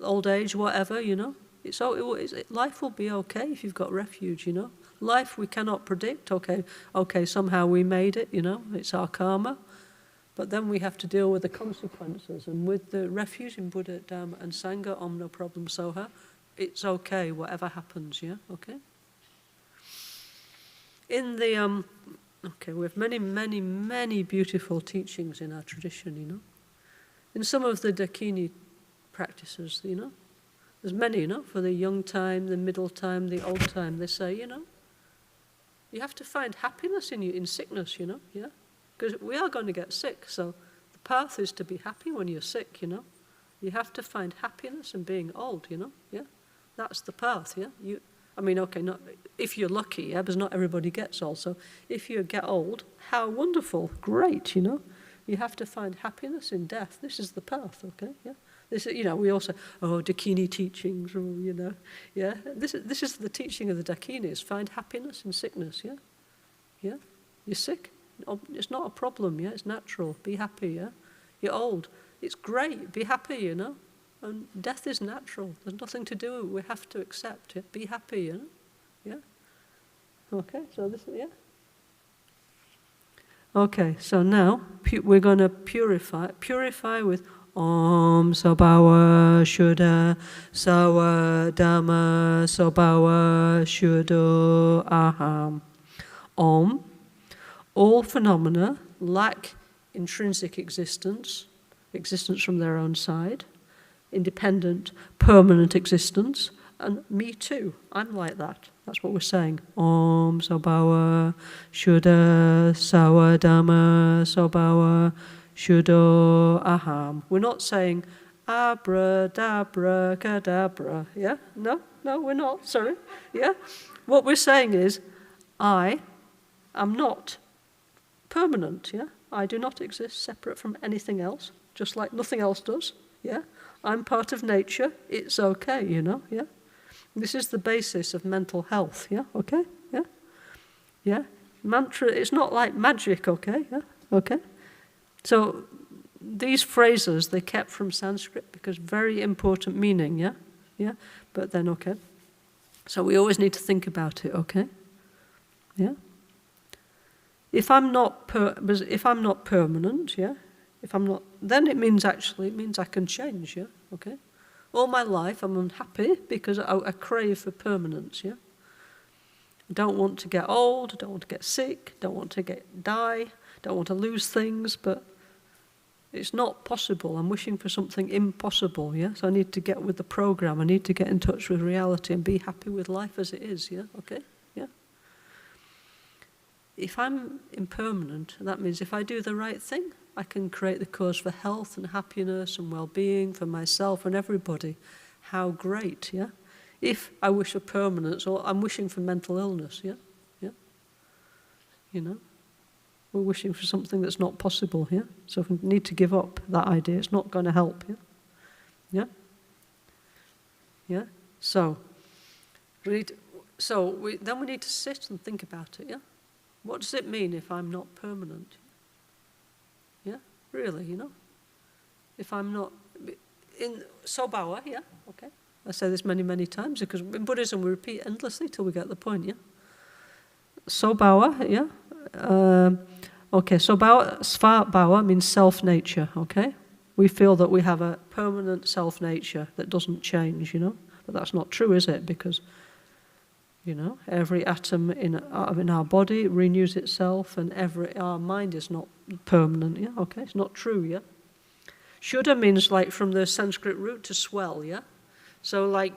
A: old age, whatever, life will be okay if you've got refuge, Life we cannot predict, okay, somehow we made it, it's our karma. But then we have to deal with the consequences. And with the refuge in Buddha, Dharma, and Sangha, Om No Problem Soha, it's okay, whatever happens, yeah, okay? In the... Okay, we have many, many, many beautiful teachings in our tradition, In some of the Dakini practices, there's many, for the young time, the middle time, the old time, they say, you have to find happiness in sickness, yeah? Because we are going to get sick, so the path is to be happy when you're sick, You have to find happiness in being old, yeah? That's the path, yeah? Not if you're lucky, yeah, because not everybody gets old. So if you get old, how wonderful, great, You have to find happiness in death. This is the path, okay, yeah. This, we also Dakini teachings, yeah. This is the teaching of the Dakinis. Find happiness in sickness, yeah, yeah. You're sick, it's not a problem, yeah. It's natural. Be happy, yeah. You're old, it's great. Be happy, And death is natural. There's nothing to do. We have to accept it. Be happy, Yeah? Okay, so this is, yeah? Okay, so now we're going to purify. Purify with Om Sobawa Shuddha Sawa Dhamma Sobawa Shuddha Aham. Om. All phenomena lack intrinsic existence from their own side. Independent, permanent existence, and me too. I'm like that. That's what we're saying. Om Sobawa Shuddha Sawa Dhamma Sobawa Shuddha Aham. We're not saying Abra Kadabra. Yeah? No, we're not. Sorry. Yeah? What we're saying is, I am not permanent. Yeah? I do not exist separate from anything else, just like nothing else does. Yeah? I'm part of nature, it's okay, yeah? This is the basis of mental health, yeah? Okay? Yeah? Yeah? Mantra, it's not like magic, okay? Yeah? Okay? So, these phrases they kept from Sanskrit because very important meaning, yeah? Yeah? But then, okay. So we always need to think about it, okay? Yeah? If I'm not permanent, yeah? If I'm not, then it means I can change, yeah? Okay? All my life I'm unhappy because I crave for permanence, yeah? I don't want to get old, I don't want to get sick, don't want to die, don't want to lose things, but it's not possible. I'm wishing for something impossible, yeah? So I need to get with the program. I need to get in touch with reality and be happy with life as it is, yeah? Okay? Yeah? If I'm impermanent, that means if I do the right thing, I can create the cause for health and happiness and well-being for myself and everybody. How great, yeah? If I wish for permanence, or I'm wishing for mental illness, yeah? Yeah? You know? We're wishing for something that's not possible, yeah? So we need to give up that idea. It's not going to help, yeah? Yeah? Yeah? So, then we need to sit and think about it, yeah? What does it mean if I'm not permanent? Yeah? Really, you know? If I'm not... in Sobawa, yeah? Okay? I say this many, many times because in Buddhism we repeat endlessly till we get the point, yeah? Sobawa, yeah? Okay, Sobawa, Svarbawa means self-nature, okay? We feel that we have a permanent self-nature that doesn't change, you know? But that's not true, is it? Because, you know, every atom in our body renews itself and our mind is not permanent, yeah? Okay, it's not true, yeah? Shuddha means like from the Sanskrit root to swell, yeah? So like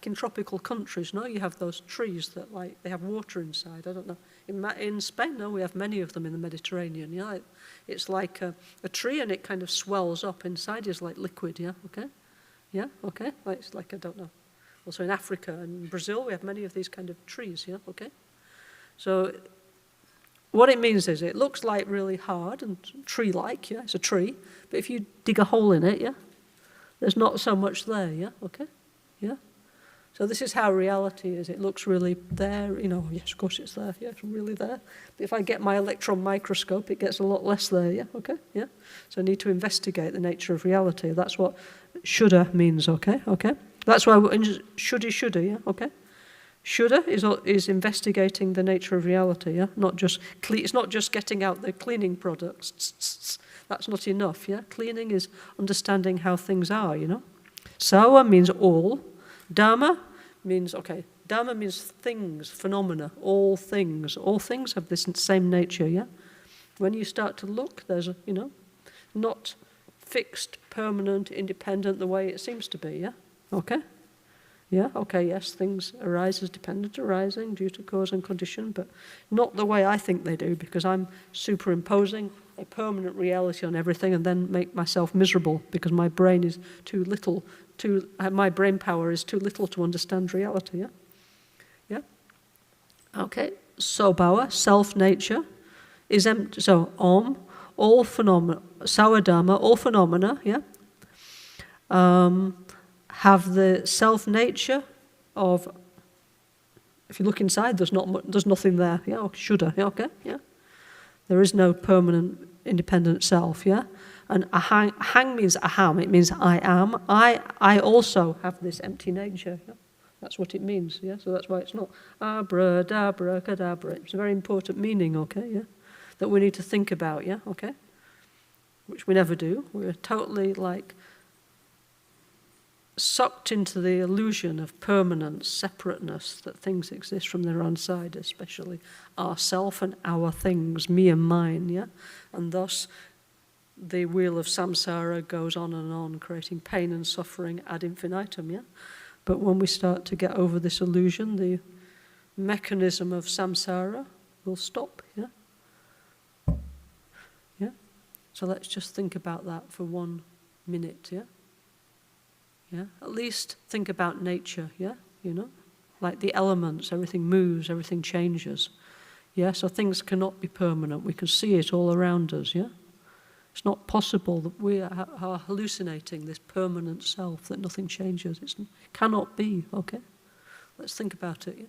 A: in tropical countries, no, you have those trees that like they have water inside. I don't know. In Spain, no, we have many of them in the Mediterranean. Yeah, it's like a tree and it kind of swells up inside. Is like liquid. Yeah, okay, yeah, okay. It's like I don't know. Also in Africa and Brazil, we have many of these kind of trees. Yeah, okay. So what it means is it looks like really hard and tree-like. Yeah, it's a tree, but if you dig a hole in it, yeah, there's not so much there. Yeah, okay, yeah. So this is how reality is. It looks really there, you know, yes, of course it's there, yeah, it's really there. But if I get my electron microscope, it gets a lot less there, yeah, okay, yeah. So I need to investigate the nature of reality. That's what Shuddha means, okay, okay. That's why Shuddha, yeah, okay. Shuddha is investigating the nature of reality, yeah. It's not just getting out the cleaning products. That's not enough, yeah. Cleaning is understanding how things are, you know. Sawa means all. Dharma means things, phenomena, all things. All things have this same nature, yeah? When you start to look, there's, not fixed, permanent, independent the way it seems to be, yeah? Okay? Yeah, okay, yes, things arise as dependent arising due to cause and condition, but not the way I think they do, because I'm superimposing a permanent reality on everything and then make myself miserable because my brain is too little, my brain power is too little to understand reality, yeah? Yeah? Okay, Sobhawa, self-nature, is empty. So, all phenomena, Sawadharma, all phenomena, yeah? Have the self-nature of, if you look inside, there's nothing there, yeah? Shuddha, yeah, okay, yeah? There is no permanent, independent self, yeah? And ahang means aham, it means I am. I also have this empty nature, yeah? That's what it means, yeah? So that's why it's not abra-dabra, kadabra. It's a very important meaning, okay, yeah? That we need to think about, yeah, okay? Which we never do. We're totally like sucked into the illusion of permanence, separateness, that things exist from their own side, especially ourself and our things, me and mine, yeah? And thus the wheel of samsara goes on, creating pain and suffering ad infinitum, yeah? But when we start to get over this illusion, the mechanism of samsara will stop, yeah? Yeah? So let's just think about that for 1 minute, yeah? Yeah? At least think about nature, yeah? Like the elements, everything moves, everything changes. Yeah? So things cannot be permanent. We can see it all around us, yeah? It's not possible that we are hallucinating this permanent self, that nothing changes. It cannot be, okay? Let's think about it, yeah?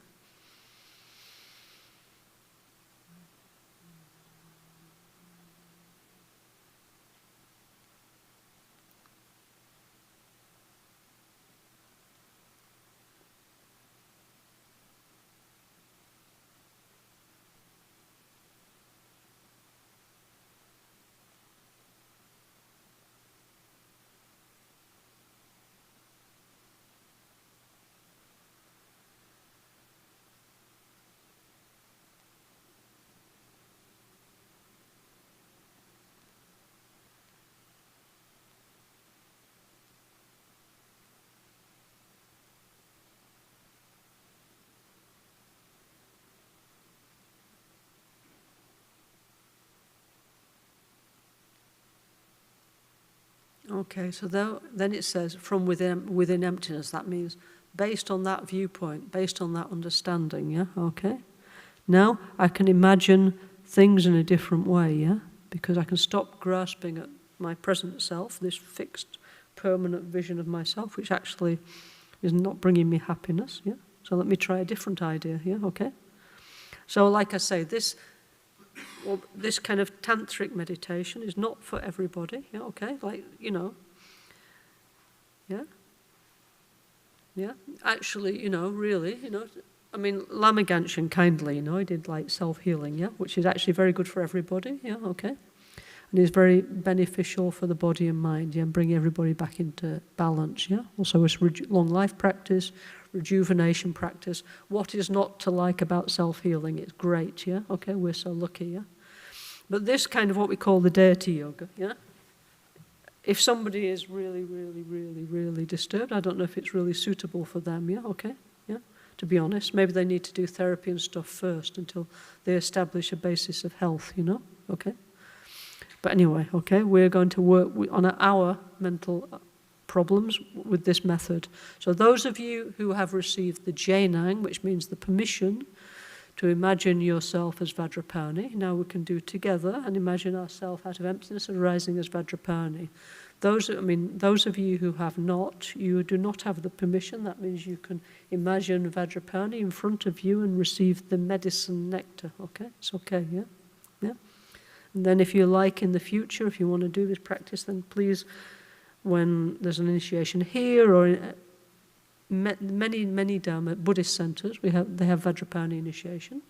A: Okay, so then it says, from within emptiness. That means based on that viewpoint, based on that understanding, yeah? Okay? Now I can imagine things in a different way, yeah? Because I can stop grasping at my present self, this fixed, permanent vision of myself, which actually is not bringing me happiness, yeah? So let me try a different idea, yeah? Okay? So like I say, this kind of tantric meditation is not for everybody, yeah? Okay? Like, you know, yeah? Yeah? Actually, you know, really, you know, I mean, Lama Gangchen kindly, you know, he did like self-healing, yeah? Which is actually very good for everybody, yeah? Okay? And is very beneficial for the body and mind, yeah, and bring everybody back into balance, yeah. Also, it's long life practice, rejuvenation practice. What is not to like about self-healing? It's great, yeah. Okay, we're so lucky, yeah. But this kind of what we call the deity yoga, yeah. If somebody is really, really, really, really disturbed, I don't know if it's really suitable for them, yeah. Okay, yeah. To be honest, maybe they need to do therapy and stuff first until they establish a basis of health, you know. Okay. But anyway, okay, we're going to work on our mental problems with this method. So those of you who have received the Jainang, which means the permission to imagine yourself as Vajrapani, now we can do together and imagine ourselves out of emptiness arising as Vajrapani. Those of you who have not, you do not have the permission. That means you can imagine Vajrapani in front of you and receive the medicine nectar, okay? It's okay, yeah? Yeah? And then if you like in the future, if you want to do this practice, then please, when there's an initiation here or in many Dharma Buddhist centers, they have Vajrapani initiation.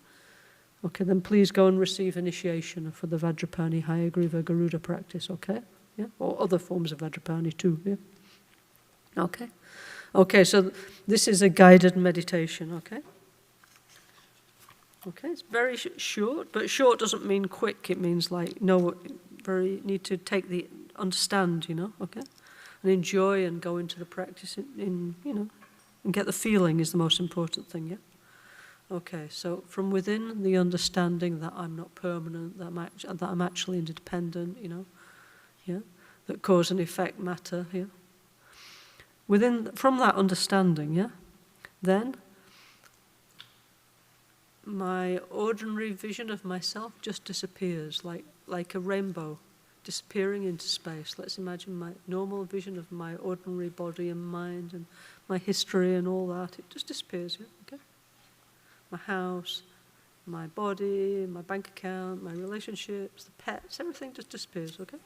A: Okay, then please go and receive initiation for the Vajrapani, Hayagriva, Garuda practice, okay? Yeah, or other forms of Vajrapani too, yeah? Okay. Okay, so this is a guided meditation, okay? Okay, it's very short, but short doesn't mean quick. It means like need to understand, you know, okay, and enjoy and go into the practice in you know, and get the feeling is the most important thing, yeah. Okay, so from within the understanding that I'm not permanent, that I'm actually interdependent, you know, yeah, that cause and effect matter, yeah. From that understanding, yeah, then my ordinary vision of myself just disappears, like a rainbow disappearing into space. Let's imagine my normal vision of my ordinary body and mind and my history and all that. It just disappears, yeah, okay? My house, my body, my bank account, my relationships, the pets, everything just disappears, okay?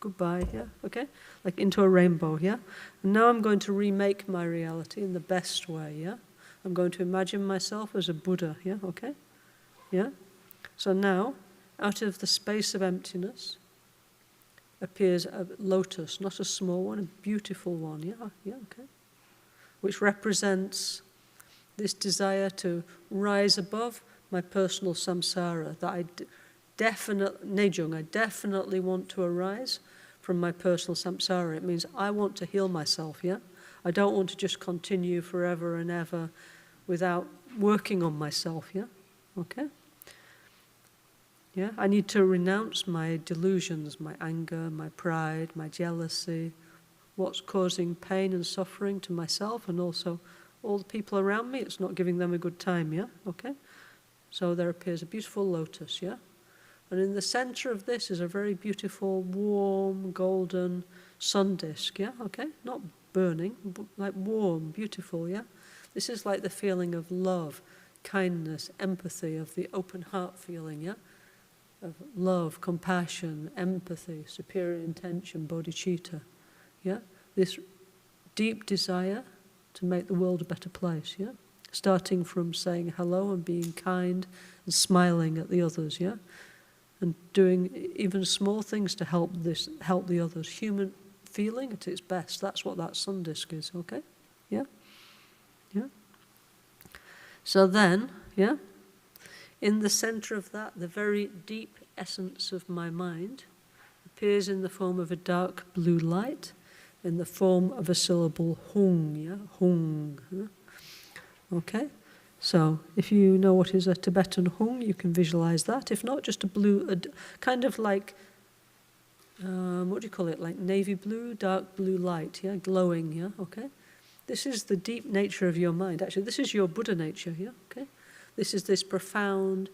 A: Goodbye, yeah, okay? Like into a rainbow, yeah? And now I'm going to remake my reality in the best way, yeah? I'm going to imagine myself as a Buddha, yeah, okay? Yeah? So now, out of the space of emptiness, appears a lotus, not a small one, a beautiful one, yeah, okay? Which represents this desire to rise above my personal samsara, that I definitely want to arise from my personal samsara. It means I want to heal myself, yeah? I don't want to just continue forever and ever without working on myself, yeah? Okay? Yeah, I need to renounce my delusions, my anger, my pride, my jealousy, what's causing pain and suffering to myself and also all the people around me. It's not giving them a good time, yeah? Okay? So there appears a beautiful lotus, yeah? And in the center of this is a very beautiful, warm, golden sun disk, yeah? Okay? Not burning, but like warm, beautiful, yeah? This is like the feeling of love, kindness, empathy, of the open heart feeling, yeah? Of love, compassion, empathy, superior intention, bodhicitta, yeah? This deep desire to make the world a better place, yeah? Starting from saying hello and being kind and smiling at the others, yeah? And doing even small things to help the others. Human feeling at its best. That's what that sun disk is, okay? Yeah? Yeah? So then, yeah? In the center of that, the very deep essence of my mind appears in the form of a dark blue light, in the form of a syllable hung, yeah? Hung. Yeah? Okay? So, if you know what is a Tibetan hung, you can visualize that. If not, just a blue, kind of like what do you call it, like navy blue, dark blue light, yeah, glowing, yeah, okay? This is the deep nature of your mind. Actually, this is your Buddha nature, yeah, okay? This is this profound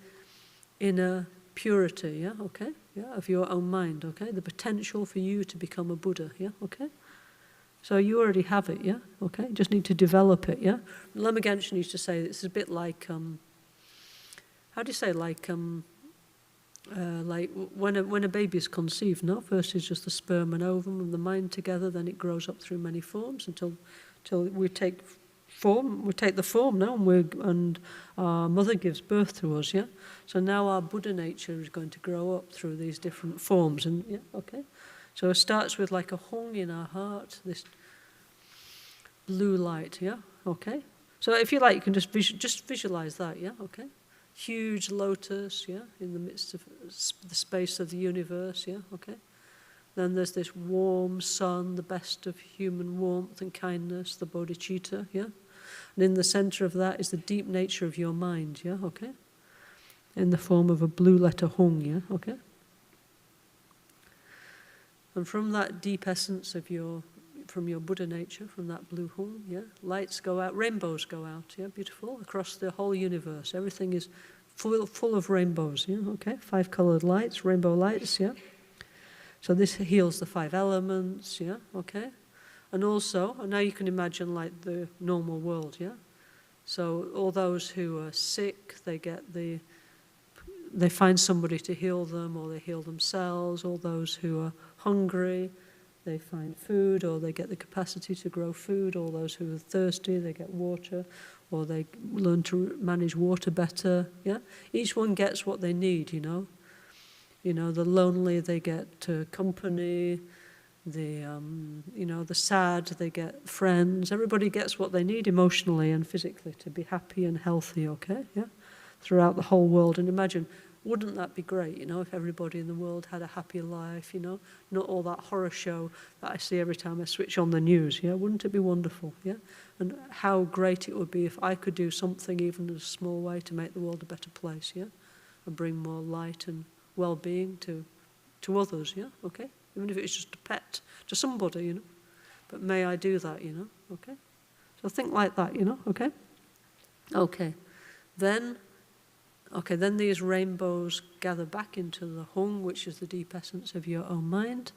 A: inner purity, yeah, okay? Yeah, of your own mind, okay? The potential for you to become a Buddha, yeah, okay? So you already have it, yeah, okay? You just need to develop it, yeah? Lama Gangchen used to say it's a bit like, how do you say, like when a baby is conceived, no? First is just the sperm and ovum and the mind together, then it grows up through many forms until we take form, we take the form now, and our mother gives birth to us, yeah? So now our Buddha nature is going to grow up through these different forms, and yeah, okay? So it starts with like a hung in our heart, this blue light, yeah, okay? So if you like, you can just visualize that, yeah, okay? Huge lotus, yeah, in the midst of the space of the universe, yeah, okay? Then there's this warm sun, the best of human warmth and kindness, the bodhicitta, yeah? And in the center of that is the deep nature of your mind, yeah, okay? In the form of a blue letter hung, yeah, okay? And from that deep essence of from your Buddha nature, from that blue hung, yeah, lights go out, rainbows go out, yeah, beautiful, across the whole universe. Everything is full of rainbows, yeah, okay? 5 colored lights, rainbow lights, yeah? So this heals the 5 elements, yeah, okay? And also, now you can imagine like the normal world, yeah? So all those who are sick, they find somebody to heal them, or they heal themselves. All those who are hungry, they find food, or they get the capacity to grow food. All those who are thirsty, they get water, or they learn to manage water better, yeah? Each one gets what they need, you know? You know, the lonely, they get company. The sad, they get friends. Everybody gets what they need emotionally and physically to be happy and healthy, okay? Yeah? Throughout the whole world. And imagine, wouldn't that be great, you know, if everybody in the world had a happy life, you know? Not all that horror show that I see every time I switch on the news, yeah? Wouldn't it be wonderful, yeah? And how great it would be if I could do something, even in a small way, to make the world a better place, yeah? And bring more light and well-being to others, yeah? Okay? Even if it's just a pet to somebody, you know. But may I do that, you know, okay? So think like that, you know, okay? Okay. Then these rainbows gather back into the hung, which is the deep essence of your own mind.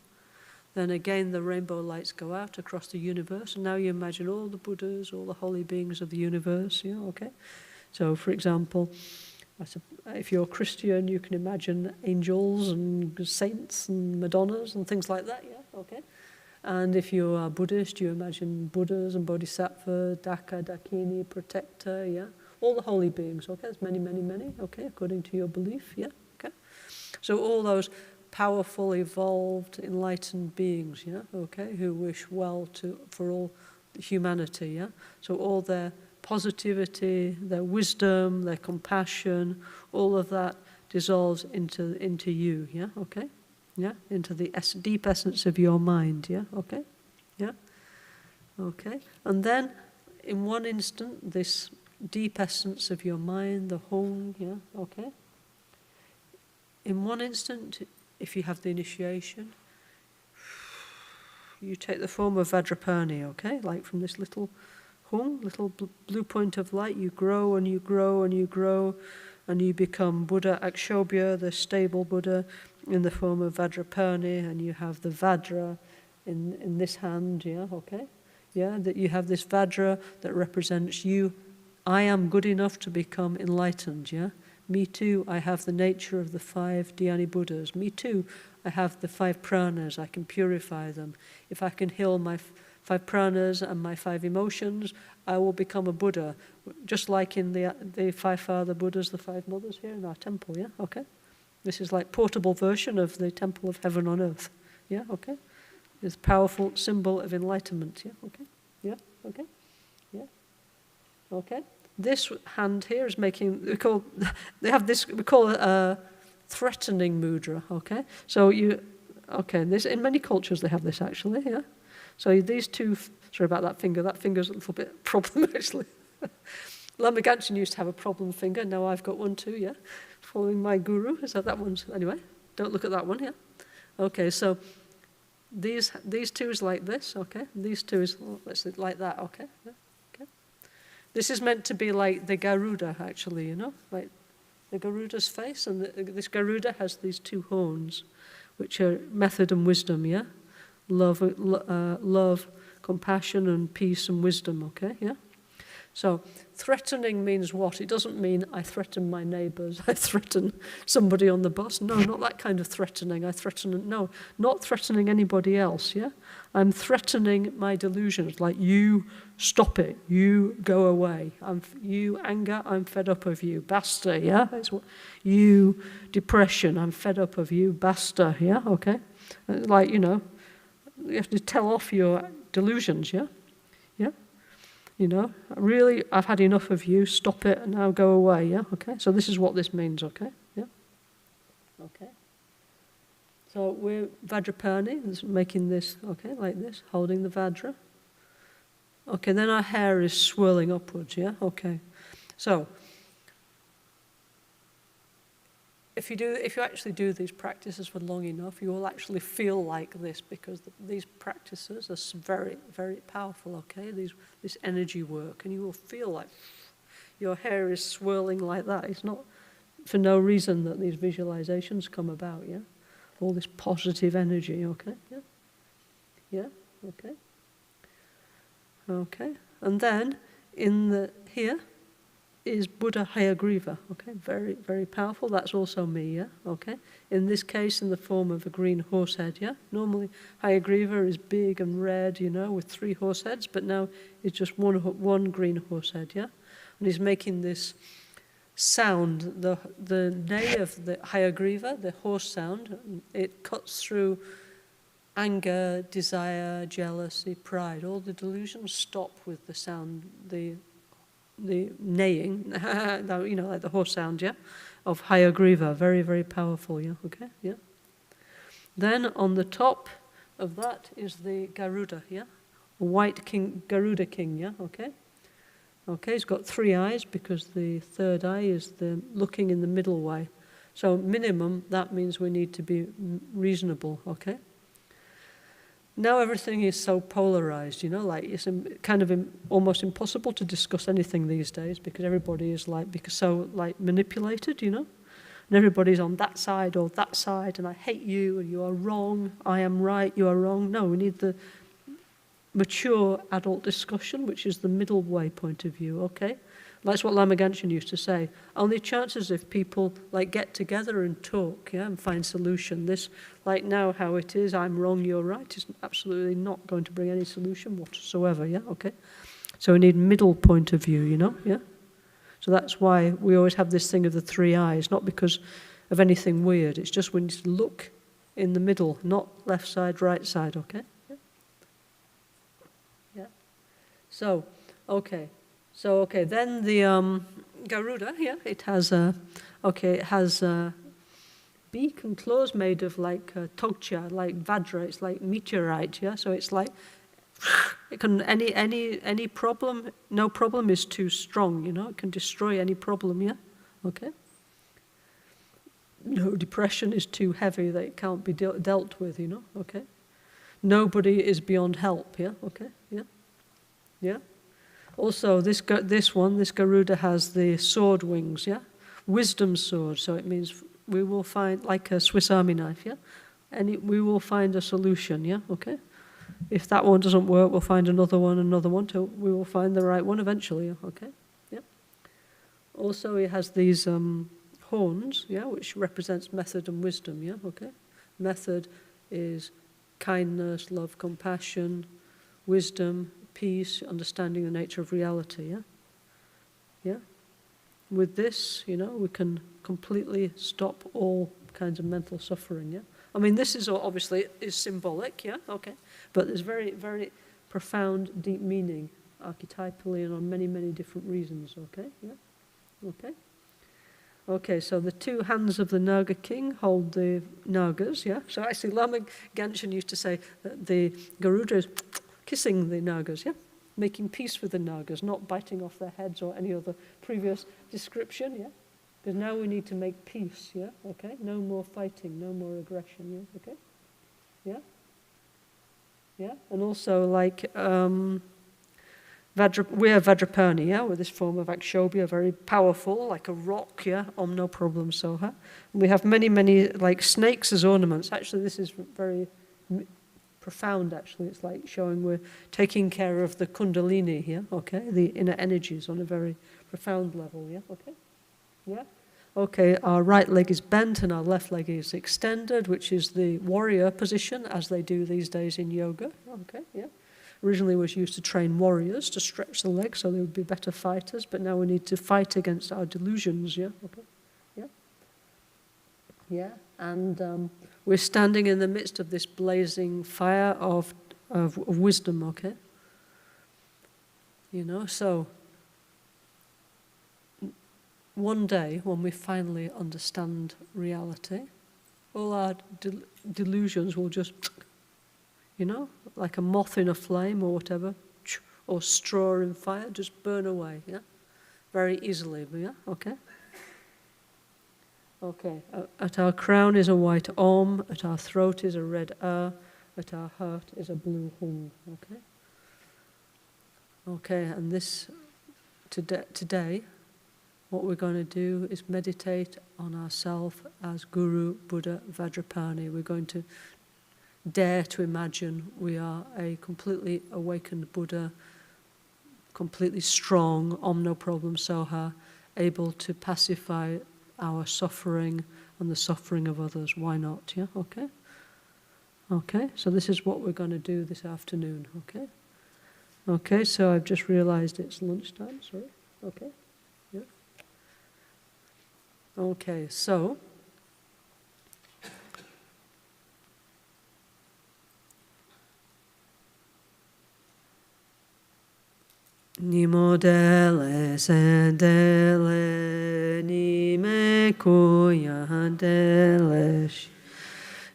A: Then again the rainbow lights go out across the universe, and now you imagine all the Buddhas, all the holy beings of the universe, yeah, okay? So, for example, if you're Christian, you can imagine angels and saints and Madonnas and things like that, yeah, okay? And if you are Buddhist, you imagine Buddhas and Bodhisattva, Daka, Dakini, Protector, yeah? All the holy beings, okay? There's many, many, many, okay, according to your belief, yeah, okay? So all those powerful, evolved, enlightened beings, yeah, okay, who wish well for all humanity, yeah? So all their positivity, their wisdom, their compassion, all of that dissolves into you, yeah, okay? Yeah, into the deep essence of your mind, yeah, okay? Yeah, okay? And then, in one instant, this deep essence of your mind, the hung, yeah, okay? In one instant, if you have the initiation, you take the form of Vajrapani, okay? Like from this little hung, little blue point of light, you grow and you grow and you grow, and you become Buddha Akshobhya, the stable Buddha, in the form of Vajrapani, and you have the Vajra in this hand, yeah, okay? Yeah, that you have this Vajra that represents you. I am good enough to become enlightened, yeah? Me too, I have the nature of the 5 Dhyani Buddhas. Me too, I have the 5 pranas, I can purify them. If I can heal my 5 pranas and my 5 emotions, I will become a Buddha. Just like in the 5 Father Buddhas, the 5 Mothers here in our temple, yeah, okay? This is like portable version of the temple of heaven on earth, yeah, okay? It's a powerful symbol of enlightenment, yeah, okay? Yeah, okay? Yeah, okay? This hand here is making, we call it a threatening mudra, okay? So in many cultures they have this actually, yeah? So these two, sorry about that finger's a little bit problem actually. Lama Gangchen used to have a problem finger, now I've got one too, yeah? Following my guru, so that one's, anyway, don't look at that one, yeah? Okay, so these two is like this, okay? These two is, let's say, like that, okay? Yeah, okay. This is meant to be like the Garuda, actually, you know? Like the Garuda's face, and this Garuda has these two horns, which are method and wisdom, yeah? Love, compassion, and peace and wisdom, okay, yeah? So threatening means what? It doesn't mean I threaten my neighbours, I threaten somebody on the bus. No, not that kind of threatening. No, not threatening anybody else, yeah? I'm threatening my delusions, like you stop it, you go away. You anger, I'm fed up of you, basta, yeah? You depression, I'm fed up of you, basta, yeah? Okay? Like, you know, you have to tell off your delusions, yeah? Yeah? You know, really, I've had enough of you, stop it, and now go away, yeah? Okay, so this is what this means, okay? Yeah? Okay. So we're Vajrapani, making this, okay, like this, holding the Vajra. Okay, then our hair is swirling upwards, yeah? Okay. So, if you actually do these practices for long enough, you will actually feel like this, because these practices are very, very powerful, okay? This energy work, and you will feel like your hair is swirling like that. It's not for no reason that these visualizations come about, yeah? All this positive energy, okay? Yeah? Yeah? Okay? Okay. And then, here, is Buddha Hayagriva, okay? Very, very powerful. That's also me, yeah? Okay? In this case, in the form of a green horse head, yeah? Normally, Hayagriva is big and red, you know, with 3 horse heads, but now it's just one green horse head, yeah? And he's making this sound, the neigh of the Hayagriva, the horse sound, it cuts through anger, desire, jealousy, pride. All the delusions stop with the sound, the neighing, you know, like the horse sound, yeah, of Hayagriva. Very, very powerful, yeah, okay, yeah. Then on the top of that is the Garuda, yeah, white king, Garuda king, yeah, okay. Okay, he's got 3 eyes because the third eye is the looking in the middle way. So minimum, that means we need to be reasonable, okay. Now everything is so polarized, you know, like it's kind of almost impossible to discuss anything these days, because everybody is so manipulated, you know, and everybody's on that side or that side, and I hate you, and you are wrong, I am right, you are wrong. No, we need the mature adult discussion, which is the middle way point of view, okay? That's what Lama Gangchen used to say. Only chances if people get together and talk, yeah, and find solution. This, like now how it is, I'm wrong, you're right, is absolutely not going to bring any solution whatsoever, yeah, okay? So we need middle point of view, you know, yeah? So that's why we always have this thing of the 3 eyes, not because of anything weird. It's just we need to look in the middle, not left side, right side, okay? Yeah. Yeah. So, okay. So, okay, then the Garuda, yeah, it has beak and claws made of togcha, like Vajra, it's like meteorite, yeah, so it's like, it can, any problem, no problem is too strong, you know, it can destroy any problem, yeah, okay. No depression is too heavy that it can't be dealt with, you know, okay. Nobody is beyond help, yeah, okay, yeah, yeah. Also, this Garuda has the sword wings, yeah? Wisdom sword, so it means we will find, like a Swiss Army knife, yeah? And we will find a solution, yeah? Okay? If that one doesn't work, we'll find another one, till we will find the right one eventually, okay? Yeah? Also, it has these horns, yeah, which represents method and wisdom, yeah? Okay? Method is kindness, love, compassion, wisdom, peace, understanding the nature of reality, yeah? Yeah? With this, you know, we can completely stop all kinds of mental suffering, yeah? I mean, this is obviously is symbolic, yeah? Okay. But there's very, very profound, deep meaning, archetypally and on many, many different reasons, okay? Yeah? Okay? Okay, so the 2 hands of the Naga king hold the Nagas, yeah? So actually, Lama Gangchen used to say that the Garuda is kissing the Nagas, yeah? Making peace with the Nagas, not biting off their heads or any other previous description, yeah? Because now we need to make peace, yeah? Okay? No more fighting, no more aggression, yeah? Okay? Yeah? Yeah? And also like we are Vajrapani, yeah, with this form of Akshobhya, very powerful, like a rock, yeah, Om no problem soha. And we have many, many like snakes as ornaments. Actually, this is very profound, actually. It's like showing we're taking care of the kundalini here, okay, the inner energies on a very profound level, yeah, okay? Yeah? Okay, our right leg is bent and our left leg is extended, which is the warrior position, as they do these days in yoga, okay, yeah? Originally was used to train warriors to stretch the legs so they would be better fighters, but now we need to fight against our delusions, yeah? Okay, yeah? Yeah, and we're standing in the midst of this blazing fire of wisdom, okay? You know, so one day when we finally understand reality, all our delusions will just, you know, like a moth in a flame or whatever, or straw in fire, just burn away, yeah? Very easily, yeah? Okay? Okay, at our crown is a white Om, at our throat is a red A, at our heart is a blue Hung, okay? Okay, and this, today, what we're going to do is meditate on ourselves as Guru, Buddha, Vajrapani. We're going to dare to imagine we are a completely awakened Buddha, completely strong, Om no problem soha, able to pacify our suffering and the suffering of others. Why not? Yeah, okay? Okay, so this is what we're going to do this afternoon, okay? Okay, so I've just realized it's lunchtime, sorry. Okay, yeah. Okay, so Nimo dele sendele nime kuyan dele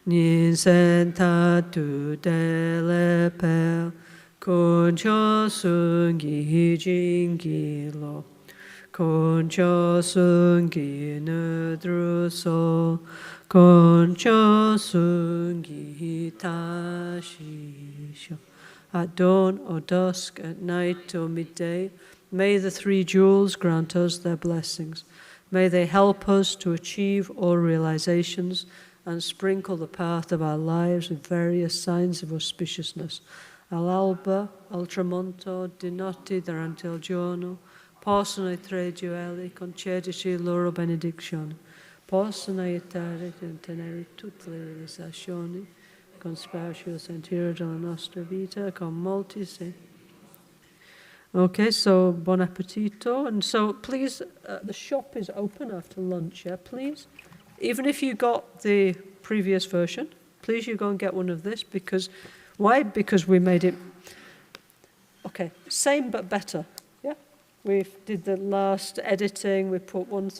A: nin sentatu dele pel concho sungi jingilo concho sungi nudruso concho sungi tashisho. At dawn or dusk, at night or midday, may the three jewels grant us their blessings. May they help us to achieve all realizations and sprinkle the path of our lives with various signs of auspiciousness. All'alba, al tramonto, di notte durante il giorno, possono i tre gioielli concederci loro benedizione. Possono aiutare a ottenere tutte le realizzazioni con spazio sentiero della nostra vita, con molti se. Okay, so bon appetito. And so please, the shop is open after lunch, yeah, please. Even if you got the previous version, please you go and get one of this, because, why? Because we made it, okay, same but better, yeah? We did the last editing, we put one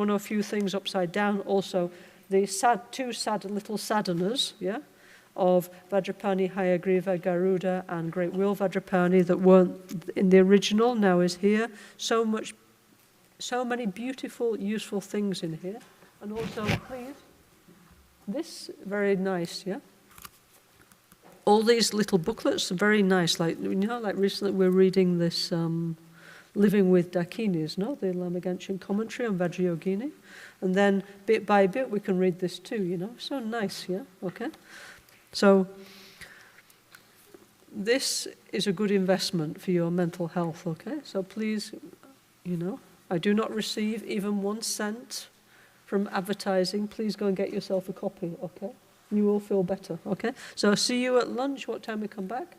A: or a few things upside down, also the two little sadhanas, yeah? Of Vajrapani, Hayagriva, Garuda, and Great Wheel Vajrapani that weren't in the original, now is here. So many beautiful, useful things in here. And also, please, this, very nice, yeah? All these little booklets are very nice. Like, you know, like recently we're reading this Living with Dakinis, no? The Lama Gangchen commentary on Vajrayogini. And then, bit by bit, we can read this too, you know? So nice, yeah? Okay? So this is a good investment for your mental health, okay? So please, you know, I do not receive even 1 cent from advertising. Please go and get yourself a copy, okay? You will feel better, okay? So see you at lunch. What time we come back?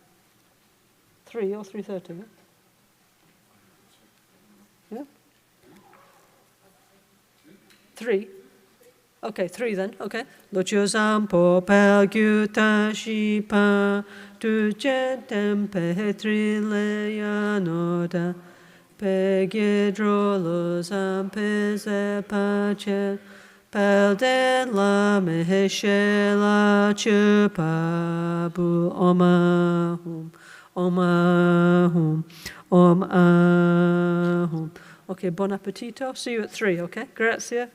A: 3 or 3:30, yeah? Yeah? 3? Okay, 3 then, okay. Lo Chio Sampo Pel Gyuta Shipa Tu Jetem Petri Leyanoda Pe Gyedro Lo Sampe Zepache Pel De La Meheshela Chupabu Omahum Omahum Omahum. Okay, bon appetito. See you at 3, okay? Grazie.